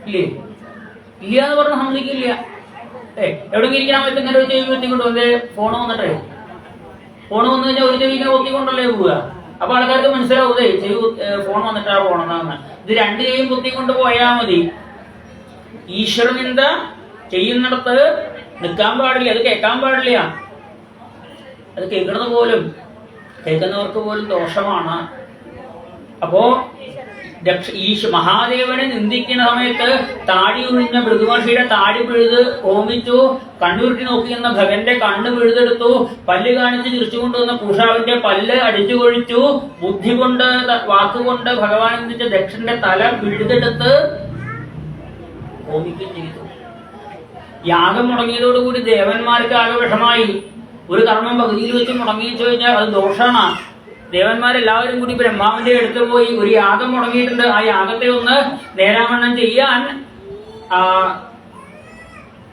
ഇല്ലേ? ഇല്ല എന്ന് പറഞ്ഞ സമ്മതിക്കില്ല. എവിടെയെങ്കിലും ഇരിക്കാൻ പറ്റും ഇങ്ങനെ ഒരു ചെവി കുത്തിക്കൊണ്ട് വന്നേ ഫോൺ വന്നിട്ടേ ഫോൺ വന്നു കഴിഞ്ഞാൽ ഒരു ചെവി ഇങ്ങനെ കുത്തിക്കൊണ്ടല്ലേ പോവുക. അപ്പൊ ആൾക്കാർക്ക് മനസ്സിലാവൂതേ ചെവി ഫോൺ വന്നിട്ടാ പോണെന്നാണ്. ഇത് രണ്ട് ചെവിയും കുത്തിക്കൊണ്ട് പോയാൽ മതി. ഈശ്വരനിന്ദ ചെയ്യുന്നിടത്ത് നിൽക്കാൻ പാടില്ല, അത് കേൾക്കാൻ പാടില്ല. അത് കേൾക്കുന്നത് പോലും കേൾക്കുന്നവർക്ക് പോലും ദോഷമാണ്. അപ്പോ മഹാദേവനെ നിന്ദിക്കുന്ന സമയത്ത് താടി ഉഴിഞ്ഞ ഭൃഗുമഹർഷിയുടെ താടി പിഴുത് ഹോമിച്ചു, കണ്ണുരുട്ടി നോക്കിയെന്ന ഭഗന്റെ കണ്ണ് പിഴുതെടുത്തു, പല്ല് കാണിച്ച് ചിരിച്ചുകൊണ്ടുവന്ന പൂഷാവിന്റെ പല്ല് അടിച്ചു കൊഴിച്ചു, ബുദ്ധി കൊണ്ട് വാക്കുകൊണ്ട് ഭഗവാൻ നിന്ദിച്ച ദക്ഷന്റെ തല പിഴുതെടുത്ത് ഹോമിക്കുകയും ചെയ്തു. യാഗം മുടങ്ങിയതോടുകൂടി ദേവന്മാർക്ക് ആകെ വിഷമായി. ഒരു കർമ്മം പകുതിയിൽ വെച്ച് മുടങ്ങിച്ചു കഴിഞ്ഞാൽ അത് ദോഷമാണ്. ദേവന്മാരെല്ലാവരും കൂടി ബ്രഹ്മാവിന്റെ അടുത്ത് പോയി ഒരു യാഗം മുടങ്ങിയിട്ടുണ്ട്, ആ യാഗത്തെ ഒന്ന് നേരാവണ്ണം ചെയ്യാൻ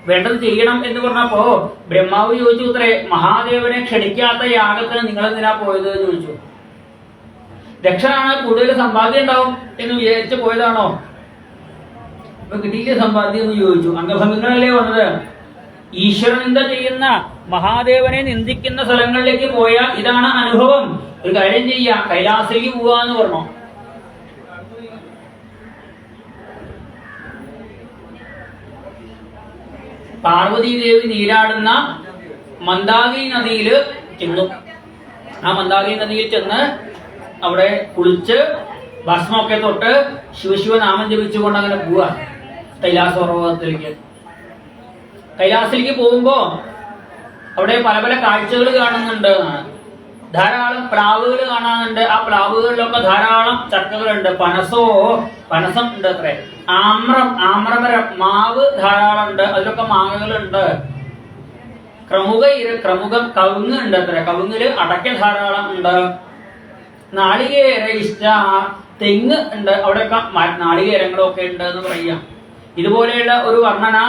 വേണ്ടത് ചെയ്യണം എന്ന് പറഞ്ഞപ്പോ ബ്രഹ്മാവ് ചോദിച്ചു, ഉത്തരേ മഹാദേവനെ ക്ഷണിക്കാത്ത യാഗത്തിന് നിങ്ങൾ എന്തിനാ പോയത് എന്ന് ചോദിച്ചു. ദക്ഷനാണ് കൂടുതൽ സമ്പാദ്യം ഉണ്ടാവും എന്ന് വിചാരിച്ച് പോയതാണോ? ഇപ്പൊ കിട്ടിയില്ല സമ്പാദ്യം എന്ന് ചോദിച്ചു. അംഗഭംഗങ്ങളല്ലേ വന്നത്. ഈശ്വരനിന്ദ ചെയ്യുന്ന മഹാദേവനെ നിന്ദിക്കുന്ന സ്ഥലങ്ങളിലേക്ക് പോയാൽ ഇതാണ് അനുഭവം. ഒരു കാര്യം ചെയ്യാം, കൈലാസയ്ക്ക് പോവാന്ന് പറഞ്ഞു. പാർവതീദേവി നീരാടുന്ന മന്ദാകിനി നദിയിൽ ചെന്നു. ആ മന്ദാകിനി നദിയിൽ ചെന്ന് അവിടെ കുളിച്ച് ഭസ്മൊക്കെ തൊട്ട് ശിവശിവനാമം ജപിച്ചുകൊണ്ട് അങ്ങനെ പോവാ കൈലാസ പർവ്വതത്തിലേക്ക്. കൈലാസത്തിലേക്ക് പോകുമ്പോ അവിടെ പല പല കാഴ്ചകൾ കാണുന്നുണ്ട്. ധാരാളം പ്ലാവുകൾ കാണാനുണ്ട്. ആ പ്ലാവുകളിലൊക്കെ ധാരാളം ചക്കകളുണ്ട്. പനസം ഉണ്ട് അത്രേ. ആമ്രമരം മാവ് ധാരാളം ഉണ്ട്, അതിലൊക്കെ മാങ്ങകളുണ്ട്. ക്രമുകം കവുങ്ങ് ഉണ്ട് അത്ര. കവുങ്ങില് അടയ്ക്ക ധാരാളം ഉണ്ട്. നാളികേര ഇഷ്ട തെങ്ങ് ഉണ്ട്, അവിടെയൊക്കെ നാളികേരങ്ങളൊക്കെ ഉണ്ട് എന്ന് പറയാം. ഇതുപോലെയുള്ള ഒരു വർണ്ണന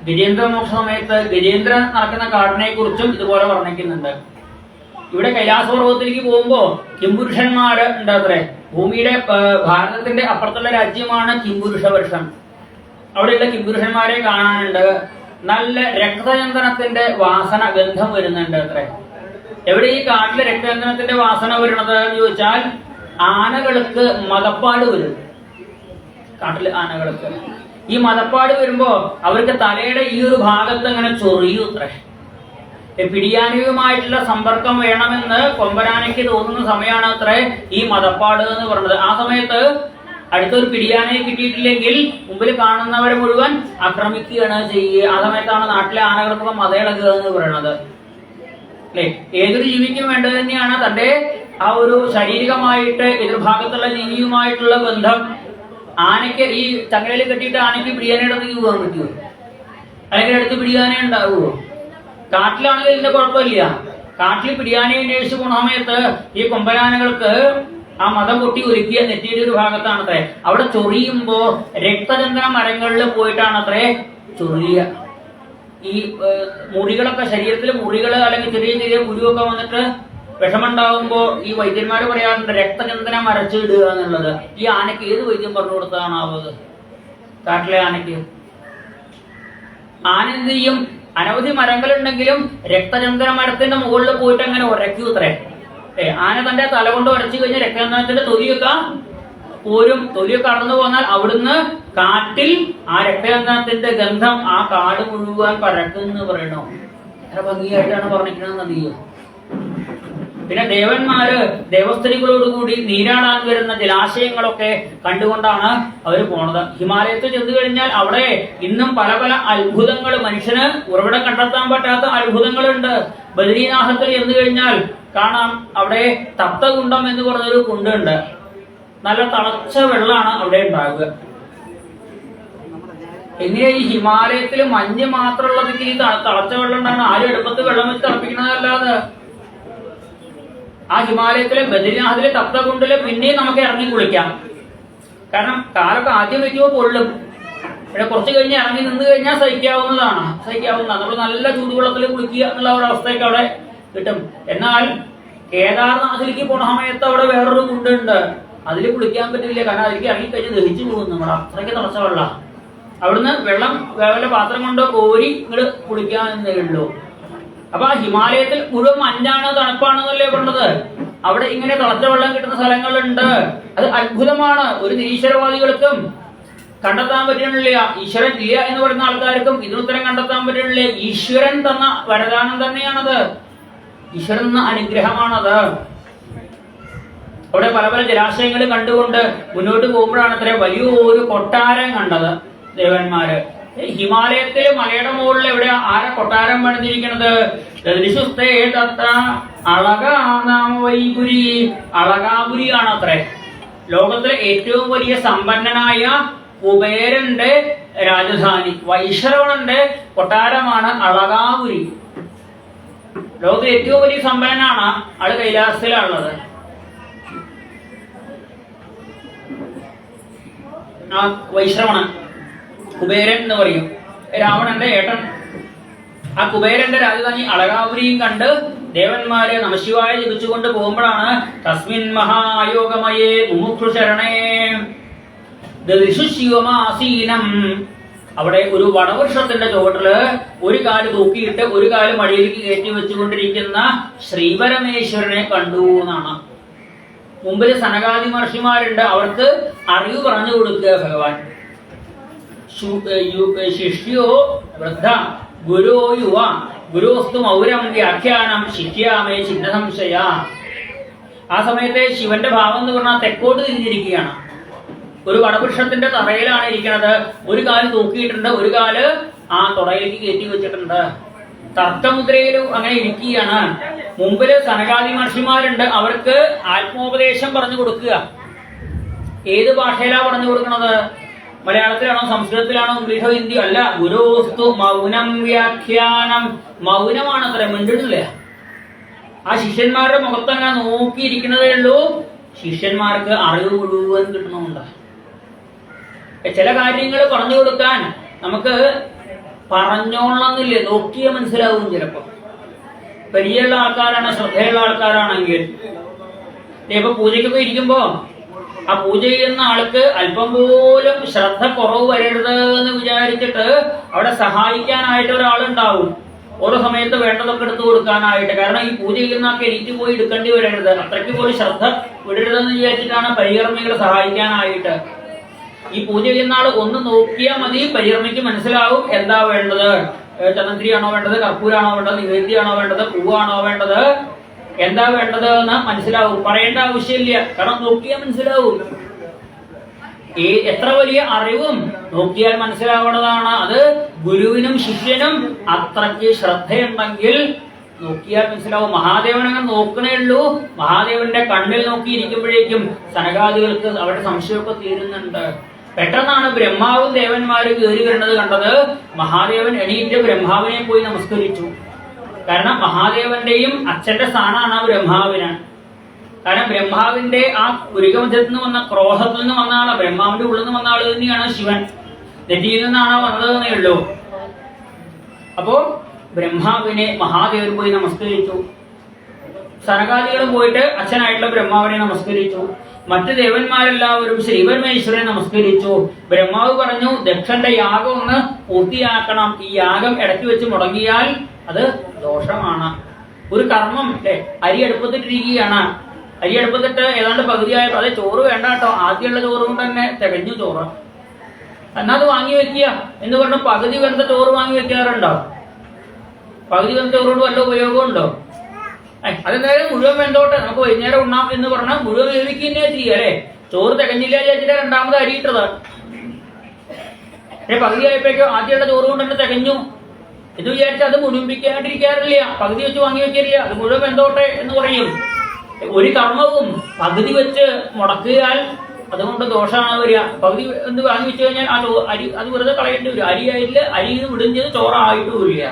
ഗജേന്ദ്ര മോക്ഷ സമയത്ത് ഗജേന്ദ്രൻ നടക്കുന്ന കാടിനെ കുറിച്ചും ഇതുപോലെ വർണ്ണിക്കുന്നുണ്ട്. ഇവിടെ കൈലാസ പർവ്വതത്തിലേക്ക് പോകുമ്പോ കിംപുരുഷന്മാര് ഉണ്ട് അത്രേ. ഭൂമിയുടെ ഭാരതത്തിന്റെ അപ്പുറത്തുള്ള രാജ്യമാണ് കിംപുരുഷ വർഷം. അവിടെയുള്ള കിംപുരുഷന്മാരെ കാണാനുണ്ട്. നല്ല രക്തചന്ദനത്തിന്റെ വാസന ഗന്ധം വരുന്നുണ്ട് അത്രേ. എവിടെ ഈ കാട്ടിലെ രക്തചന്ദനത്തിന്റെ വാസന വരുന്നത് എന്ന് ചോദിച്ചാൽ ആനകൾക്ക് മതപ്പാട് വരും. കാട്ടിലെ ആനകൾക്ക് ഈ മതപ്പാട് വരുമ്പോ അവർക്ക് തലയുടെ ഈ ഒരു ഭാഗത്ത് അങ്ങനെ ചൊറിയും അത്രേ. പിടിയാനയുമായിട്ടുള്ള സമ്പർക്കം വേണമെന്ന് കൊമ്പനാനയ്ക്ക് തോന്നുന്ന സമയമാണ് അത്രേ ഈ മതപ്പാട് എന്ന് പറയുന്നത്. ആ സമയത്ത് അടുത്തൊരു പിടിയാനയെ കിട്ടിയിട്ടില്ലെങ്കിൽ മുമ്പിൽ കാണുന്നവരെ മുഴുവൻ ആക്രമിക്കുകയാണ് ചെയ്യുക. ആ സമയത്താണ് നാട്ടിലെ ആനകൾക്കൊക്കെ മതയിളകുക എന്ന് പറയുന്നത്. അല്ലെ, ഏതൊരു ജീവിക്കും വേണ്ടത് തന്നെയാണ് തന്റെ ആ ഒരു ശാരീരികമായിട്ട് എതിർഭാഗത്തുള്ള ജീവിയുമായിട്ടുള്ള ബന്ധം. ആനയ്ക്ക് ഈ ചങ്ങലയിൽ കെട്ടിയിട്ട് ആനയ്ക്ക് പിടിയാനയുടെ അടുത്ത് പോകാൻ പറ്റുമോ? അല്ലെങ്കിൽ അടുത്ത് പിടിയാന ഉണ്ടാവുമോ? കാട്ടിലാണെങ്കിൽ ഇതിന്റെ കുഴപ്പമില്ല. കാട്ടിൽ പിടിയാനയെ അന്വേഷിച്ച് പോണ സമയത്ത് ഈ കൊമ്പനാനകൾക്ക് ആ മതം പൊട്ടി ഒരുക്കിയ നെറ്റിയുടെ ഒരു ഭാഗത്താണത്രേ. അവിടെ ചൊറിയുമ്പോ രക്തചന്ദന മരങ്ങളിൽ പോയിട്ടാണത്രേ ചൊറിയ. ഈ മുറികളൊക്കെ ശരീരത്തിലെ മുറികൾ അല്ലെങ്കിൽ ചെറിയ ചെറിയ കുരുവൊക്കെ വന്നിട്ട് വിഷമുണ്ടാവുമ്പോ ഈ വൈദ്യന്മാര് പറയാറുണ്ട് രക്തചന്ദനം അരച്ചിടുക എന്നുള്ളത്. ഈ ആനയ്ക്ക് ഏത് വൈദ്യം പറഞ്ഞു കൊടുത്തതാണാവത്? കാട്ടിലെ ആനയ്ക്ക് ആന എന്ത് ചെയ്യും? അനവധി മരങ്ങളുണ്ടെങ്കിലും രക്തചന്ദന മരത്തിന്റെ മുകളിൽ പോയിട്ട് അങ്ങനെ ഉരയ്ക്കൂത്രേ. ആന തന്റെ തല കൊണ്ട് ഉരച്ചു കഴിഞ്ഞാൽ രക്തചന്ദനത്തിന്റെ തൊലിയൊക്കെ പോരും. തൊലിയൊക്കെ കടന്നു പോന്നാൽ അവിടുന്ന് കാട്ടിൽ ആ രക്തചന്ദനത്തിന്റെ ഗന്ധം ആ കാട് മുഴുവൻ പരക്കുന്ന് പറയണോ. എത്ര ഭംഗിയായിട്ടാണ് പറഞ്ഞിരിക്കണമെന്ന് അറിയോ? പിന്നെ ദേവന്മാര് ദേവസ്ത്രീകളോടുകൂടി നീരാടാൻ വരുന്ന ജലാശയങ്ങളൊക്കെ കണ്ടുകൊണ്ടാണ് അവർ പോണത്. ഹിമാലയത്തിൽ ചെന്നു കഴിഞ്ഞാൽ അവിടെ ഇന്നും പല പല അത്ഭുതങ്ങൾ, മനുഷ്യന് ഉറവിടം കണ്ടെത്താൻ പറ്റാത്ത അത്ഭുതങ്ങളുണ്ട്. ബദരീനാഥത്തിൽ ചെന്നു കഴിഞ്ഞാൽ കാണാം അവിടെ തപ്തകുണ്ടം എന്ന് പറഞ്ഞൊരു കുണ്ടുണ്ട്. നല്ല തളച്ച വെള്ളമാണ് അവിടെ ഉണ്ടാകുക. എങ്ങനെയാ ഈ ഹിമാലയത്തിൽ മഞ്ഞ് മാത്രമുള്ളതെങ്കിൽ ഈ തളച്ച വെള്ളം ഉണ്ടാകണം? ആരും എടുപ്പത്ത് വെള്ളം വെച്ച് തിളപ്പിക്കണതല്ലാതെ. ആ ഹിമാലയത്തിലെ ബദ്രിനാഥിലെ തപ്തകുണ്ടില് പിന്നെയും നമുക്ക് ഇറങ്ങി കുളിക്കാം. കാരണം കാലൊക്കെ ആദ്യം വയ്ക്കുമ്പോൾ പൊള്ളും. പിന്നെ കുറച്ച് കഴിഞ്ഞ് ഇറങ്ങി നിന്ന് കഴിഞ്ഞാൽ സഹിക്കാവുന്നതാണ്. നമ്മൾ നല്ല ചൂടുവെള്ളത്തിൽ കുളിക്കുക എന്നുള്ള ഒരു അവസ്ഥയൊക്കെ അവിടെ കിട്ടും. എന്നാൽ കേദാർനാഥിലേക്ക് പോണ സമയത്ത് അവിടെ വേറൊരു കുണ്ടുണ്ട്. അതിൽ കുളിക്കാൻ പറ്റില്ല. കാരണം അതിലേക്ക് ഇറങ്ങിക്കഴിഞ്ഞ് ദഹിച്ചു പോകും. നമ്മൾ അത്രയ്ക്ക് തിളച്ച വെള്ളം. അവിടുന്ന് വെള്ളം വല്ല പാത്രം കൊണ്ടോ കോരി ഇങ്ങോട്ട് കുടിക്കാന്നേ ഉള്ളൂ. അപ്പൊ ആ ഹിമാലയത്തിൽ മുഴുവൻ മഞ്ഞാണ്, തണുപ്പാണെന്നല്ലേ പറഞ്ഞത്. അവിടെ ഇങ്ങനെ തിളച്ച വെള്ളം കിട്ടുന്ന സ്ഥലങ്ങളുണ്ട്. അത് അത്ഭുതമാണ്. ഒരു നിരീശ്വരവാദികൾക്കും കണ്ടെത്താൻ പറ്റണില്ല. ഈശ്വരൻ ഇല്ല എന്ന് പറയുന്ന ആൾക്കാർക്കും ഇതിനുത്തരം കണ്ടെത്താൻ പറ്റണില്ല. ഈശ്വരൻ തന്ന വരദാനം തന്നെയാണത്. ഈശ്വരൻ തന്ന അനുഗ്രഹമാണത്. അവിടെ പല പല ജലാശയങ്ങൾ കണ്ടുകൊണ്ട് മുന്നോട്ട് പോകുമ്പോഴാണ് അത്ര വലിയൊരു കൊട്ടാരം കണ്ടത് ദേവന്മാര്. ഹിമാലയത്തില് മലയുടെ മുകളിൽ എവിടെ ആരെ കൊട്ടാരം പണിതിരിക്കണത്? അളകാനാമവൈപുരി, അളകാപുരിയാണ് അത്രേ. ലോകത്തിലെ ഏറ്റവും വലിയ സമ്പന്നനായ കുബേരന്റെ രാജധാനി, വൈശ്രവണന്റെ കൊട്ടാരമാണ് അളകാപുരി. ലോകത്തിലെ ഏറ്റവും വലിയ സമ്പന്നനാണ് ആള്. കൈലാസത്തിലാണുള്ളത്. ആ വൈശ്രവണൻ, കുബേരൻ എന്ന് പറയും, രാവണന്റെ ഏട്ടൻ. ആ കുബേരന്റെ രാജധാനി അളകാപുരിയും കണ്ട് ദേവന്മാരെ നമശിവായ ജപിച്ചുകൊണ്ട് പോകുമ്പോഴാണ് തസ്മിൻ മഹായോഗമയേ മുമുക്ഷു ശരണേ ദൃശുശിവമാസീനം. അവിടെ ഒരു വടവൃക്ഷത്തിന്റെ ചുവട്ടില് ഒരു കാല് തൂക്കിയിട്ട് ഒരു കാല് മടിയിലേക്ക് കയറ്റി വെച്ചുകൊണ്ടിരിക്കുന്ന ശ്രീപരമേശ്വരനെ കണ്ടു എന്നാണ്. മുമ്പിൽ സനകാദി മഹർഷിമാരുണ്ട്. അവർക്ക് അറിവ് പറഞ്ഞു കൊടുക്കുക ഭഗവാൻ. ശിഷ്യോ വൃദ്ധ ഗുരോ യുവ ഗുരുസ്തു മൗരം വ്യാഖ്യാനം ശിഷ്യാമേ ചിഹ്ന സംശയ. ആ സമയത്തെ ശിവന്റെ ഭാവം എന്ന് പറഞ്ഞാൽ തെക്കോട്ട് തിരിഞ്ഞിരിക്കുകയാണ്. ഒരു വടവൃക്ഷത്തിന്റെ തറയിലാണ് ഇരിക്കുന്നത്. ഒരു കാല് തൂക്കിയിട്ടുണ്ട്, ഒരു കാല് ആ തുടയിലേക്ക് കയറ്റി വെച്ചിട്ടുണ്ട്. തർക്കമുദ്രയിലും അങ്ങനെ ഇരിക്കുകയാണ്. മുമ്പില് സനകാദി മഹർഷിമാരുണ്ട്. അവർക്ക് ആത്മോപദേശം പറഞ്ഞു കൊടുക്കുക. ഏത് ഭാഷയിലാ പറഞ്ഞു കൊടുക്കുന്നത്? മലയാളത്തിലാണോ, സംസ്കൃതത്തിലാണോ, ഇംഗ്ലീഷോ, ഹിന്ദിയോ? അല്ല. ഗുരുസ്തു മൗനം വ്യാഖ്യാനം. മൗനമാണ് അത്ര, മിണ്ടുന്നില്ല. ആ ശിഷ്യന്മാരുടെ മുഖത്തങ്ങനെ നോക്കിയിരിക്കുന്നതേ ഉള്ളൂ. ശിഷ്യന്മാർക്ക് അറിവ് മുഴുവൻ കിട്ടണമുണ്ട്. ചില കാര്യങ്ങൾ പറഞ്ഞു കൊടുക്കാൻ നമുക്ക് പറഞ്ഞോളന്നില്ലേ, നോക്കിയാൽ മനസ്സിലാവും. ചിലപ്പോ പരിചയമുള്ള ആൾക്കാരാണ്, ശ്രദ്ധയുള്ള ആൾക്കാരാണെങ്കിൽ. ഇപ്പൊ പൂജയ്ക്കൊക്കെ ഇരിക്കുമ്പോ ആ പൂജ ചെയ്യുന്ന ആൾക്ക് അല്പം പോലും ശ്രദ്ധ കുറവ് വരരുത് എന്ന് വിചാരിച്ചിട്ട് അവിടെ സഹായിക്കാനായിട്ട് ഒരാളുണ്ടാവും. ഓരോ സമയത്ത് വേണ്ടതൊക്കെ എടുത്തു കൊടുക്കാനായിട്ട്. കാരണം ഈ പൂജ ചെയ്യുന്ന ആൾക്ക് എനിക്ക് പോയി എടുക്കേണ്ടി വരരുത്, അത്രയ്ക്ക് പോലും ശ്രദ്ധ വിടരുതെന്ന് വിചാരിച്ചിട്ടാണ് പരികർമ്മികളെ സഹായിക്കാനായിട്ട്. ഈ പൂജ ചെയ്യുന്ന ആൾ ഒന്ന് നോക്കിയാൽ മതി, പരികർമ്മിക്ക് മനസ്സിലാവും എന്താ വേണ്ടത്. ചന്ദനത്തിരിയാണോ വേണ്ടത്, കർപ്പൂരാണോ വേണ്ടത്, നിവേദ്യാണോ വേണ്ടത്, പൂവാണോ വേണ്ടത്, എന്താ വേണ്ടത് എന്ന് മനസ്സിലാവും. പറയേണ്ട ആവശ്യമില്ല, കാരണം നോക്കിയാൽ മനസ്സിലാവും. എത്ര വലിയ അറിവും നോക്കിയാൽ മനസ്സിലാവുന്നതാണ്. അത് ഗുരുവിനും ശിഷ്യനും അത്രയ്ക്ക് ശ്രദ്ധയുണ്ടെങ്കിൽ നോക്കിയാൽ മനസ്സിലാവും. മഹാദേവനങ്ങനെ നോക്കണേ ഉള്ളൂ. മഹാദേവന്റെ കണ്ണിൽ നോക്കിയിരിക്കുമ്പോഴേക്കും സനകാദികൾക്ക് അവരുടെ സംശയമൊക്കെ തീരുന്നുണ്ട്. പെട്ടെന്നാണ് ബ്രഹ്മാവും ദേവന്മാരും കയറി വരുന്നത് കണ്ടത്. മഹാദേവൻ എണീറ്റ് ബ്രഹ്മാവിനെ പോയി നമസ്കരിച്ചു. കാരണം മഹാദേവന്റെയും അച്ഛന്റെ സ്ഥാനമാണ് ആ ബ്രഹ്മാവിന്. കാരണം ബ്രഹ്മാവിന്റെ ആ പുരികമധ്യത്തിൽ നിന്ന് വന്ന ക്രോധത്തിൽ നിന്ന് വന്ന ആളാണ്, ബ്രഹ്മാവിന്റെ ഉള്ളിൽ നിന്ന് വന്ന ആള് തന്നെയാണ് ശിവൻ. നെറ്റിയിൽ നിന്നാണ് വന്നതെന്നേ ഉള്ളൂ. അപ്പോ ബ്രഹ്മാവിനെ മഹാദേവൻ പോയി നമസ്കരിച്ചു. സനകാദികളും പോയിട്ട് അച്ഛനായിട്ടുള്ള ബ്രഹ്മാവിനെ നമസ്കരിച്ചു. മറ്റു ദേവന്മാരെല്ലാവരും ശ്രീപരമേശ്വരനെ നമസ്കരിച്ചു. ബ്രഹ്മാവ് പറഞ്ഞു, ദക്ഷന്റെ യാഗം ഒന്ന് പൂർത്തിയാക്കണം. ഈ യാഗം ഇടയ്ക്ക് വെച്ച് മുടങ്ങിയാൽ അത് ദോഷമാണ്. ഒരു കർമ്മം അല്ലെ, അരി അടുപ്പത്തിട്ടിരിക്കുകയാണ്. അരി അടുപ്പത്തിട്ട് ഏതാണ്ട് പകുതിയായപ്പോ അത് ചോറ് വേണ്ട കേട്ടോ, ആദ്യമുള്ള ചോറ് കൊണ്ട് തന്നെ തികഞ്ഞു ചോറ്, എന്നാ അത് വാങ്ങി വെക്കുക എന്ന് പറഞ്ഞു പകുതി വെന്ത ചോറ് വാങ്ങി വെക്കാറുണ്ടോ? പകുതി വെന്ത ചോറുകൊണ്ട് വല്ല ഉപയോഗമുണ്ടോ? അതെന്തായാലും മുഴുവൻ വെന്തോട്ടെ, നമുക്ക് വൈകുന്നേരം ഉണ്ണാം എന്ന് പറഞ്ഞാൽ മുഴുവൻ വേവിക്കുന്നേ ചെയ്യുക അല്ലെ. ചോറ് തികഞ്ഞില്ല ചേച്ചിട്ട് രണ്ടാമത് അരിയിട്ടത്. പകുതി ആയപ്പോഴേക്കോ ആദ്യമുള്ള ചോറ് കൊണ്ട് തന്നെ തികഞ്ഞു എന്ന് വിചാരിച്ച് അത് മുഴുമിപ്പിക്കാണ്ടിരിക്കാറില്ല, പകുതി വെച്ച് വാങ്ങി വെക്കാറില്ല. അത് മുഴുവൻ വെന്തോട്ടെ എന്ന് പറയും. ഒരു കർമ്മവും പകുതി വെച്ച് മുടക്കിയാൽ അതുകൊണ്ട് ദോഷമാണ് വരിക. പകുതി എന്ന് വാങ്ങി വെച്ച് കഴിഞ്ഞാൽ ആ അരി അത് വെറുതെ കളയേണ്ടി വരും. അരിയായില്ല, അരിയിൽ വിടും ചെയ്ത് ചോറായിട്ടുമില്ല,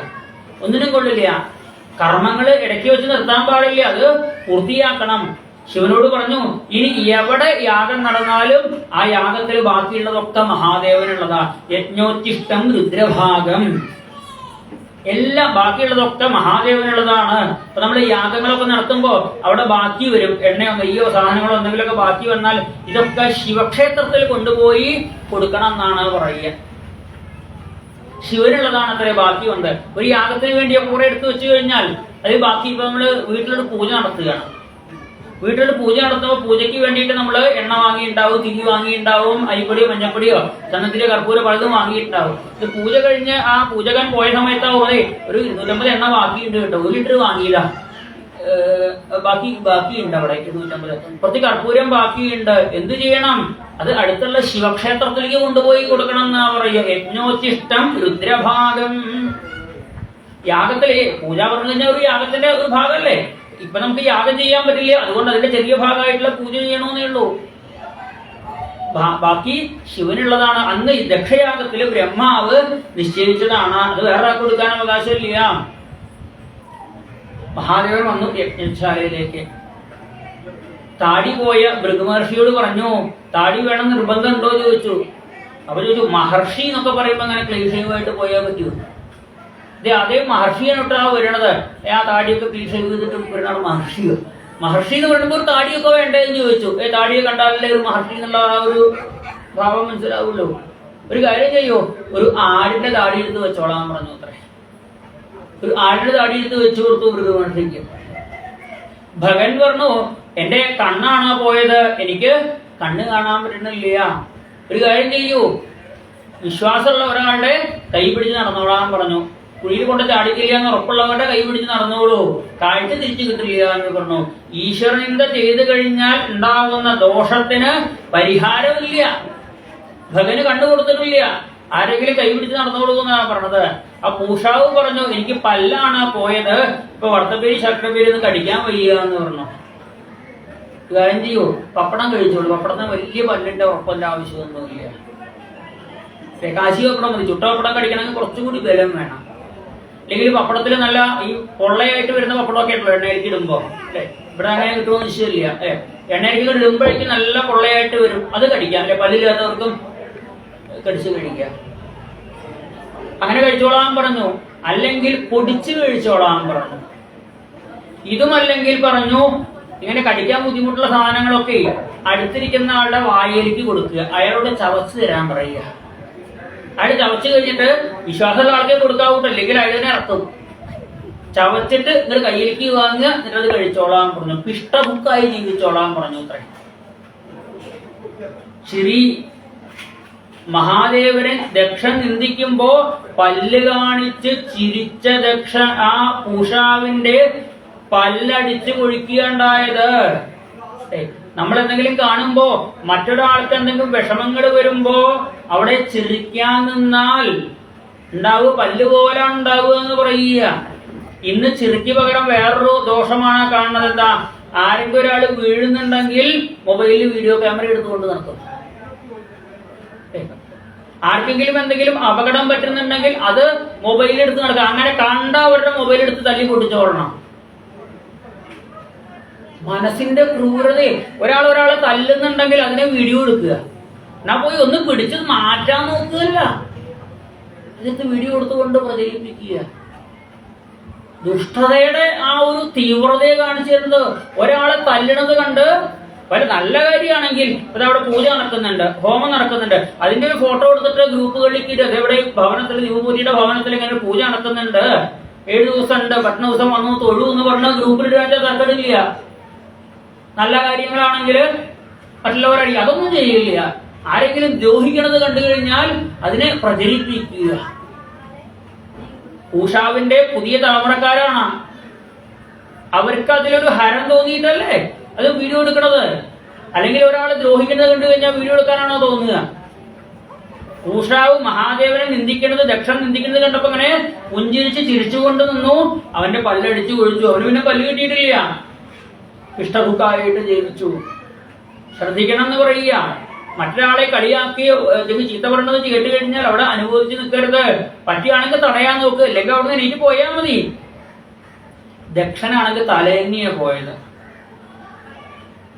ഒന്നിനും കൊള്ളില്ല. കർമ്മങ്ങൾ ഇടയ്ക്ക് വെച്ച് നിർത്താൻ പാടില്ല, അത് പൂർത്തിയാക്കണം. ശിവനോട് പറഞ്ഞു, ഇനി എവിടെ യാഗം നടന്നാലും ആ യാഗത്തിൽ ബാക്കിയുള്ളതൊക്കെ മഹാദേവനുള്ളതാ. യജ്ഞോച്ചിഷ്ടം രുദ്രഭാഗം എല്ലാം ബാക്കിയുള്ളതൊക്കെ മഹാദേവനുള്ളതാണ്. അപ്പൊ നമ്മൾ യാഗങ്ങളൊക്കെ നടത്തുമ്പോ അവിടെ ബാക്കി വരും, എണ്ണയോ നെയ്യോ സാധനങ്ങളോ എന്തെങ്കിലുമൊക്കെ ബാക്കി വന്നാൽ ഇതൊക്കെ ശിവക്ഷേത്രത്തിൽ കൊണ്ടുപോയി കൊടുക്കണം എന്നാണ് പറയുക. ശിവനുള്ളതാണ് അത്രേ ബാക്കി വന്നത്. ഒരു യാഗത്തിന് വേണ്ടിയൊക്കെ കുറെ എടുത്തു വെച്ച് കഴിഞ്ഞാൽ അത് ബാക്കി ഇപ്പൊ നമ്മള് വീട്ടിലൊരു പൂജ നടത്തുകയാണ്. വീട്ടിൽ പൂജ നടത്തുമ്പോൾ പൂജയ്ക്ക് വേണ്ടിയിട്ട് നമ്മൾ എണ്ണ വാങ്ങിയിട്ടുണ്ടാവും, തിരി വാങ്ങിയിട്ടുണ്ടാവും, അരിപ്പൊടിയോ മഞ്ഞപ്പൊടിയോ ചന്ദനത്തിലെ കർപ്പൂരം പലതും വാങ്ങിയിട്ടുണ്ടാവും. ഇത് പൂജ കഴിഞ്ഞ് ആ പൂജകൻ പോയ സമയത്താവും അതെ ഒരു 250 എണ്ണ ബാക്കിയുണ്ട് കേട്ടോ, 1 ലിറ്റർ വാങ്ങിയില്ല, ബാക്കിയുണ്ട് അവിടെ 250. കുറച്ച് കർപ്പൂരം ബാക്കിയുണ്ട്. എന്ത് ചെയ്യണം? അത് അടുത്തുള്ള ശിവക്ഷേത്രത്തിലേക്ക് കൊണ്ടുപോയി കൊടുക്കണം എന്നാ പറയുക. യജ്ഞോച്ചിഷ്ടം രുദ്രഭാഗം. യാഗത്തിലെ പൂജ പറഞ്ഞു കഴിഞ്ഞാൽ ഒരു യാഗത്തിന്റെ ഒരു ഭാഗമല്ലേ. ഇപ്പൊ നമുക്ക് യാഗം ചെയ്യാൻ പറ്റില്ല, അതുകൊണ്ട് അതിന്റെ ചെറിയ ഭാഗമായിട്ടുള്ള പൂജ ചെയ്യണമെന്നേ ഉള്ളൂ. ബാക്കി ശിവനുള്ളതാണ്. അന്ന് ദക്ഷയാഗത്തില് ബ്രഹ്മാവ് നിശ്ചയിച്ചതാണ്, അത് വേറെ ആൾക്ക് കൊടുക്കാൻ അവകാശമില്ല. മഹാദേവൻ വന്നു യജ്ഞശാലയിലേക്ക്. താടി പോയ ഭൃഗുമഹർഷിയോട് പറഞ്ഞു, താടി വേണം നിർബന്ധം ഉണ്ടോ എന്ന് ചോദിച്ചു. അപ്പൊ ചോദിച്ചു, മഹർഷി എന്നൊക്കെ പറയുമ്പോ അങ്ങനെ ക്ലീശയുമായിട്ട് പോയാൽ പറ്റൂ? അതേ മഹർഷിയാണോട്ടാ വരണത്. ആ താടിയൊക്കെ ക്ലീൻ ചെയ്തിട്ട് വരുന്നതാണ് മഹർഷിയോ? മഹർഷി എന്ന് പറയുമ്പോൾ ഒരു താടിയൊക്കെ വേണ്ടതെന്ന് ചോദിച്ചു. താടിയെ കണ്ടാലല്ലേ ഒരു മഹർഷി എന്നുള്ള ആ ഒരു ഭാവം മനസ്സിലാവുമല്ലോ. ഒരു കാര്യം ചെയ്യോ, ഒരു ആടിന്റെ താടി എടുത്ത് വെച്ചോളാൻ പറഞ്ഞു അത്രേ. ഒരു ആടിന്റെ താടി എടുത്ത് വെച്ചു കൊടുത്തു മൃഗമഹർഷിക്ക്. ഭഗൻ പറഞ്ഞു, എന്റെ കണ്ണാണോ പോയത്, എനിക്ക് കണ്ണ് കാണാൻ പറ്റണില്ല. ഒരു കാര്യം ചെയ്യൂ, വിശ്വാസമുള്ള ഒരാളുടെ കൈ പിടിച്ച് നടന്നോളാൻ പറഞ്ഞു. കുഴിയിൽ കൊണ്ട് ചാടിക്കില്ല എന്ന് ഉറപ്പുള്ളവരുടെ കൈ പിടിച്ച് നടന്നോളൂ, കാഴ്ച തിരിച്ചു കിട്ടില്ല എന്ന് പറഞ്ഞു. ഈശ്വരനിന്ദ ചെയ്തു കഴിഞ്ഞാൽ ഉണ്ടാകുന്ന ദോഷത്തിന് പരിഹാരമില്ല. ഭഗന് കണ്ണു കൊടുത്തിട്ടില്ല, ആരെങ്കിലും കൈ പിടിച്ച് നടന്നോളൂ എന്നാണ് പറഞ്ഞത്. ആ പൂഷാവ് പറഞ്ഞു, എനിക്ക് പല്ലാണ് പോയത്, ഇപ്പൊ വറുത്തപ്പേരി ശർക്കരപ്പേരി ഒന്ന് കടിക്കാൻ വയ്യ എന്ന് പറഞ്ഞു. കാര്യം ചെയ്യൂ, പപ്പടം കഴിച്ചോളൂ. പപ്പടത്തിന് വലിയ പല്ലിന്റെ ഉറപ്പിന്റെ ആവശ്യമൊന്നുമില്ല. കാശി പപ്പടം മതി. ചുട്ട പപ്പടം കടിക്കണമെങ്കിൽ കുറച്ചുകൂടി ബലം വേണം. അല്ലെങ്കിൽ പപ്പടത്തിൽ നല്ല ഈ പൊള്ളയായിട്ട് വരുന്ന പപ്പടമൊക്കെ ഉണ്ടല്ലോ എണ്ണയിലേക്ക് ഇടുമ്പോ, അല്ലെ? ഇവിടെ അങ്ങനെ കിട്ടുമോ നിശ്ചയമില്ല. എണ്ണയിലേക്ക് ഇടുമ്പോഴേക്കും നല്ല പൊള്ളയായിട്ട് വരും, അത് കടിക്കാം. അല്ലെ, പല്ലില്ലാത്തവർക്കും കടിച്ച് കഴിക്കാം. അങ്ങനെ കഴിച്ചോളാൻ പറഞ്ഞു. അല്ലെങ്കിൽ പൊടിച്ച് കഴിച്ചോളാൻ പറഞ്ഞു. ഇതുമല്ലെങ്കിൽ പറഞ്ഞു, ഇങ്ങനെ കടിക്കാൻ ബുദ്ധിമുട്ടുള്ള സാധനങ്ങളൊക്കെ അടുത്തിരിക്കുന്ന ആളുടെ വായിലേക്ക് കൊടുക്കുക, അയാളോട് ചവച്ച് തരാൻ പറയുക. അയാൾ ചവച്ച് കഴിഞ്ഞിട്ട് വിശ്വാസമുള്ള ആൾക്കേ കൊടുക്കാവൂട്ടോ, അല്ലെങ്കിൽ അയാളിനെ ഇറക്കും. ചവച്ചിട്ട് ഇങ്ങനെ കയ്യിലേക്ക് വാങ്ങുക, എന്നിട്ട് അത് കഴിച്ചോളാൻ പറഞ്ഞു. പിഷ്ടബുക്കായി ജീവിച്ചോളാൻ പറഞ്ഞു അത്രേ. ശ്രീ മഹാദേവനെ ദക്ഷ നിന്ദിക്കുമ്പോ പല്ല് കാണിച്ച് ചിരിച്ച ദക്ഷ ആ പൂഷാവിന്റെ പല്ലടിച്ച് കൊഴിക്കുകയുണ്ടായത്. നമ്മൾ എന്തെങ്കിലും കാണുമ്പോ മറ്റൊരാൾക്ക് എന്തെങ്കിലും വിഷമങ്ങൾ വരുമ്പോ അവിടെ ചിരിക്കാൻ നിന്നാൽ ഉണ്ടാവുക പല്ല് പോലാണ് ഉണ്ടാവുക എന്ന് പറയുക. ഇന്ന് ചിരിക്ക് പകരം വേറൊരു ദോഷമാണ് കാണുന്നത്. എന്താ? ആരെങ്കിലും ഒരാൾ വീഴുന്നുണ്ടെങ്കിൽ മൊബൈലിൽ വീഡിയോ ക്യാമറ എടുത്തുകൊണ്ട് നടക്കും. ആർക്കെങ്കിലും എന്തെങ്കിലും അപകടം പറ്റുന്നുണ്ടെങ്കിൽ അത് മൊബൈലിൽ എടുത്ത് നടക്കുക. അങ്ങനെ കണ്ട അവരുടെ മൊബൈൽ എടുത്ത് തല്ലി പൊട്ടിച്ചോളണം. മനസ്സിന്റെ ക്രൂരത. ഒരാളെ തല്ലുന്നുണ്ടെങ്കിൽ അതിനെ വീഡിയോ എടുക്കുക, എന്നാ പോയി ഒന്ന് പിടിച്ച് മാറ്റാൻ നോക്കുകയല്ല, ഇതിട്ട് വീഡിയോ എടുത്തുകൊണ്ട് പ്രചരിപ്പിക്കുക. ദുഷ്ടതയുടെ ആ ഒരു തീവ്രതയെ കാണിച്ചു തരുന്നത്. ഒരാളെ തല്ലണത് കണ്ട് വല്ല നല്ല കാര്യമാണെങ്കിൽ അതവിടെ പൂജ നടക്കുന്നുണ്ട്, ഹോമം നടക്കുന്നുണ്ട്, അതിന്റെ ഒരു ഫോട്ടോ എടുത്തിട്ട് ഗ്രൂപ്പുകളിലേക്ക് ഇട്ട് അതെവിടെ ഭവനത്തിൽ യുവപൂരിയുടെ ഭവനത്തിൽ ഇങ്ങനെ പൂജ നടക്കുന്നുണ്ട്, 7 ദിവസം ഉണ്ട്, 10 ദിവസം വന്നു തൊഴു എന്ന് പറഞ്ഞ ഗ്രൂപ്പിലിടാൻ തർക്കമില്ല. നല്ല കാര്യങ്ങളാണെങ്കിൽ മറ്റുള്ളവരടി അതൊന്നും ചെയ്യില്ല. ആരെങ്കിലും ദ്രോഹിക്കണത് കണ്ടു കഴിഞ്ഞാൽ അതിനെ പ്രചരിപ്പിക്കുക. പൂഷാവിന്റെ പുതിയ തലമുറക്കാരാണ്, അവർക്ക് അതിലൊരു ഹരം തോന്നിയിട്ടല്ലേ അത് വീഡിയോ എടുക്കണത്. അല്ലെങ്കിൽ ഒരാൾ ദ്രോഹിക്കുന്നത് കണ്ടു കഴിഞ്ഞാൽ വീഡിയോ എടുക്കാനാണോ തോന്നുക? പൂഷാവ് മഹാദേവനെ നിന്ദിക്കുന്നത്, ദക്ഷൻ നിന്ദിക്കുന്നത് കണ്ടപ്പോ അങ്ങനെ പുഞ്ചിരിച്ച് ചിരിച്ചുകൊണ്ട് നിന്നു. അവന്റെ പല്ലടിച്ചു കൊഴിച്ചു. അവന് പിന്നെ പല്ല് കിട്ടിയിട്ടില്ല, ഇഷ്ടബുക്കായിട്ട് ജീവിച്ചു. ശ്രദ്ധിക്കണം എന്ന് പറയുക. മറ്റൊരാളെ കളിയാക്കി ചീത്ത പറഞ്ഞത് കേട്ട് കഴിഞ്ഞാൽ അവിടെ അനുഭവിച്ച് നിൽക്കരുത്. പറ്റിയാണെങ്കിൽ തടയാൻ നോക്ക്, അല്ലെങ്കിൽ അവിടെ നിന്ന് എനിക്ക് പോയാൽ മതി. ദക്ഷനാണെങ്കിൽ തലേന്നിയെ പോയത്.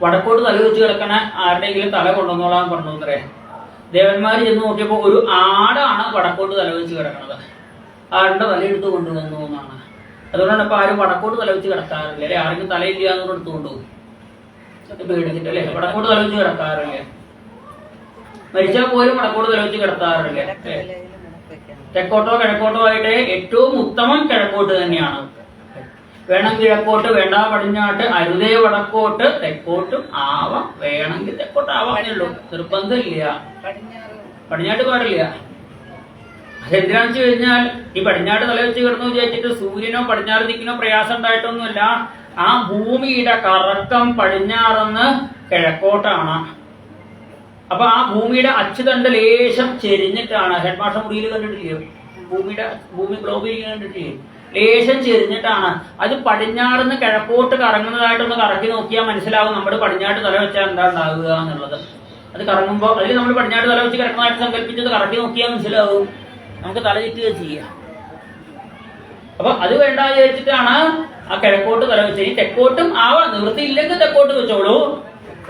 വടക്കോട്ട് തല വെച്ച് കിടക്കണ ആരുടെയെങ്കിലും തല കൊണ്ടുവന്നോളാൻ പറഞ്ഞു അത്രേ. ദേവന്മാര് ചെന്ന് നോക്കിയപ്പോ ഒരു ആടാണ് വടക്കോട്ട് തല വെച്ച് കിടക്കണത്. ആടിന്റെ തല എടുത്ത് കൊണ്ടുവന്നു എന്നാണ്. അതുകൊണ്ടാണ് ഇപ്പൊ ആരും വടക്കോട്ട് തല വെച്ച് കിടക്കാറില്ല. അല്ലെ, ആർക്കും തലയില്ല എന്നോട് എടുത്തു കൊണ്ടുപോകും പേടിച്ചിട്ട്. അല്ലെ, വടക്കോട്ട് തല വെച്ച് കിടക്കാറില്ല. മരിച്ചാൽ പോലും വടക്കോട്ട് തല വെച്ച് കിടത്താറില്ല. തെക്കോട്ടോ കിഴക്കോട്ടോ ആയിട്ട് ഏറ്റവും ഉത്തമം കിഴക്കോട്ട് തന്നെയാണ്. വേണം കിഴക്കോട്ട്, വേണ്ട പടിഞ്ഞാട്ട്, അരുതേ വടക്കോട്ട്, തെക്കോട്ടും ആവാം, വേണമെങ്കിൽ തെക്കോട്ട് ആവാമേ ഉള്ളൂ, നിർബന്ധമില്ല. പടിഞ്ഞാട്ട് പാടില്ല. അതെന്തിനാന്ന് വെച്ച് കഴിഞ്ഞാൽ ഈ പടിഞ്ഞാട്ട് തല വെച്ച് കിടന്നു വിചാരിച്ചിട്ട് സൂര്യനോ പടിഞ്ഞാറ് ദിക്കിനോ പ്രയാസം ഉണ്ടായിട്ടൊന്നുമില്ല. ആ ഭൂമിയുടെ കറക്കം പടിഞ്ഞാറെന്ന് കിഴക്കോട്ടാണ്. അപ്പൊ ആ ഭൂമിയുടെ അച്ചുതണ്ട് ലേശം ചെരിഞ്ഞിട്ടാണ്. ഹെഡ് മാസ്റ്റർ മുറിയിൽ കണ്ടിട്ടില്ലയോ? ഭൂമി ഗ്ലോബിൽ കണ്ടിട്ടില്ലേ? ലേശം ചെരിഞ്ഞിട്ടാണ്. അത് പടിഞ്ഞാറിന്ന് കിഴക്കോട്ട് കറങ്ങുന്നതായിട്ടൊന്ന് കറക്കി നോക്കിയാൽ മനസ്സിലാവും നമ്മുടെ പടിഞ്ഞാട്ട് തല വെച്ചാൽ എന്താ ഉണ്ടാവുക എന്നുള്ളത്. അത് കറങ്ങുമ്പോൾ അതിൽ നമ്മൾ പടിഞ്ഞാട്ട് തല വെച്ച് കിടക്കുന്നതായിട്ട് സങ്കല്പിച്ചത് കറക്കി നോക്കിയാൽ മനസ്സിലാവും. നമുക്ക് തല ചുറ്റുക ചെയ്യാം. അപ്പൊ അത് വേണ്ട വിചാരിച്ചിട്ടാണ് ആ കിഴക്കോട്ട് തല വെച്ച്. ഈ തെക്കോട്ടും ആവാം, നിവൃത്തി ഇല്ലെങ്കിൽ തെക്കോട്ട് വെച്ചോളൂ.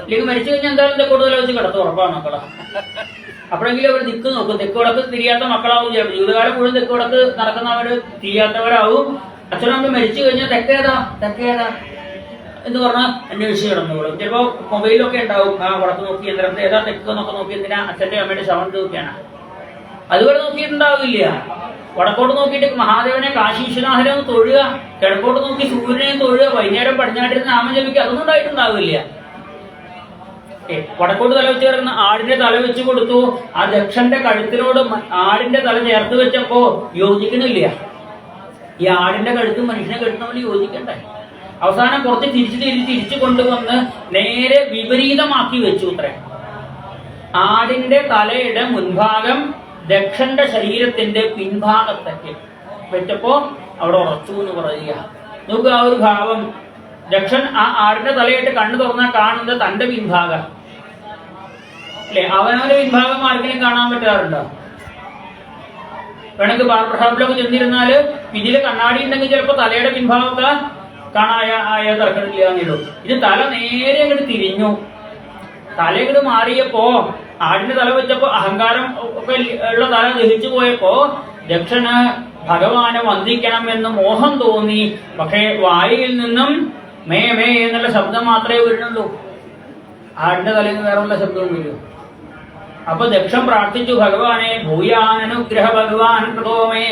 ഇല്ലെങ്കിൽ മരിച്ചു കഴിഞ്ഞാൽ എന്തായാലും തെക്കോട്ട് തല വെച്ച് കിടത്തും, ഉറപ്പാണ് മക്കളെ. അപ്പോഴെങ്കിലും അവർ ദിക്ക് നോക്കും. തെക്കുവടക്ക് തിരിയാത്ത മക്കളാവും. ജീവിതകാലം മുഴുവൻ തെക്കുവടക്ക് നടക്കുന്നവര് തിരിയാത്തവരാവും. അച്ഛനമ്മ മരിച്ചു കഴിഞ്ഞാൽ തെക്കേതാ എന്ന് പറഞ്ഞാൽ അന്വേഷിച്ച് കിടന്നോളും. ചിലപ്പോ മൊബൈലൊക്കെ ഉണ്ടാവും, ആ വടക്ക് നോക്കി യന്ത്രത്തെ ഏതാ തെക്കെന്നൊക്കെ നോക്കി എന്തിനാ അച്ഛന്റെ അമ്മയുടെ ശവം നോക്കിയാണ്. അതുവരെ നോക്കിയിട്ടുണ്ടാവില്ല. വടക്കോട്ട് നോക്കിയിട്ട് മഹാദേവനെ കാശി വിശ്വനാഥനെ ഒന്ന് തൊഴുക, കിഴക്കോട്ട് നോക്കി സൂര്യനെ തൊഴുക, വൈകുന്നേരം പടിഞ്ഞാട്ടിരുന്ന് നാമം ജപിക്കുക, അതൊന്നും ഉണ്ടായിട്ടുണ്ടാവില്ല. വടക്കോട്ട് തല വെച്ച് കിടക്കുന്ന ആടിന്റെ തല വെച്ച് കൊടുത്തു. ആ ദക്ഷന്റെ കഴുത്തിനോട് ആടിന്റെ തല ചേർത്ത് വെച്ചപ്പോ യോജിക്കണില്ല. ഈ ആടിന്റെ കഴുത്തും മനുഷ്യനെ കഴുത്തും തമ്മിൽ യോജിക്കണ്ടേ? അവസാനം കുറച്ച് തിരിച്ചു കൊണ്ടുവന്ന് നേരെ വിപരീതമാക്കി വെച്ചു അത്രേ. ആടിന്റെ തലയുടെ മുൻഭാഗം ദക്ഷന്റെ ശരീരത്തിന്റെ പിൻഭാഗത്തേക്ക് വെച്ചപ്പോ അവിടെ ഉറച്ചു എന്ന് പറയുക. നോക്കുക ആ ഒരു ഭാവം. ദക്ഷൻ ആ ആടിന്റെ തലയിട്ട് കണ്ണു തുറന്നാൽ കാണുന്നത് തന്റെ പിൻഭാഗം അല്ലെ. അവനവന്റെ പിൻഭാഗം ആർക്കെങ്കിലും കാണാൻ പറ്റാറുണ്ടോ? വേണമെങ്കിൽ ബാർബർ ഷോപ്പിലൊക്കെ ചെന്നിരുന്നാല് ഇതില് കണ്ണാടി ഉണ്ടെങ്കിൽ ചിലപ്പോ തലയുടെ പിൻഭാഗമൊക്കെ കാണായ തിരക്കണില്ല എന്നല്ലോ. ഇത് തല നേരെ അങ്ങോട്ട് തിരിഞ്ഞു. തല ഇങ്ങോട്ട് മാറിയപ്പോ ആടിന്റെ തല വെച്ചപ്പോ അഹങ്കാരം ഒക്കെ ഉള്ള തല ദഹിച്ചു പോയപ്പോ ദക്ഷന് ഭഗവാനെ വന്ദിക്കണം എന്ന് മോഹം തോന്നി. പക്ഷേ വായിൽ നിന്നും മേ മേ എന്നുള്ള ശബ്ദം മാത്രമേ വരുന്നുള്ളൂ. ആടിന്റെ തലയിൽ നിന്ന് വേറെ ഉള്ള ശബ്ദവും വരൂ. അപ്പൊ ദക്ഷൻ പ്രാർത്ഥിച്ചു, ഭഗവാനെ ഭൂയാനുഗ്രഹ ഭഗവാൻ കൃതോമേ,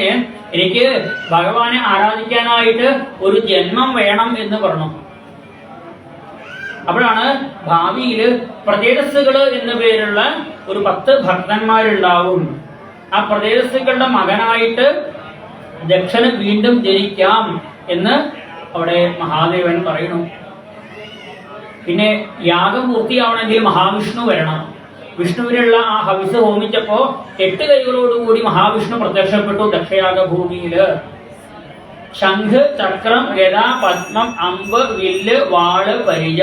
എനിക്ക് ഭഗവാനെ ആരാധിക്കാനായിട്ട് ഒരു ജന്മം വേണം എന്ന് പറഞ്ഞു. അപ്പോഴാണ് ഭാവിയില് പ്രതേജസ്സുകള് എന്ന പേരുള്ള ഒരു 10 ഭക്തന്മാരുണ്ടാവും. ആ പ്രതേജസ്സുകളുടെ മകനായിട്ട് ദക്ഷന് വീണ്ടും ജനിക്കാം എന്ന് അവിടെ മഹാദേവൻ പറയുന്നു. പിന്നെ യാഗം പൂർത്തിയാവണമെങ്കിൽ മഹാവിഷ്ണു വരണം. വിഷ്ണുവിനുള്ള ആ ഹവിസ് ഹോമിച്ചപ്പോ 8 കൈകളോടുകൂടി മഹാവിഷ്ണു പ്രത്യക്ഷപ്പെട്ടു ദക്ഷയാഗ ഭൂമിയില്. ശംഖ്, ചക്രം, ഗദ, പത്മം, അമ്പ്, വില്ല്, വാള്, പരിച,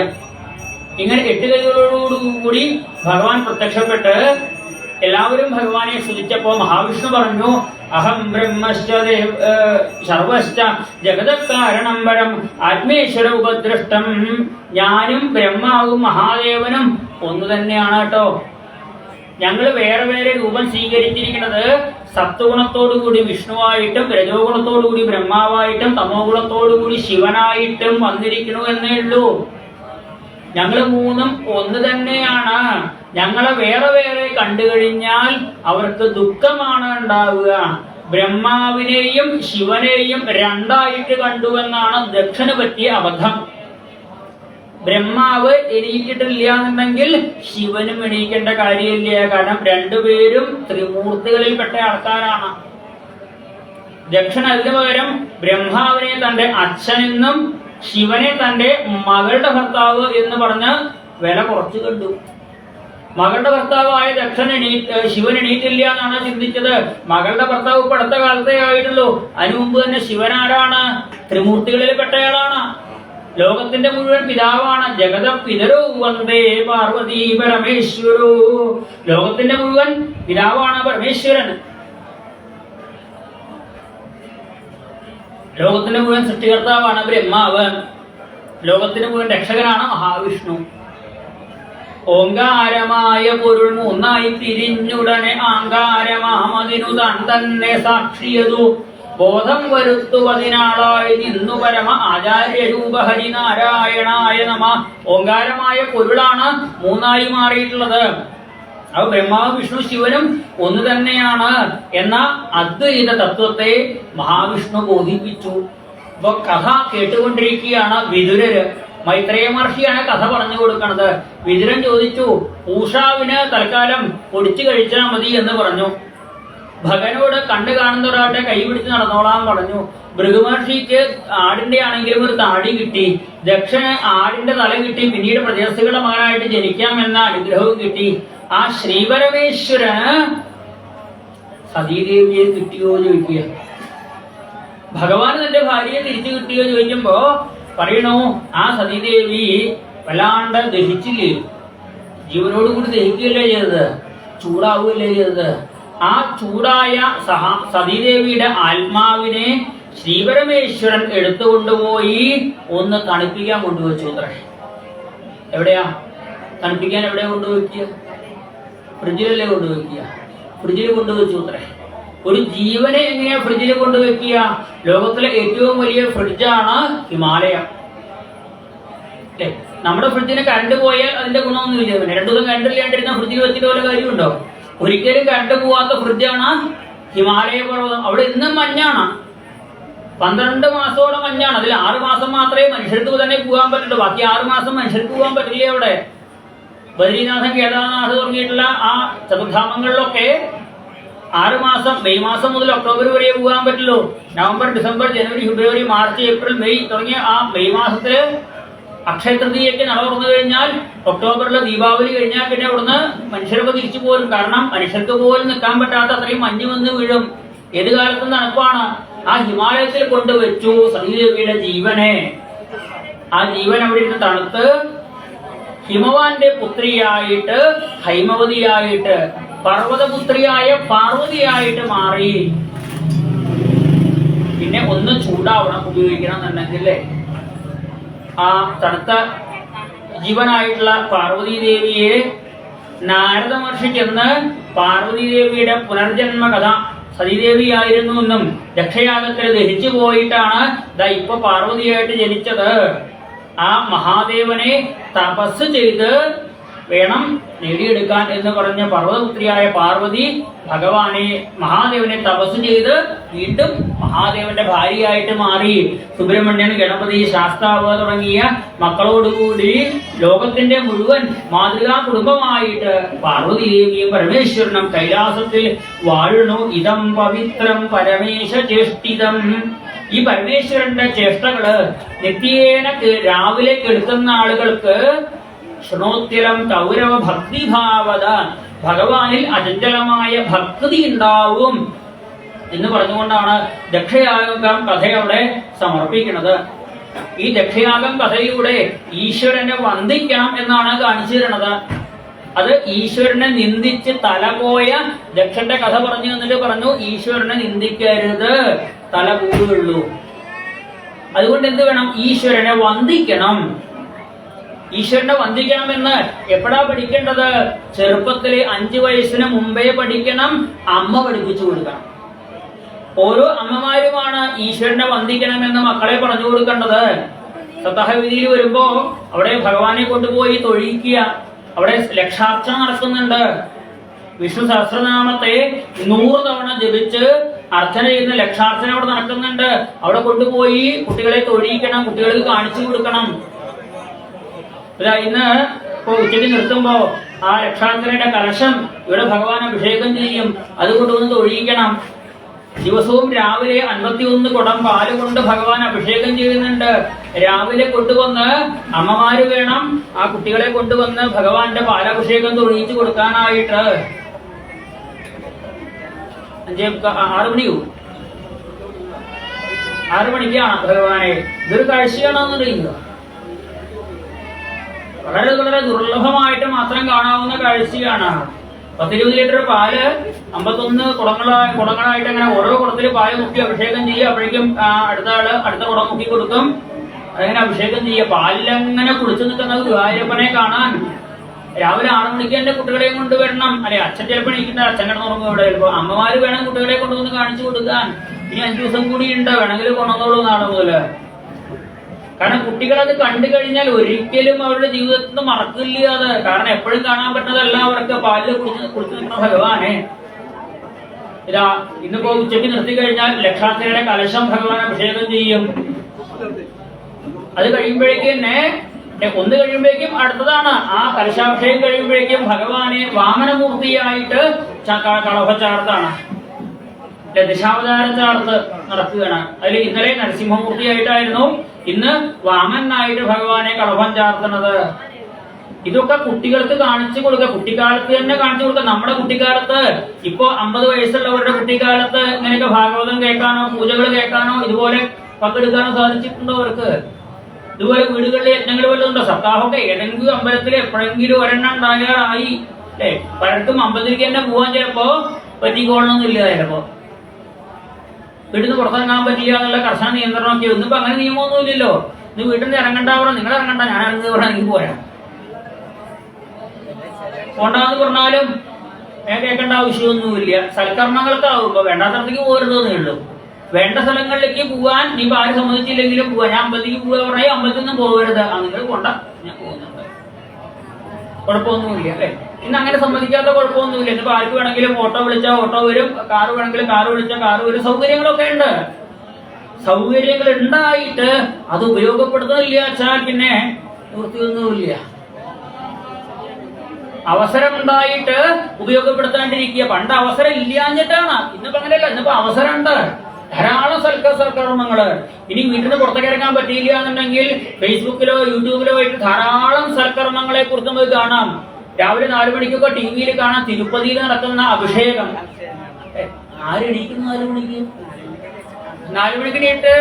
ഇങ്ങനെ 8 കൈകളോടുകൂടി ഭഗവാൻ പ്രത്യക്ഷപ്പെട്ട് എല്ലാവരും ഭഗവാനെ സ്തുതിച്ചപ്പോ മഹാവിഷ്ണു പറഞ്ഞു, അഹം ബ്രഹ്മശ്ച സർവശ്ച ജഗതകാരണം പരം ആത്മേശ്വര ഉപദ്രഷ്ടം. ഞാനും ബ്രഹ്മാവും മഹാദേവനും ഒന്നു തന്നെയാണ് കേട്ടോ. ഞങ്ങൾ വേറെ വേറെ രൂപം സ്വീകരിച്ചിരിക്കുന്നത് സത്വഗുണത്തോടുകൂടി വിഷ്ണുവായിട്ടും രജോ ഗുണത്തോടുകൂടി ബ്രഹ്മാവായിട്ടും തമോ ഗുണത്തോടുകൂടി ശിവനായിട്ടും വന്നിരിക്കുന്നു എന്നേ ഉള്ളൂ. ഞങ്ങൾ മൂന്നും ഒന്ന് തന്നെയാണ്. ഞങ്ങളെ വേറെ വേറെ കണ്ടു കഴിഞ്ഞാൽ അവർക്ക് ദുഃഖമാണ് ഉണ്ടാവുക. ബ്രഹ്മാവിനെയും ശിവനെയും രണ്ടായിട്ട് കണ്ടുവെന്നാണ് ദക്ഷന് പറ്റിയ അബദ്ധം. ബ്രഹ്മാവ് എണീറ്റിട്ടില്ല എന്നുണ്ടെങ്കിൽ ശിവനും എണീക്കേണ്ട കാര്യമില്ല. കാരണം രണ്ടുപേരും ത്രിമൂർത്തികളിൽപ്പെട്ട ആൾക്കാരാണ്. ദക്ഷൻ അതിനു പകരം ബ്രഹ്മാവിനെ തന്റെ അച്ഛനെന്നും ശിവനെ തന്റെ മകളുടെ ഭർത്താവ് എന്ന് പറഞ്ഞ് വില കുറച്ചു കണ്ടു. മകളുടെ ഭർത്താവായ ദക്ഷൻ ശിവൻ എണീറ്റില്ല എന്നാണ് ചിന്തിച്ചത്. മകളുടെ ഭർത്താവ് ഇപ്പൊ അടുത്ത കാലത്തേ ആയിട്ടുള്ളൂ. അതിനു മുമ്പ് തന്നെ ശിവനാരാണ്? ത്രിമൂർത്തികളിൽ പെട്ടയാളാണ്. ലോകത്തിന്റെ മുഴുവൻ പിതാവാണ്. ജഗത പിതരോ വന്ദേ പാർവതി പരമേശ്വരോ. ലോകത്തിന്റെ മുഴുവൻ പിതാവാണ് പരമേശ്വരൻ. ലോകത്തിന്റെ മുഴുവൻ സൃഷ്ടികർത്താവാണ് ബ്രഹ്മാവ്. ലോകത്തിന് മുഴുവൻ രക്ഷകനാണ് മഹാവിഷ്ണു. ഓങ്കാരമായ പൊരുൾ മൂന്നായി തിരിഞ്ഞുടനെ ആങ്കാരമാമതിനു താൻ തന്നെ സാക്ഷിയതു ബോധം വരുത്തുവതിനാളായി നിന്നു പരമ ആചാര്യരൂപ ഹരിനാരായണായ നമ. ഓങ്കാരമായ പൊരുളാണ് മൂന്നായി മാറിയിട്ടുള്ളത്. അപ്പൊ ബ്രഹ്മാവ് വിഷ്ണു ശിവനും ഒന്ന് തന്നെയാണ് എന്ന അദ്വൈത തത്വത്തെ മഹാവിഷ്ണു ബോധിപ്പിച്ചു. അപ്പൊ കഥ കേട്ടുകൊണ്ടിരിക്കുകയാണ് വിതുരര്. മൈത്രേയ മഹർഷിയാണ് കഥ പറഞ്ഞു കൊടുക്കണത്. വിതുരൻ ചോദിച്ചു, പൂഷാവിന് തൽക്കാലം പൊടിച്ചു കഴിച്ചാൽ മതി എന്ന് പറഞ്ഞു. ഭഗനോട് കണ്ടു കാണുന്ന ഒരാളുടെ കൈ പിടിച്ച് നടന്നോളാൻ പറഞ്ഞു. ഭൃഗുമഹർഷിക്ക് ആടിന്റെ ആണെങ്കിലും ഒരു താടി കിട്ടി. ദക്ഷന് ആടിന്റെ തല കിട്ടി. പിന്നീട് പ്രജാസികളുടെ മകനായിട്ട് ജനിക്കാമെന്ന അനുഗ്രഹവും കിട്ടി. ആ ശ്രീപരമേശ്വരന് സതീദേവിയെ കിട്ടിയോ ചോദിക്കുക. ഭഗവാൻ തന്റെ ഭാര്യയെ തിരിച്ചു കിട്ടിയോ ചോദിക്കുമ്പോ പറയണു, ആ സതീദേവി വല്ലാണ്ട് ദഹിച്ചില്ലേ, ജീവനോട് കൂടി ദഹിക്കുകയല്ലേ ചെയ്തത്, ചൂടാവുകയല്ലേ ചെയ്തത്. ആ ചൂടായ സതീദേവിയുടെ ആത്മാവിനെ ശ്രീപരമേശ്വരൻ എടുത്തുകൊണ്ടുപോയി ഒന്ന് തണുപ്പിക്കാൻ കൊണ്ടുവച്ചു അത്രേ. എവിടെയാ തണുപ്പിക്കാൻ? എവിടെയാ കൊണ്ടുവയ്ക്കുക? ഫ്രിഡ്ജിലല്ലേ കൊണ്ടുവയ്ക്കുക? ഫ്രിഡ്ജിൽ കൊണ്ടുവച്ചു അത്രേ. ഒരു ജീവനെ എങ്ങനെയാ ഫ്രിഡ്ജിൽ കൊണ്ടുവയ്ക്കുക? ലോകത്തിലെ ഏറ്റവും വലിയ ഫ്രിഡ്ജാണ് ഹിമാലയം. അല്ലേ? നമ്മുടെ ഫ്രിഡ്ജിന് കറണ്ട് പോയാൽ അതിന്റെ ഗുണമൊന്നുമില്ല. പിന്നെ രണ്ടു ദിവസം കറണ്ട് ഇല്ലാണ്ടിരുന്ന ഫ്രിഡ്ജിൽ വെച്ചിട്ട് വല്ല കാര്യമുണ്ടോ? ഒരിക്കലും കറണ്ട് പോവാത്ത ഫ്രിഡ്ജാണ് ഹിമാലയ പർവ്വതം. അവിടെ ഇന്നും മഞ്ഞാണ്. 12 മാസത്തോളം മഞ്ഞാണ്. അതിൽ 6 മാസം മാത്രമേ മനുഷ്യർക്ക് തന്നെ പോകാൻ പറ്റുള്ളൂ. ബാക്കി 6 മാസം മനുഷ്യർക്ക് പോകാൻ പറ്റില്ല. അവിടെ ബദ്രീനാഥൻ, കേദാർനാഥ് തുടങ്ങിയിട്ടുള്ള ആ ചതുർധാമങ്ങളിലൊക്കെ 6 മാസം, മെയ് മാസം മുതൽ ഒക്ടോബർ വരെ പോകാൻ പറ്റുള്ളൂ. നവംബർ, ഡിസംബർ, ജനുവരി, ഫെബ്രുവരി, മാർച്ച്, ഏപ്രിൽ, മെയ് തുടങ്ങിയ ആ മെയ് മാസത്തില് അക്ഷയ തൃതീയയ്ക്ക് നട തുറന്നു കഴിഞ്ഞാൽ, ഒക്ടോബറിലെ ദീപാവലി കഴിഞ്ഞാൽ പിന്നെ അവിടുന്ന് മനുഷ്യരൊക്കെ തിരിച്ചു പോരും. കാരണം മനുഷ്യർക്ക് പോലും നിൽക്കാൻ പറ്റാത്ത അത്രയും മഞ്ഞ് വന്ന് വീഴും. ഏത് കാലത്തും തണുപ്പാണ്. ആ ഹിമാലയത്തിൽ കൊണ്ടുവച്ചു സതീദേവിയുടെ ജീവനെ. ആ ജീവൻ അവിടെ ഇരുന്ന് തണുത്ത് ഹിമവാന്റെ പുത്രിയായിട്ട്, ഹൈമവതിയായിട്ട്, പർവ്വതപുത്രിയായ പാർവതിയായിട്ട് മാറി. പിന്നെ ഒന്ന് ചൂടാവണം ഉപയോഗിക്കണം എന്നുണ്ടെങ്കിൽ ആ തണുത്ത ജീവനായിട്ടുള്ള പാർവതി ദേവിയെ നാരദ മഹർഷി ചെന്ന് പാർവതി ദേവിയുടെ പുനർജന്മ കഥ, സതീദേവിയായിരുന്നു എന്നും ദക്ഷയാഗത്തിൽ ദഹിച്ചു പോയിട്ടാണ് ഇപ്പൊ പാർവതിയായിട്ട് ജനിച്ചത്. ആ മഹാദേവനെ തപസ് ചെയ്ത് വേണം നേടിയെടുക്കാൻ എന്ന് പറഞ്ഞ പർവ്വതപുത്രിയായ പാർവതി ഭഗവാനെ, മഹാദേവനെ തപസ് ചെയ്ത് വീണ്ടും മഹാദേവന്റെ ഭാര്യയായിട്ട് മാറി. സുബ്രഹ്മണ്യൻ, ഗണപതി, ശാസ്താവ് തുടങ്ങിയ മക്കളോടുകൂടി ലോകത്തിന്റെ മുഴുവൻ മാതൃകാ കുടുംബമായിട്ട് പാർവതി ദേവിയും പരമേശ്വരനും കൈലാസത്തിൽ വാഴുന്നു. ഇതം പവിത്രം പരമേശ ചേഷ്ടിതം. ഈ പരമേശ്വരന്റെ ചേഷ്ടകള് നിത്യേന രാവിലെ കേൾക്കുന്ന ആളുകൾക്ക് ശ്രോത്യലം കൗരവ ഭക്തിഭാവത, ഭഗവാനിൽ അചഞ്ചലമായ ഭക്തി ഉണ്ടാവും എന്ന് പറഞ്ഞുകൊണ്ടാണ് ദക്ഷയാഗം കഥയോടെ സമർപ്പിക്കുന്നത്. ഈ ദക്ഷയാഗം കഥയിലൂടെ ഈശ്വരനെ വന്ദിക്കണം എന്നാണ് കാണിച്ചു തരുന്നത്. അത് ഈശ്വരനെ നിന്ദിച്ച് തലപോയ ദക്ഷന്റെ കഥ പറഞ്ഞു എന്നിട്ട് പറഞ്ഞു, ഈശ്വരനെ നിന്ദിക്കരുത്, തല കൂടുകയുള്ളൂ. അതുകൊണ്ട് എന്ത് വേണം? ഈശ്വരനെ വന്ദിക്കണം. ഈശ്വരനെ വന്ദിക്കണമെന്ന് എപ്പോഴാ പഠിക്കേണ്ടത്? ചെറുപ്പത്തിലെ 5 വയസ്സിന് മുമ്പേ പഠിക്കണം. അമ്മ പഠിപ്പിച്ചു കൊടുക്കണം. ഓരോ അമ്മമാരുമാണ് ഈശ്വരനെ വന്ദിക്കണമെന്ന് മക്കളെ പറഞ്ഞു കൊടുക്കേണ്ടത്. സപ്താഹവിധിയിൽ വരുമ്പോ അവിടെ ഭഗവാനെ കൊണ്ടുപോയി തൊഴിക്കുക. അവിടെ ലക്ഷാർച്ചന നടക്കുന്നുണ്ട്. വിഷ്ണു സഹസ്രനാമത്തെ 100 തവണ ജപിച്ച് അർച്ചന ചെയ്യുന്ന ലക്ഷാർച്ചന അവിടെ നടക്കുന്നുണ്ട്. അവിടെ കൊണ്ടുപോയി കുട്ടികളെ തൊഴിയിക്കണം, കുട്ടികൾക്ക് കാണിച്ചു കൊടുക്കണം. ഇന്ന് ഇപ്പൊ ഉച്ചയ്ക്ക് നിർത്തുമ്പോ ആ ലക്ഷാർച്ചനയുടെ കലശം ഇവിടെ ഭഗവാൻ അഭിഷേകം ചെയ്യും. അത് കൊണ്ടുവന്ന് തൊഴിയിക്കണം. ദിവസവും രാവിലെ 51 കുടം പാല് കൊണ്ട് ഭഗവാൻ അഭിഷേകം ചെയ്യുന്നുണ്ട്. രാവിലെ കൊണ്ടുവന്ന് അമ്മമാര് വേണം ആ കുട്ടികളെ കൊണ്ടുവന്ന് ഭഗവാന്റെ പാലഭിഷേകം തൊഴിയിച്ചു കൊടുക്കാനായിട്ട്. 6 മണിയോ 6 മണിക്കാണ് ഭഗവാനെ. ഇതൊരു കാഴ്ചയാണെന്ന് അറിയുക. വളരെ വളരെ ദുർലഭമായിട്ട് മാത്രം കാണാവുന്ന കാഴ്ചയാണ്. 10-20 ലിറ്റർ പാല് 51 കുടങ്ങളായിട്ട് അങ്ങനെ ഓരോ കുടത്തിൽ പാല് മുക്കി അഭിഷേകം ചെയ്യുക. അപ്പോഴേക്കും അടുത്ത ആള് അടുത്ത കുടം മുക്കി കൊടുക്കും. അതങ്ങനെ അഭിഷേകം ചെയ്യുക. പാലിലങ്ങനെ കുളിച്ചു നിൽക്കുന്നത് ഗുരുവായൂരപ്പനെ കാണാൻ. രാവിലെ 6 മണിക്ക് എന്റെ കുട്ടികളെയും കൊണ്ടുവരണം. അല്ലെ, അച്ഛൻ ചിലപ്പോൾ എണീക്കുന്ന അച്ഛൻ കിടന്നുറങ്ങും. ഇവിടെ ചിലപ്പോൾ അമ്മമാര് വേണം കുട്ടികളെ കൊണ്ടുവന്ന് കാണിച്ചു കൊടുക്കാൻ. ഇനി 5 ദിവസം കൂടി ഉണ്ട്, വേണമെങ്കിൽ കൊണ്ടുവന്നോളൂ നാളെ മുതല്. കാരണം കുട്ടികൾ അത് കണ്ടു കഴിഞ്ഞാൽ ഒരിക്കലും അവരുടെ ജീവിതത്തിൽ നിന്ന് മറക്കില്ല അത്. കാരണം എപ്പോഴും കാണാൻ പറ്റുന്നതല്ല അവർക്ക്. പാലിൽ കുളിച്ചു നിൽക്കുന്ന ഭഗവാനെ ഇതാ ഇന്നിപ്പോ ഉച്ചയ്ക്ക് നിർത്തി കഴിഞ്ഞാൽ ലക്ഷാർത്ഥിയുടെ കലശം ഭഗവാൻ അഭിഷേകം ചെയ്യും. അത് കഴിയുമ്പോഴേക്കും തന്നെ ഒന്ന് കഴിയുമ്പോഴേക്കും അടുത്തതാണ്. ആ കലശാഭിഷേകം കഴിയുമ്പോഴേക്കും ഭഗവാനെ വാമനമൂർത്തിയായിട്ട് കളഭച്ചാർത്താണ്, ദശാവതാര ചാർത്ത് നടക്കുകയാണ്. അതിൽ ഇന്നലെ നരസിംഹമൂർത്തിയായിട്ടായിരുന്നു, ഇന്ന് വാമനായിട്ട് ഭഗവാനെ കളഭം ചാർത്തുന്നത്. ഇതൊക്കെ കുട്ടികൾക്ക് കാണിച്ചു കൊടുക്കുക, കുട്ടിക്കാലത്ത് തന്നെ കാണിച്ചു കൊടുക്കുക. നമ്മുടെ കുട്ടിക്കാലത്ത് ഇപ്പോ 50 വയസ്സുള്ളവരുടെ കുട്ടിക്കാലത്ത് ഇങ്ങനെയൊക്കെ ഭാഗവതം കേൾക്കാനോ പൂജകൾ കേൾക്കാനോ ഇതുപോലെ പങ്കെടുക്കാനോ സാധിച്ചിട്ടുണ്ടോ അവർക്ക്? ഇതുപോലെ വീടുകളിലെ യജ്ഞങ്ങൾ വല്ലതും ഉണ്ടോ? സപ്താഹമൊക്കെ ഏതെങ്കിലും അമ്പലത്തിൽ എപ്പോഴെങ്കിലും ഒരെണ്ണം ഉണ്ടാകാറായി അല്ലേ? പലർക്കും അമ്പലത്തിലേക്ക് തന്നെ പോകാൻ ചിലപ്പോ പറ്റിക്കോളണമെന്നില്ല. ചിലപ്പോ വീട്ടിൽ നിന്ന് പുറത്തിറങ്ങാൻ പറ്റില്ല എന്നുള്ള കർശന നിയന്ത്രണമൊക്കെ. ഒന്നിപ്പോ അങ്ങനെ നിയമമൊന്നുമില്ലല്ലോ. ഇന്ന് വീട്ടിൽ നിന്ന് ഇറങ്ങണ്ട പറഞ്ഞാൽ നിങ്ങൾ ഇറങ്ങണ്ട, ഞാൻ ഇറങ്ങി പറഞ്ഞാൽ എനിക്ക് പോരാ. പോണ്ടാന്ന് പറഞ്ഞാലും കേൾക്കേണ്ട ആവശ്യമൊന്നുമില്ല. സൽക്കർമ്മങ്ങൾക്കാവുമ്പോ വേണ്ടാത്തടത്തേക്ക് പോരുന്നതേ ഉള്ളൂ. വേണ്ട സ്ഥലങ്ങളിലേക്ക് പോവാൻ ഇനിയിപ്പോ ആരും സമ്മതിച്ചില്ലെങ്കിലും പോവാൻ. ഞാൻ അമ്പലത്തേക്ക് പോവാ പറഞ്ഞാൽ അമ്പലത്തിൽ നിന്നും പോകരുത്. നിങ്ങൾ കൊണ്ട ഞാൻ പോകുന്നുണ്ട്, കുഴപ്പമൊന്നുമില്ല അല്ലെ? ഇന്ന് അങ്ങനെ സമ്മതിക്കാത്ത കുഴപ്പമൊന്നുമില്ല. ഇന്നിപ്പോ ആർക്ക് വേണമെങ്കിലും ഓട്ടോ വിളിച്ചാൽ ഓട്ടോ വരും, കാറ് വേണമെങ്കിൽ കാറ് വിളിച്ചാൽ കാറ് വരും. സൗകര്യങ്ങളൊക്കെ ഉണ്ട്. സൗകര്യങ്ങൾ ഉണ്ടായിട്ട് അത് ഉപയോഗപ്പെടുത്തുന്നില്ല വെച്ചാൽ പിന്നെ നിവൃത്തിയൊന്നുമില്ല. അവസരം ഉണ്ടായിട്ട് ഉപയോഗപ്പെടുത്താണ്ടിരിക്കുക. പണ്ട് അവസരം ഇല്ലാഞ്ഞിട്ടാണ്, ഇന്നിപ്പോ അങ്ങനെയല്ല. ഇന്നിപ്പോ അവസരം ഉണ്ട്, ധാരാളം സൽക്കർമ്മങ്ങള്. ഇനി വീട്ടിൽ നിന്ന് പുറത്തേക്ക് ഇറങ്ങാൻ പറ്റിയില്ല എന്നുണ്ടെങ്കിൽ ഫേസ്ബുക്കിലോ യൂട്യൂബിലോ ആയിട്ട് ധാരാളം സൽക്കർമ്മങ്ങളെ കുറിച്ച് നമുക്ക് കാണാം. രാവിലെ 4 മണിക്കൊക്കെ ടിവിയിൽ കാണാം തിരുപ്പതിയിൽ നടക്കുന്ന അഭിഷേകം. ആരെണീക്കുന്നു 4 മണിക്ക്? 4 മണിക്ക് നീട്ട്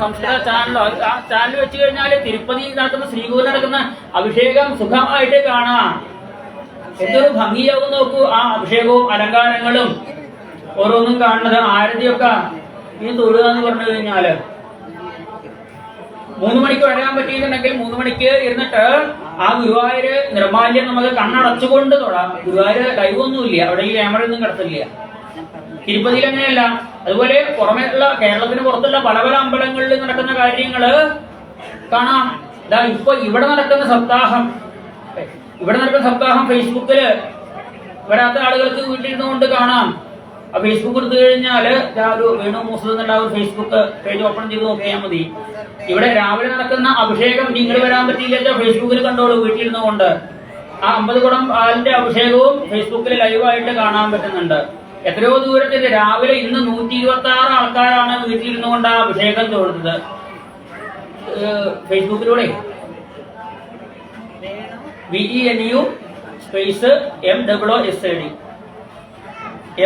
സംസ്കൃത ചാനലോ ആ ചാനൽ വെച്ച് കഴിഞ്ഞാൽ തിരുപ്പതിയിൽ നടക്കുന്ന ശ്രീകോവിൽ നടക്കുന്ന അഭിഷേകം സുഖമായിട്ട് കാണാം. എന്തൊരു ഭംഗിയാവും നോക്കൂ ആ അഭിഷേകവും അലങ്കാരങ്ങളും ഓരോന്നും കാണുന്നത്. ആരതിയൊക്കെ ഇനി തൊഴുക എന്ന് പറഞ്ഞു കഴിഞ്ഞാല് 3 മണിക്ക് വരാൻ പറ്റിയിട്ടുണ്ടെങ്കിൽ 3 മണിക്ക് ഇരുന്നിട്ട് ആ ഗുരുവായൂര് നിർമാല്യം നമുക്ക് കണ്ണടച്ചുകൊണ്ട് തൊടാം. ഗുരുവായൂര് ലൈവൊന്നുമില്ല, അവിടെ ഈ ക്യാമറ ഒന്നും കിടത്തില്ല. തിരുപ്പതിയിൽ അങ്ങനെയല്ല. അതുപോലെ പുറമേയുള്ള കേരളത്തിന് പുറത്തുള്ള പല പല അമ്പലങ്ങളിൽ നടക്കുന്ന കാര്യങ്ങള് കാണാം. ഇതാ ഇപ്പൊ ഇവിടെ നടക്കുന്ന സപ്താഹം ഫേസ്ബുക്കില് വരാത്ത ആളുകൾക്ക് വീട്ടിലിരുന്നുകൊണ്ട് കാണാം. ആ ഫേസ്ബുക്ക് എടുത്തു കഴിഞ്ഞാല് വേണു മൂസത് എന്നുള്ള ഒരു ഫേസ്ബുക്ക് പേജ് ഓപ്പൺ ചെയ്ത് നോക്കിയാൽ മതി. ഇവിടെ രാവിലെ നടക്കുന്ന അഭിഷേകം നിങ്ങൾ വരാൻ പറ്റിയില്ല ഫേസ്ബുക്കിൽ കണ്ടോളൂ വീട്ടിലിരുന്നുകൊണ്ട്. ആ 50 കുടം പാലിന്റെ അഭിഷേകവും ഫേസ്ബുക്കിൽ ലൈവായിട്ട് കാണാൻ പറ്റുന്നുണ്ട്. എത്രയോ ദൂരത്തിന്റെ രാവിലെ ഇന്ന് 126 ആൾക്കാരാണ് വീട്ടിലിരുന്നു കൊണ്ട് ആ അഭിഷേകം തൊഴുന്നത് ഫേസ്ബുക്കിലൂടെ. VENU സ്പേസ്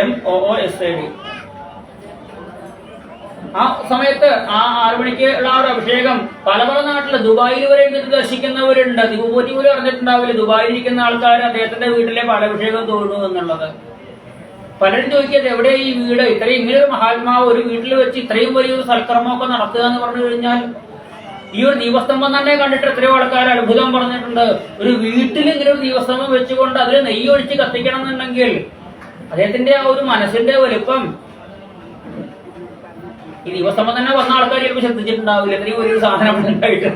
MOOSAD ആ സമയത്ത് ആ 6 മണിക്ക് ഉള്ള ഒരു അഭിഷേകം പല പല നാട്ടില് ദുബായിൽ വരെ ഇരുന്നിട്ട് ദർശിക്കുന്നവരുണ്ട്. ദിവുപോറ്റി പോലും അറിഞ്ഞിട്ടുണ്ടാവില്ല ദുബായിൽ ഇരിക്കുന്ന ആൾക്കാർ അദ്ദേഹത്തിന്റെ വീട്ടിലെ പാലഭിഷേകം തൊഴുന്നു എന്നുള്ളത്. പലരും ചോദിക്കുന്നത് എവിടെ ഈ വീട് ഇത്രയും ഇങ്ങനെ ഒരു മഹാത്മാവ് ഒരു വീട്ടിൽ വെച്ച് ഇത്രയും വലിയൊരു സൽക്കർമ്മമൊക്കെ നടത്തുക എന്ന് പറഞ്ഞു കഴിഞ്ഞാൽ. ഈ ഒരു ദീപസ്തംഭം തന്നെ കണ്ടിട്ട് എത്രയോ ആൾക്കാർ അത്ഭുതം പറഞ്ഞിട്ടുണ്ട്. ഒരു വീട്ടിൽ ഇങ്ങനെ ഒരു ദീപസ്തംഭം വെച്ചുകൊണ്ട് അതിൽ നെയ്യ് ഒഴിച്ച് കത്തിക്കണം എന്നുണ്ടെങ്കിൽ അദ്ദേഹത്തിന്റെ ആ ഒരു മനസ്സിന്റെ വലിപ്പം. ഈ ദീപസ്തംഭം തന്നെ വന്ന ആൾക്കാർ ചിലപ്പോൾ ശ്രദ്ധിച്ചിട്ടുണ്ടാവില്ല, ഇത്രയും വലിയൊരു സാധനം ഉണ്ടായിട്ട്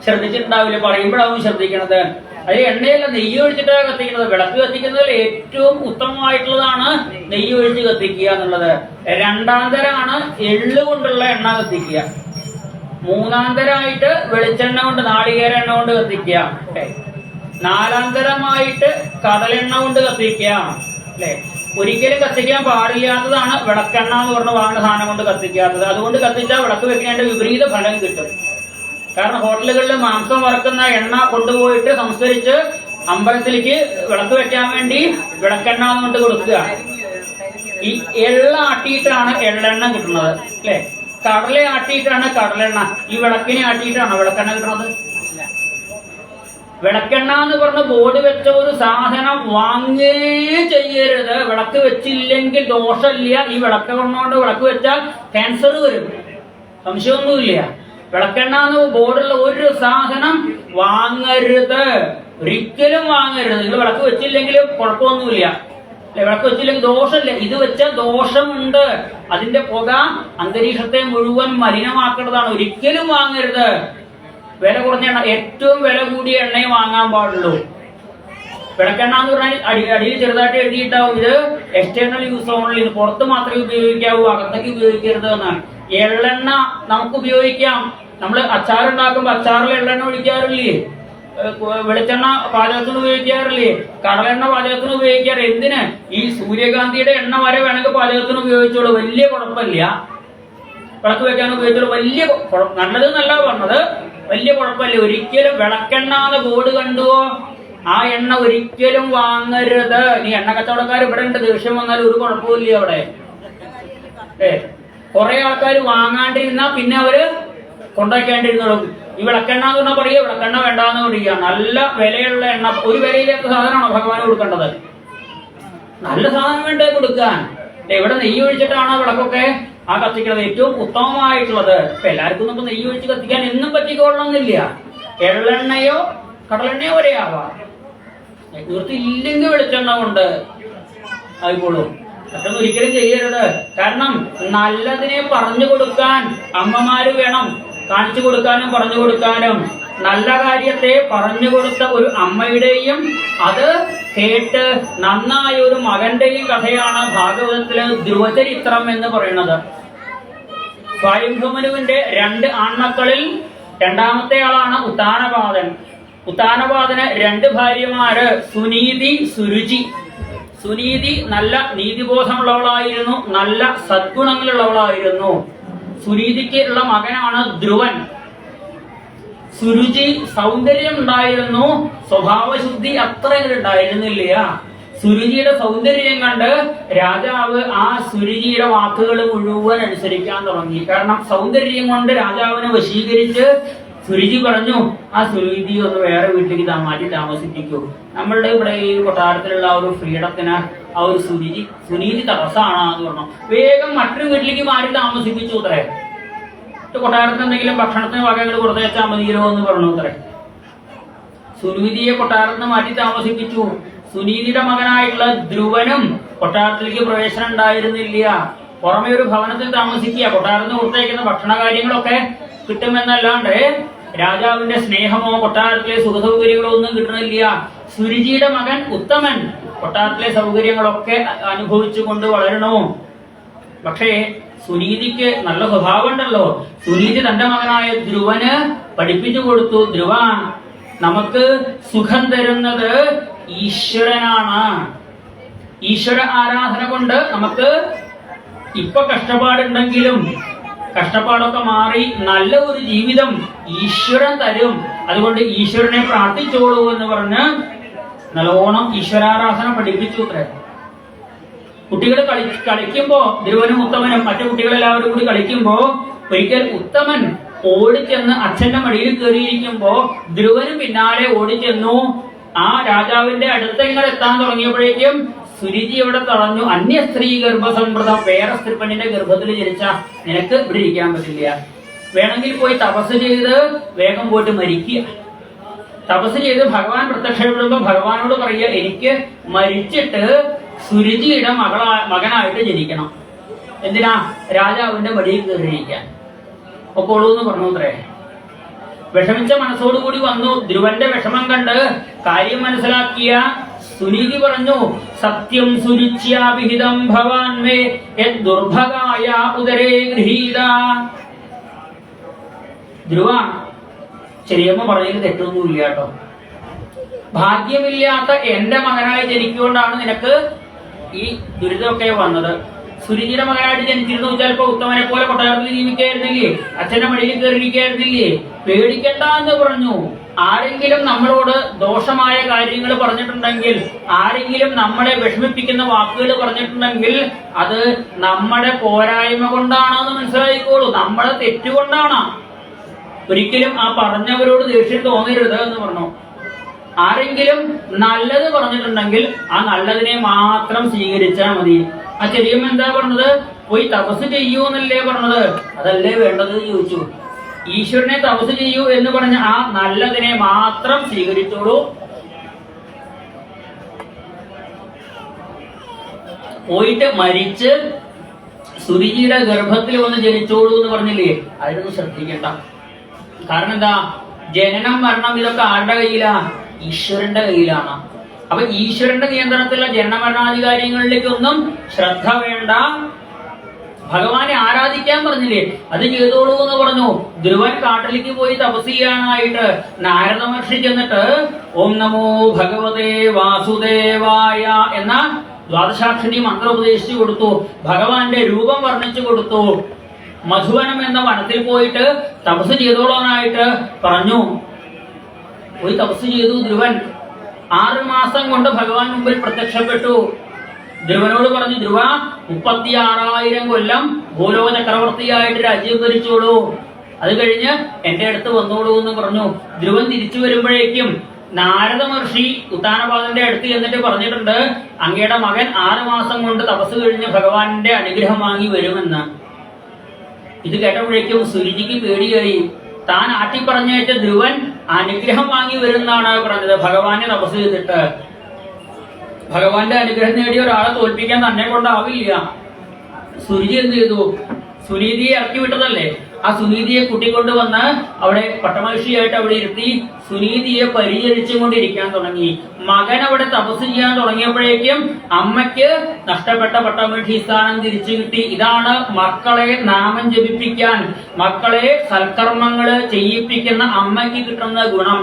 ശ്രദ്ധിച്ചിട്ടുണ്ടാവില്ല. പറയുമ്പോഴാവും ശ്രദ്ധിക്കണത്. അത് എണ്ണയല്ല, നെയ്യ് ഒഴിച്ചിട്ടാണ് കത്തിക്കുന്നത്. വിളക്ക് കത്തിക്കുന്നതിൽ ഏറ്റവും ഉത്തമമായിട്ടുള്ളതാണ് നെയ്യ് ഒഴിച്ച് കത്തിക്കുക എന്നുള്ളത്. 2ാം തരമാണ് എള്ള് കൊണ്ടുള്ള എണ്ണ കത്തിക്കുക. 3ാം തരമായിട്ട് വെളിച്ചെണ്ണ കൊണ്ട് നാളികേര എണ്ണ കൊണ്ട് കത്തിക്കുക. 4ാം തരമായിട്ട് കടലെണ്ണ കൊണ്ട് കത്തിക്കുക. അല്ലെ, ഒരിക്കലും കത്തിക്കാൻ പാടില്ലാത്തതാണ് വിളക്കെണ്ണ എന്ന് പറഞ്ഞ വാങ്ങുന്ന സാധനം കൊണ്ട് കത്തിക്കാത്തത്. അതുകൊണ്ട് കത്തിച്ചാൽ വിളക്ക് വെക്കുന്നതിന്റെ വിപരീത ഫലം കിട്ടും. കാരണം ഹോട്ടലുകളിൽ മാംസം വറക്കുന്ന എണ്ണ കൊണ്ടുപോയിട്ട് സംസ്കരിച്ച് അമ്പലത്തിലേക്ക് വിളക്ക് വെക്കാൻ വേണ്ടി വിളക്കെണ്ണ കൊണ്ട് കൊടുക്കുക. ഈ എള്ള ആട്ടിയിട്ടാണ് എള്ളെണ്ണ കിട്ടുന്നത് അല്ലെ, കടല ആട്ടിയിട്ടാണ് കടലെണ്ണ. ഈ വിളക്കിനെ ആട്ടിയിട്ടാണ് വിളക്കെണ്ണ കിട്ടുന്നത്. വിളക്കെണ്ണ എന്ന് പറഞ്ഞ ബോർഡ് വെച്ച ഒരു സാധനം വാങ്ങേ ചെയ്യരുത്. വിളക്ക് വെച്ചില്ലെങ്കിൽ ദോഷമില്ല. ഈ വിളക്ക് കൊണ്ടുകൊണ്ട് വിളക്ക് വെച്ചാൽ ക്യാൻസർ വരും, സംശയമൊന്നുമില്ല. വിളക്കെണ്ണ എന്ന് ബോർഡുള്ള ഒരു സാധനം വാങ്ങരുത്, ഒരിക്കലും വാങ്ങരുത്. നിങ്ങൾ വിളക്ക് വെച്ചില്ലെങ്കിലും കുഴപ്പമൊന്നുമില്ല, വിളക്ക് വെച്ചില്ലെങ്കിൽ ദോഷമില്ല. ഇത് വെച്ചാൽ ദോഷമുണ്ട്. അതിന്റെ പുക അന്തരീക്ഷത്തെ മുഴുവൻ മലിനമാക്കേണ്ടതാണ്. ഒരിക്കലും വാങ്ങരുത്. വില കുറഞ്ഞ എണ്ണ, ഏറ്റവും വില കൂടിയ എണ്ണയെ വാങ്ങാൻ പാടുള്ളൂ. വിളക്കെണ്ണ എന്ന് പറഞ്ഞാൽ അടിയിൽ ചെറുതായിട്ട് എഴുതിയിട്ടാവും ഇത് എക്സ്റ്റേണൽ യൂസ് ഓൺലി, പുറത്ത് മാത്രമേ ഉപയോഗിക്കാവൂ, അകത്തേക്ക് ഉപയോഗിക്കരുത് എന്നാണ്. എള്ളെണ്ണ നമുക്ക് ഉപയോഗിക്കാം. നമ്മൾ അച്ചാറുണ്ടാക്കുമ്പോൾ അച്ചാറിൽ എള്ളെണ്ണ ഒഴിക്കാറില്ലേ? വെളിച്ചെണ്ണ പാചകത്തിന് ഉപയോഗിക്കാറില്ലേ? കടലെണ്ണ പാചകത്തിന് ഉപയോഗിക്കാറ്. എന്തിന്? ഈ സൂര്യകാന്തിയുടെ എണ്ണ വരെ വേണമെങ്കിൽ പാചകത്തിന് ഉപയോഗിച്ചോളൂ, വലിയ കുഴപ്പമില്ല. വിളക്ക് വെക്കാൻ ഉപയോഗിച്ചോളൂ, വലിയ നല്ലതെന്നല്ല പറഞ്ഞത്, വലിയ കുഴപ്പമില്ല. ഒരിക്കലും വിളക്കെണ്ണ എന്ന് ബോർഡ് കണ്ടുവോ ആ എണ്ണ ഒരിക്കലും വാങ്ങരുത്. നീ എണ്ണ കച്ചവടക്കാർ ഇവിടെ ഉണ്ട്, ദേഷ്യം വന്നാൽ ഒരു കുഴപ്പമില്ല അവിടെ. കുറെ ആൾക്കാർ വാങ്ങാണ്ടിരുന്നാ പിന്നെ അവര് കൊണ്ടുവയ്ക്കാണ്ടിരുന്നോളും. ഈ വിളക്കെണ്ണ എന്ന് പറഞ്ഞാൽ പറയുക വിളക്കെണ്ണ വേണ്ടാന്ന് പറയുക. നല്ല വിലയുള്ള എണ്ണ, ഒരു വിലയില്ലാത്ത സാധനമാണോ ഭഗവാന് കൊടുക്കേണ്ടത്? നല്ല സാധനം വേണ്ടേ കൊടുക്കാൻ. എവിടെ നെയ്യ് ഒഴിച്ചിട്ടാണ് വിളക്കൊക്കെ ആ കത്തിക്കുന്നത്, ഏറ്റവും ഉത്തമമായിട്ടുള്ളത്. ഇപ്പൊ എല്ലാവർക്കും നമുക്ക് നെയ്യ് ഒഴിച്ച് കത്തിക്കാൻ എന്നും പറ്റിക്കൊള്ളണമെന്നില്ല. എള്ളെണ്ണയോ കടലെണ്ണയോ വരെ ആവാം. തീർത്തില്ലെങ്കിൽ വെളിച്ചെണ്ണ കൊണ്ട് ആയിക്കോളും. അതൊന്നും ഒരിക്കലും ചെയ്യരുത്. കാരണം നല്ലതിനെ പറഞ്ഞു കൊടുക്കാൻ അമ്മമാര് വേണം, കാണിച്ചു കൊടുക്കാനും പറഞ്ഞു കൊടുക്കാനും. നല്ല കാര്യത്തെ പറഞ്ഞു കൊടുത്ത ഒരു അമ്മയുടെയും അത് കേട്ട് നന്നായ ഒരു മകന്റെയും കഥയാണ് ഭാഗവതത്തിലെ ധ്രുവചരിത്രം എന്ന് പറയുന്നത്. സ്വയംഭുമനുവിന്റെ 2 ആൺമക്കളിൽ രണ്ടാമത്തെ ആളാണ് ഉത്താനപാദൻ. ഉത്താനപാദന് 2 ഭാര്യമാര്, സുനീതി, സുരുചി. സുനീതി നല്ല നീതിബോധമുള്ളവളായിരുന്നു, നല്ല സദ്ഗുണങ്ങളുള്ളവളായിരുന്നു. സുനീതിക്ക് ഉള്ള മകനാണ് ധ്രുവൻ. സുരുചി സൗന്ദര്യം ഉണ്ടായിരുന്നു, സ്വഭാവശുദ്ധി അത്ര ഉണ്ടായിരുന്നില്ല. സുരുചിയുടെ സൗന്ദര്യം കണ്ട് രാജാവ് ആ സുരുചിയുടെ വാക്കുകൾ മുഴുവൻ അനുസരിക്കാൻ തുടങ്ങി. കാരണം സൗന്ദര്യം കൊണ്ട് രാജാവിനെ വശീകരിച്ച് സുരുചി പറഞ്ഞു, ആ സുരുചി ഒന്ന് വേറെ വീട്ടിലേക്ക് മാറ്റി താമസിപ്പിക്കൂ. നമ്മളുടെ ഇവിടെ ഈ കൊട്ടാരത്തിലുള്ള ആ ഒരു ഫ്രീഡത്തിന് ആ ഒരു സുനീതി തടസ്സമാണ് എന്ന് പറഞ്ഞു. വേഗം മറ്റൊരു വീട്ടിലേക്ക് മാറ്റി താമസിപ്പിച്ചു അത്രേ. കൊട്ടാരത്തിന് എന്തെങ്കിലും ഭക്ഷണത്തിന് വകകൾ കൊടുത്തേച്ചാൽ മതിയല്ലോ എന്ന് പറഞ്ഞു അത്രേ. സുനീതിയെ കൊട്ടാരത്തിന് മാറ്റി താമസിപ്പിച്ചു. സുനീതിയുടെ മകനായിട്ടുള്ള ധ്രുവനും കൊട്ടാരത്തിലേക്ക് പ്രവേശനം ഉണ്ടായിരുന്നില്ല. പുറമെ ഒരു ഭവനത്തിൽ താമസിക്കുക, കൊട്ടാരത്തിന് കൊടുത്തേക്കുന്ന ഭക്ഷണ കാര്യങ്ങളൊക്കെ കിട്ടുമെന്നല്ലാണ്ട് രാജാവിന്റെ സ്നേഹമോ കൊട്ടാരത്തിലെ സുഖസൗകര്യങ്ങളോ ഒന്നും കിട്ടണില്ല. സുരുചിയുടെ മകൻ ഉത്തമൻ കൊട്ടാരത്തിലെ സൗകര്യങ്ങളൊക്കെ അനുഭവിച്ചുകൊണ്ട് വളരണോ. പക്ഷേ സുനീതിക്ക് നല്ല സ്വഭാവം ഉണ്ടല്ലോ. സുനീതി തന്റെ മകനായ ധ്രുവന് പഠിപ്പിച്ചു കൊടുത്തു, ധ്രുവ, നമുക്ക് സുഖം തരുന്നത് ഈശ്വരനാണ്. ഈശ്വര ആരാധന കൊണ്ട് നമുക്ക് ഇപ്പൊ കഷ്ടപ്പാടുണ്ടെങ്കിലും കഷ്ടപ്പാടൊക്കെ മാറി നല്ല ഒരു ജീവിതം ഈശ്വരൻ തരും. അതുകൊണ്ട് ഈശ്വരനെ പ്രാർത്ഥിച്ചോളൂ എന്ന് പറഞ്ഞ് നല്ലോണം ഈശ്വരാരാധന പഠിപ്പിച്ചു അത്രേ. കുട്ടികൾ കളിക്കുമ്പോ ധ്രുവനും ഉത്തമനും മറ്റു കുട്ടികളെല്ലാവരും കൂടി കളിക്കുമ്പോ ഒരിക്കൽ ഉത്തമൻ ഓടിച്ചെന്ന് അച്ഛന്റെ മടിയിൽ കയറിയിരിക്കുമ്പോ ധ്രുവനും പിന്നാലെ ഓടിച്ചെന്നു. ആ രാജാവിന്റെ അടുത്ത് ഇങ്ങനെ എത്താൻ തുടങ്ങിയപ്പോഴേക്കും സുരുചി ഇവിടെ തടഞ്ഞു. അന്യ സ്ത്രീ ഗർഭസംപ്രദം, വേറെ സ്ത്രീ പെണ്ണിന്റെ ഗർഭത്തിൽ ജനിച്ച നിനക്ക് ഇവിടെ ഇരിക്കാൻ പറ്റില്ല. വേണമെങ്കിൽ പോയി തപസ് ചെയ്ത് വേഗം പോയിട്ട് മരിക്കുക. തപസ് ചെയ്ത് ഭഗവാൻ പ്രത്യക്ഷപ്പെടുമ്പോ ഭഗവാനോട് പറയുക, എനിക്ക് മരിച്ചിട്ട് സുരുചിയുടെ മകനായിട്ട് ജനിക്കണം. എന്തിനാ? രാജാവിന്റെ മടിയിൽ കയറിയിരിക്കാൻ ഒക്കോളൂ എന്ന് പറഞ്ഞു അത്രേ. വിഷമിച്ച മനസ്സോടുകൂടി വന്നു. ധ്രുവന്റെ വിഷമം കണ്ട് കാര്യം മനസ്സിലാക്കിയ സുനീതി പറഞ്ഞു, സത്യം സുരുച്യാഭിഹിതം ഭവാൻ മേ ദുർഭഗായ ഉദരേ ഗൃഹീത. ധ്രുവ, ചെറിയമ്മ പറഞ്ഞതിൽ തെറ്റൊന്നുമില്ല കേട്ടോ. ഭാഗ്യമില്ലാത്ത എന്റെ മകനായി ജനിക്കൊണ്ടാണ് നിനക്ക് ഈ ദുരിതമൊക്കെ വന്നത്. സുരുചിയുടെ മകനായിട്ട് ജനിച്ചിരുന്നു ചിലപ്പോ ഉത്തമനെ പോലെ കൊട്ടാരത്തിൽ ജീവിക്കായിരുന്നില്ലേ, അച്ഛന്റെ മടിയിൽ കയറിയിരിക്കായിരുന്നില്ലേ. പേടിക്കണ്ട എന്ന് പറഞ്ഞു. ആരെങ്കിലും നമ്മളോട് ദോഷമായ കാര്യങ്ങൾ പറഞ്ഞിട്ടുണ്ടെങ്കിൽ, ആരെങ്കിലും നമ്മളെ വിഷമിപ്പിക്കുന്ന വാക്കുകൾ പറഞ്ഞിട്ടുണ്ടെങ്കിൽ അത് നമ്മുടെ പോരായ്മ കൊണ്ടാണെന്ന് മനസ്സിലായിക്കോളൂ, നമ്മുടെ തെറ്റുകൊണ്ടാണ്. ഒരിക്കലും ആ പറഞ്ഞവരോട് ദേഷ്യം തോന്നരുത് എന്ന് പറഞ്ഞു. ആരെങ്കിലും നല്ലത് പറഞ്ഞിട്ടുണ്ടെങ്കിൽ ആ നല്ലതിനെ മാത്രം സ്വീകരിച്ചാൽ മതി. ആ ചെറിയമ്മ എന്താ പറഞ്ഞത്? പോയി തപസ് ചെയ്യൂ എന്നല്ലേ പറഞ്ഞത്? അതല്ലേ വേണ്ടത് ചോദിച്ചു. ഈശ്വരനെ തപസ് ചെയ്യൂ എന്ന് പറഞ്ഞ ആ നല്ലതിനെ മാത്രം സ്വീകരിച്ചോളൂ. പോയിട്ട് മരിച്ച് സുരുചിയുടെ ഗർഭത്തിൽ വന്ന് ജനിച്ചോളൂ എന്ന് പറഞ്ഞില്ലേ? അതിനൊന്നും ശ്രദ്ധിക്കണ്ട. കാരണം എന്താ? ജനനം മരണം ഇതൊക്കെ ആരുടെ കയ്യിലാ? ഈശ്വരന്റെ കയ്യിലാണ്. അപ്പൊ ഈശ്വരന്റെ നിയന്ത്രണത്തിലുള്ള ജനമരണാധികാരികളിലേക്കൊന്നും ശ്രദ്ധ വേണ്ട. ഭഗവാനെ ആരാധിക്കാൻ പറഞ്ഞില്ലേ, അത് ചെയ്തോളൂ എന്ന് പറഞ്ഞു. ധ്രുവൻ കാട്ടിലേക്ക് പോയി തപസ് ചെയ്യാനായിട്ട് നാരദ മഹർഷി ചെന്നിട്ട് ഓം നമോ ഭഗവതേ വാസുദേവായ എന്ന ദ്വാദശാക്ഷരി മന്ത്രം ഉപദേശിച്ചു കൊടുത്തു. ഭഗവാന്റെ രൂപം വർണ്ണിച്ചു കൊടുത്തു. മധുവനം എന്ന വനത്തിൽ പോയിട്ട് തപസ് ചെയ്തോളാനായിട്ട് പറഞ്ഞു. പോയി തപസ് ചെയ്തു ധ്രുവൻ. 6 മാസം കൊണ്ട് ഭഗവാൻ മുമ്പിൽ പ്രത്യക്ഷപ്പെട്ടു. ധ്രുവനോട് പറഞ്ഞു, ധ്രുവ 36,000 കൊല്ലം ഭൂലോക ചക്രവർത്തിയായിട്ട് രാജ്യം ഭരിച്ചോളൂ, അത് കഴിഞ്ഞ് എന്റെ അടുത്ത് വന്നോളൂ എന്ന് പറഞ്ഞു. ധ്രുവൻ തിരിച്ചു വരുമ്പോഴേക്കും നാരദ മഹർഷി ഉത്താനപാദന്റെ അടുത്ത് എന്നിട്ട് പറഞ്ഞിട്ടുണ്ട്, അങ്ങയുടെ മകൻ 6 മാസം കൊണ്ട് തപസ് കഴിഞ്ഞ് ഭഗവാന്റെ അനുഗ്രഹം വാങ്ങി വരുമെന്ന്. ഇത് കേട്ടപ്പോഴേക്കും സുരുചിക്ക് പേടിയായി. താൻ ആട്ടിപ്പറഞ്ഞയച്ച ധ്രുവൻ അനുഗ്രഹം വാങ്ങി വരുന്നാണ് പറഞ്ഞത്. ഭഗവാനെ തപസ് ചെയ്തിട്ട് ഭഗവാന്റെ അനുഗ്രഹം നേടിയ ഒരാളെ തോൽപ്പിക്കാൻ തന്നെ കൊണ്ടാവില്ല. സുരുചി എന്ത് ചെയ്തു? സുനീതിയെ ഇറക്കി വിട്ടതല്ലേ, ആ സുനീതിയെ കൂട്ടിക്കൊണ്ടുവന്ന് അവിടെ പട്ടമഹർഷിയായിട്ട് അവിടെ ഇരുത്തി സുനീതിയെ പരിചരിച്ചുകൊണ്ടിരിക്കാൻ തുടങ്ങി. മകൻ അവിടെ തപസ് ചെയ്യാൻ തുടങ്ങിയപ്പോഴേക്കും അമ്മയ്ക്ക് നഷ്ടപ്പെട്ട പട്ടമഹർഷി സ്ഥാനം തിരിച്ചു കിട്ടി. ഇതാണ് മക്കളെ നാമം ജപിപ്പിക്കാൻ, മക്കളെ സൽക്കർമ്മങ്ങള് ചെയ്യിപ്പിക്കുന്ന അമ്മയ്ക്ക് കിട്ടുന്ന ഗുണം.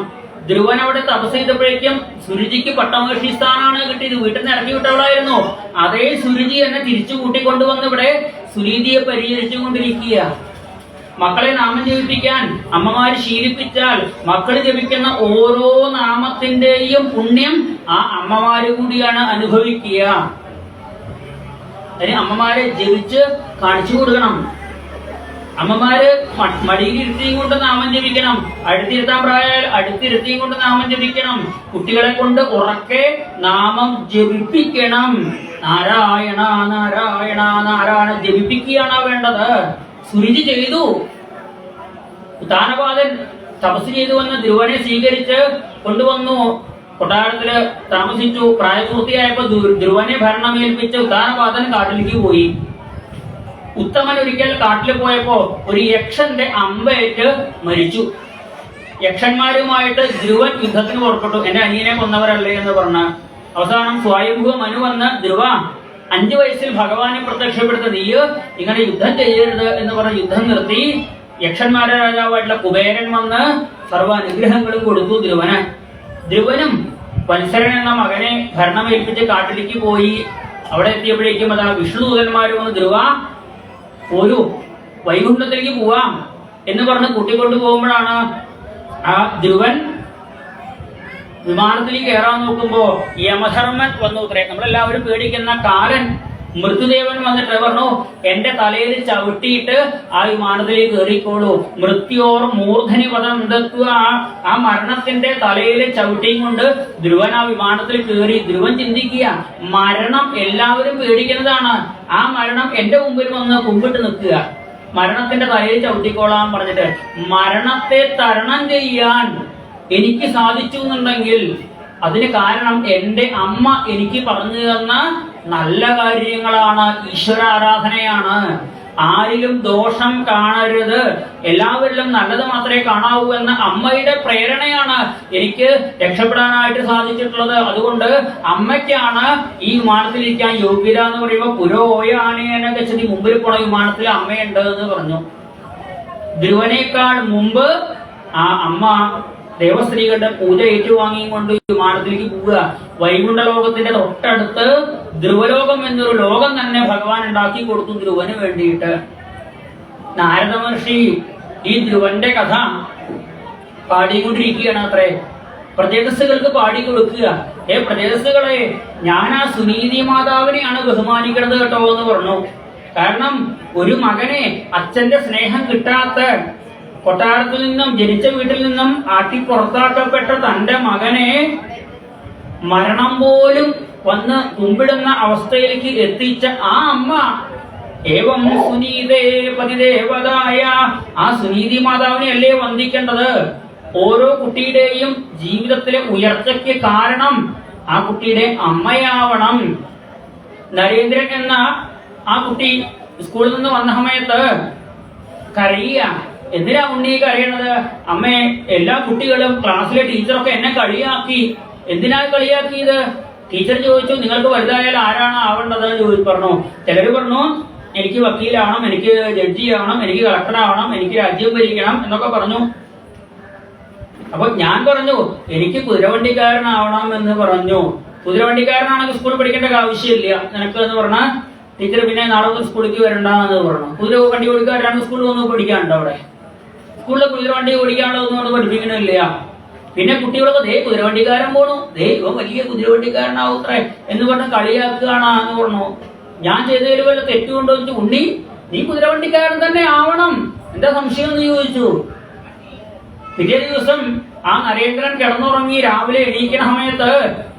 ധ്രുവൻ അവിടെ തപസ് ചെയ്തപ്പോഴേക്കും സുരുചിക്ക് പട്ടമഹർഷി സ്ഥാനാണ് കിട്ടിയത്. വീട്ടിൽ നിന്ന് ഇറക്കി വിട്ടവളായിരുന്നു. അതേ സുരുചി എന്നെ തിരിച്ചു കൂട്ടിക്കൊണ്ടുവന്ന് ഇവിടെ സുനീതിയെ പരിചരിച്ചു കൊണ്ടിരിക്കുക. മക്കളെ നാമം ജപിപ്പിക്കാൻ അമ്മമാര് ശീലിപ്പിച്ചാൽ മക്കൾ ജപിക്കുന്ന ഓരോ നാമത്തിന്റെയും പുണ്യം ആ അമ്മമാര് കൂടിയാണ് അനുഭവിക്കുക. അതിന് അമ്മമാരെ ജപിച്ച് കാണിച്ചു കൊടുക്കണം. അമ്മമാര് മടിയിലിരുത്തിയും കൊണ്ട് നാമം ജപിക്കണം. അടുത്തിരുത്താൻ പ്രായമായാൽ അടുത്തിരുത്തിയും കൊണ്ട് നാമം ജപിക്കണം. കുട്ടികളെ കൊണ്ട് ഉറക്കെ നാമം ജപിപ്പിക്കണം. നാരായണ നാരായണ നാരായണ ജപിപ്പിക്കുകയാണ് വേണ്ടത്. സുരുചി ചെയ്തു. ഉത്താനപാദൻ തപസ് ചെയ്തു വന്ന് ധ്രുവനെ സ്വീകരിച്ച് കൊണ്ടുവന്നു. കൊട്ടാരത്തില് താമസിച്ചു. പ്രായപൂർത്തിയായപ്പോ ധ്രുവനെ ഭരണമേൽപ്പിച്ച് ഉത്താനപാദൻ കാട്ടിലേക്ക് പോയി. ഉത്തമൻ ഒരിക്കൽ കാട്ടിൽ പോയപ്പോ ഒരു യക്ഷന്റെ അമ്പേറ്റ് മരിച്ചു. യക്ഷന്മാരുമായിട്ട് ധ്രുവൻ യുദ്ധത്തിന് പുറപ്പെട്ടു. എന്റെ അനിയനെ കൊന്നവരല്ലേ എന്ന് പറഞ്ഞ അവസാനം സ്വയംഭൂ മനു വന്ന്, ധ്രുവ 5 വയസ്സിൽ ഭഗവാനെ പ്രത്യക്ഷപ്പെടുത്ത നീ ഇങ്ങനെ യുദ്ധം ചെയ്യരുത് എന്ന് പറഞ്ഞ് യുദ്ധം നിർത്തി. യക്ഷന്മാരുടെ രാജാവായിട്ടുള്ള കുബേരൻ വന്ന് സർവ്വ അനുഗ്രഹങ്ങളും കൊടുത്തു ധ്രുവന്. ധ്രുവനും വത്സരൻ എന്ന മകനെ ഭരണമേൽപ്പിച്ച് കാട്ടിലേക്ക് പോയി. അവിടെ എത്തിയപ്പോഴേക്കും അതാ വിഷ്ണുദൂതന്മാര് വന്ന്, ധ്രുവ ഒരു വൈകുണ്ഠത്തിലേക്ക് പോവാം എന്ന് പറഞ്ഞ് കൂട്ടിക്കൊണ്ടു പോകുമ്പോഴാണ് ആ ധ്രുവൻ വിമാനത്തിലേക്ക് കയറാൻ നോക്കുമ്പോ യമധർമ്മൻ വന്നു. നമ്മളെല്ലാവരും പേടിക്കുന്ന കാലൻ മൃത്യുദേവൻ വന്നിട്ട് പറഞ്ഞു, എന്റെ തലയിൽ ചവിട്ടിയിട്ട് ആ വിമാനത്തിലേക്ക് കയറിക്കോളൂ. മൃത്യോർ മൂർധനി പദം എന്തെത്തുക, ആ മരണത്തിന്റെ തലയിൽ ചവിട്ടിയും കൊണ്ട് ധ്രുവൻ ആ വിമാനത്തിൽ കയറി. ധ്രുവൻ ചിന്തിക്കുക, മരണം എല്ലാവരും പേടിക്കുന്നതാണ്. ആ മരണം എന്റെ മുമ്പിൽ വന്ന് കുമ്പിട്ട് നിൽക്കുക, മരണത്തിന്റെ തലയിൽ ചവിട്ടിക്കോളാൻ പറഞ്ഞിട്ട്. മരണത്തെ തരണം ചെയ്യാൻ എനിക്ക് സാധിച്ചു എന്നുണ്ടെങ്കിൽ അതിന് കാരണം എന്റെ അമ്മ എനിക്ക് പറഞ്ഞു തന്ന നല്ല കാര്യങ്ങളാണ്, ഈശ്വര ആരാധനയാണ്. ആരിലും ദോഷം കാണരുത്, എല്ലാവരിലും നല്ലത് മാത്രമേ കാണാവൂ എന്ന അമ്മയുടെ പ്രേരണയാണ് എനിക്ക് രക്ഷപ്പെടാനായിട്ട് സാധിച്ചിട്ടുള്ളത്. അതുകൊണ്ട് അമ്മയ്ക്കാണ് ഈ വിമാനത്തിലിരിക്കാൻ യോഗ്യത എന്ന് പറയുമ്പോൾ പുരോയാനേന ഗച്ഛതി, മുമ്പിൽ പോണ വിമാനത്തിൽ അമ്മയുണ്ട് എന്ന് പറഞ്ഞു. ധ്രുവനേക്കാൾ മുമ്പ് ആ അമ്മ ദേവസ്ത്രീകളുടെ പൂജ ഏറ്റുവാങ്ങിയും കൊണ്ട് വിമാനത്തിലേക്ക് പോവുക. വൈകുണ്ഠ ലോകത്തിന്റെ തൊട്ടടുത്ത് ധ്രുവലോകം എന്നൊരു ലോകം തന്നെ ഭഗവാൻ ഉണ്ടാക്കി കൊടുത്തു ധ്രുവന് വേണ്ടിയിട്ട്. നാരദ മഹർഷി ഈ ധ്രുവന്റെ കഥ പാടിക്കൊണ്ടിരിക്കുകയാണ് അത്രേ. പ്രജേതസ്സുകൾക്ക് പാടിക്കൊടുക്കുക. പ്രജേതസ്സുകളെ, ഞാൻ ആ സുനീതി മാതാവിനെയാണ് ബഹുമാനിക്കുന്നത് കേട്ടോ എന്ന് പറഞ്ഞു. കാരണം ഒരു മകനെ അച്ഛന്റെ സ്നേഹം കിട്ടാത്ത, കൊട്ടാരത്തിൽ നിന്നും ജനിച്ച വീട്ടിൽ നിന്നും ആട്ടി പുറത്താക്കപ്പെട്ട തന്റെ മകനെ മരണം പോലും വന്ന് കുമ്പിടുന്ന അവസ്ഥയിലേക്ക് എത്തിച്ച ആ അമ്മ, ഏവം സുനീതേ പതിദേവതായ, ആ സുനീതി മാതാവിനെ അല്ലേ വന്ദിക്കേണ്ടത്. ഓരോ കുട്ടിയുടെയും ജീവിതത്തിലെ ഉയർച്ചയ്ക്ക് കാരണം ആ കുട്ടിയുടെ അമ്മയാവണം. നരേന്ദ്രൻ എന്ന ആ കുട്ടി സ്കൂളിൽ നിന്ന് വന്ന സമയത്ത് കരയുക. എന്തിനാ ഉണ്ണി കരയണത്? അമ്മേ, എല്ലാ കുട്ടികളും ക്ലാസ്സിലെ ടീച്ചറൊക്കെ എന്നെ കളിയാക്കി. എന്തിനാ കളിയാക്കിയത്? ടീച്ചർ ചോദിച്ചു, നിങ്ങൾക്ക് വലുതായാൽ ആരാണ് ആവേണ്ടത് പറഞ്ഞു. ചിലര് പറഞ്ഞു, എനിക്ക് വക്കീലാവണം, എനിക്ക് ജഡ്ജി ആവണം, എനിക്ക് കളക്ടറാവണം, എനിക്ക് രാജ്യം ഭരിക്കണം എന്നൊക്കെ പറഞ്ഞു. അപ്പൊ ഞാൻ പറഞ്ഞു, എനിക്ക് കുതിരവണ്ടിക്കാരനാവണം എന്ന് പറഞ്ഞു. കുതിരവണ്ടിക്കാരനാണെങ്കിൽ സ്കൂളിൽ പഠിക്കേണ്ട ആവശ്യമില്ല നിനക്ക് എന്ന് പറഞ്ഞാൽ ടീച്ചർ പിന്നെ നാളെ മുതൽ സ്കൂളിലേക്ക് വരണ്ടെന്ന് പറഞ്ഞു. കുതിര വണ്ടി ഓടിക്കാരാണെങ്കിൽ സ്കൂളിൽ വന്ന് പഠിക്കാനുണ്ടോ? അവിടെ സ്കൂളിൽ കുതിരവണ്ടി ഓടിക്കാനുള്ളതൊന്നും അവിടെ പഠിപ്പിക്കണില്ല. പിന്നെ കുട്ടികളൊക്കെ ദേ കുതിരവണ്ടിക്കാരൻ പോണു, ദേ ഇവ വലിയ കുതിരവണ്ടിക്കാരനാവത്രേ എന്ന് പറഞ്ഞ് കളിയാക്കുകയാണ് എന്ന് പറഞ്ഞു. ഞാൻ ചെയ്തതിൽ വല്ല തെറ്റുകൊണ്ടോ ചോദിച്ചു. ഉണ്ണി, നീ കുതിരവണ്ടിക്കാരൻ തന്നെ ആവണം, എന്താ സംശയം എന്ന് ചോദിച്ചു. പിറ്റേ ദിവസം ആ നരേന്ദ്രൻ കിടന്നുറങ്ങി രാവിലെ എണീക്കണ സമയത്ത്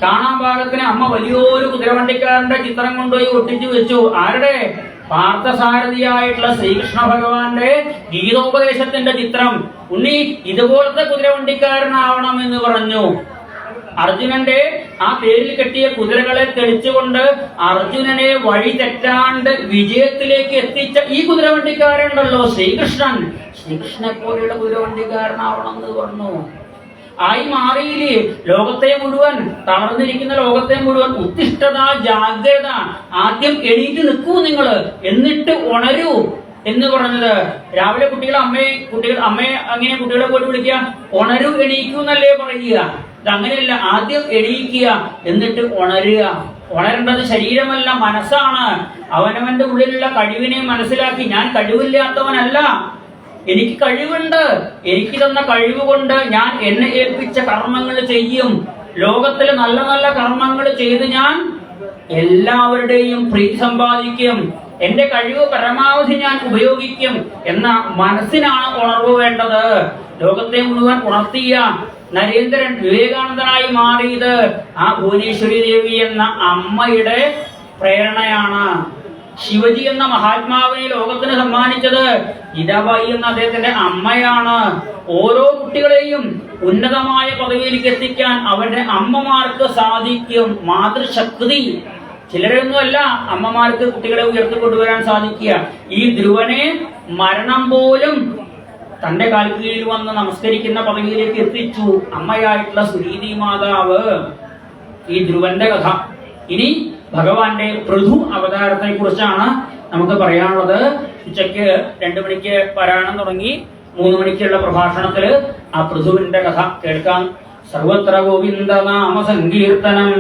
കാണാൻ പാകത്തിന് അമ്മ വലിയൊരു കുതിരവണ്ടിക്കാരന്റെ ചിത്രം കൊണ്ടുപോയി ഒട്ടിച്ചു വെച്ചു. ആരുടെ? പാർത്ഥസാരഥിയായിട്ടുള്ള ശ്രീകൃഷ്ണ ഭഗവാന്റെ ഗീതോപദേശത്തിന്റെ ചിത്രം. ഉണ്ണി, ഇതുപോലത്തെ കുതിരവണ്ടിക്കാരനാവണം എന്ന് പറഞ്ഞു. അർജുനന്റെ ആ പേരിൽ കെട്ടിയ കുതിരകളെ തെളിച്ചുകൊണ്ട് അർജുനനെ വഴി തെറ്റാണ്ട് വിജയത്തിലേക്ക് എത്തിച്ച ഈ കുതിരവണ്ടിക്കാരുണ്ടല്ലോ ശ്രീകൃഷ്ണൻ, ശ്രീകൃഷ്ണനെ പോലെയുള്ള കുതിരവണ്ടിക്കാരനാവണം എന്ന് പറഞ്ഞു. ആയി മാറിയില്ലേ ലോകത്തെ മുഴുവൻ, തളർന്നിരിക്കുന്ന ലോകത്തെ മുഴുവൻ ഉത്തിഷ്ഠത, ജാഗ്രത, ആദ്യം എണീറ്റ് നിൽക്കൂ നിങ്ങള്, എന്നിട്ട് ഉണരൂ എന്ന് പറഞ്ഞത്. രാവിലെ കുട്ടികൾ അമ്മയെ അങ്ങനെ കുട്ടികളെ പോലും വിളിക്കുക, ഉണരൂ എണീക്കൂ എന്നല്ലേ പറയുക. ഇതങ്ങനെയല്ല, ആദ്യം എണീക്കുക എന്നിട്ട് ഉണരുക. ഉണരേണ്ടത് ശരീരമല്ല, മനസ്സാണ്. അവനവന്റെ ഉള്ളിലുള്ള കഴിവിനെ മനസ്സിലാക്കി, ഞാൻ കഴിവില്ലാത്തവനല്ല, എനിക്ക് കഴിവുണ്ട്, എനിക്ക് തന്ന കഴിവ് കൊണ്ട് ഞാൻ എന്നെ ഏൽപ്പിച്ച കർമ്മങ്ങൾ ചെയ്യും. ലോകത്തിലെ നല്ല നല്ല കർമ്മങ്ങൾ ചെയ്ത് ഞാൻ എല്ലാവരുടെയും പ്രീതി സമ്പാദിക്കും. എന്റെ കഴിവ് പരമാവധി ഞാൻ ഉപയോഗിക്കും എന്ന മനസ്സിനാണ് ഉണർവ് വേണ്ടത്. ലോകത്തെ മുഴുവൻ ഉണർത്തിയ നരേന്ദ്രൻ വിവേകാനന്ദനായി മാറിയത് ആ ഭുവനേശ്വരി ദേവി എന്ന അമ്മയുടെ പ്രേരണയാണ്. ശിവജി എന്ന മഹാത്മാവിനെ ലോകത്തിന് സമ്മാനിച്ചത് ഇതാബായി എന്ന അദ്ദേഹത്തിന്റെ അമ്മയാണ്. ഓരോ കുട്ടികളെയും ഉന്നതമായ പദവിയിലേക്ക് എത്തിക്കാൻ അവരുടെ അമ്മമാർക്ക് സാധിക്കും. മാതൃശക്തി ചിലരൊന്നുമല്ല അമ്മമാർക്ക് കുട്ടികളെ ഉയർത്തിക്കൊണ്ടുവരാൻ സാധിക്കുക. ഈ ധ്രുവനെ മരണം പോലും തന്റെ കാൽക്കീഴിൽ വന്ന് നമസ്കരിക്കുന്ന പദവിയിലേക്ക് എത്തിച്ചു അമ്മയായിട്ടുള്ള സുരീതി മാതാവ്. ഈ ധ്രുവന്റെ കഥ. ഇനി ഭഗവാന്റെ പൃഥു അവതാരത്തെ കുറിച്ചാണ് നമുക്ക് പറയാനുള്ളത്. ഉച്ചയ്ക്ക് 2 മണിക്ക് പാരായണം തുടങ്ങി 3 മണിക്കുള്ള പ്രഭാഷണത്തില് ആ പൃഥുവിന്റെ കഥ കേൾക്കാം. സർവത്ര ഗോവിന്ദ നാമ സങ്കീർത്തനം.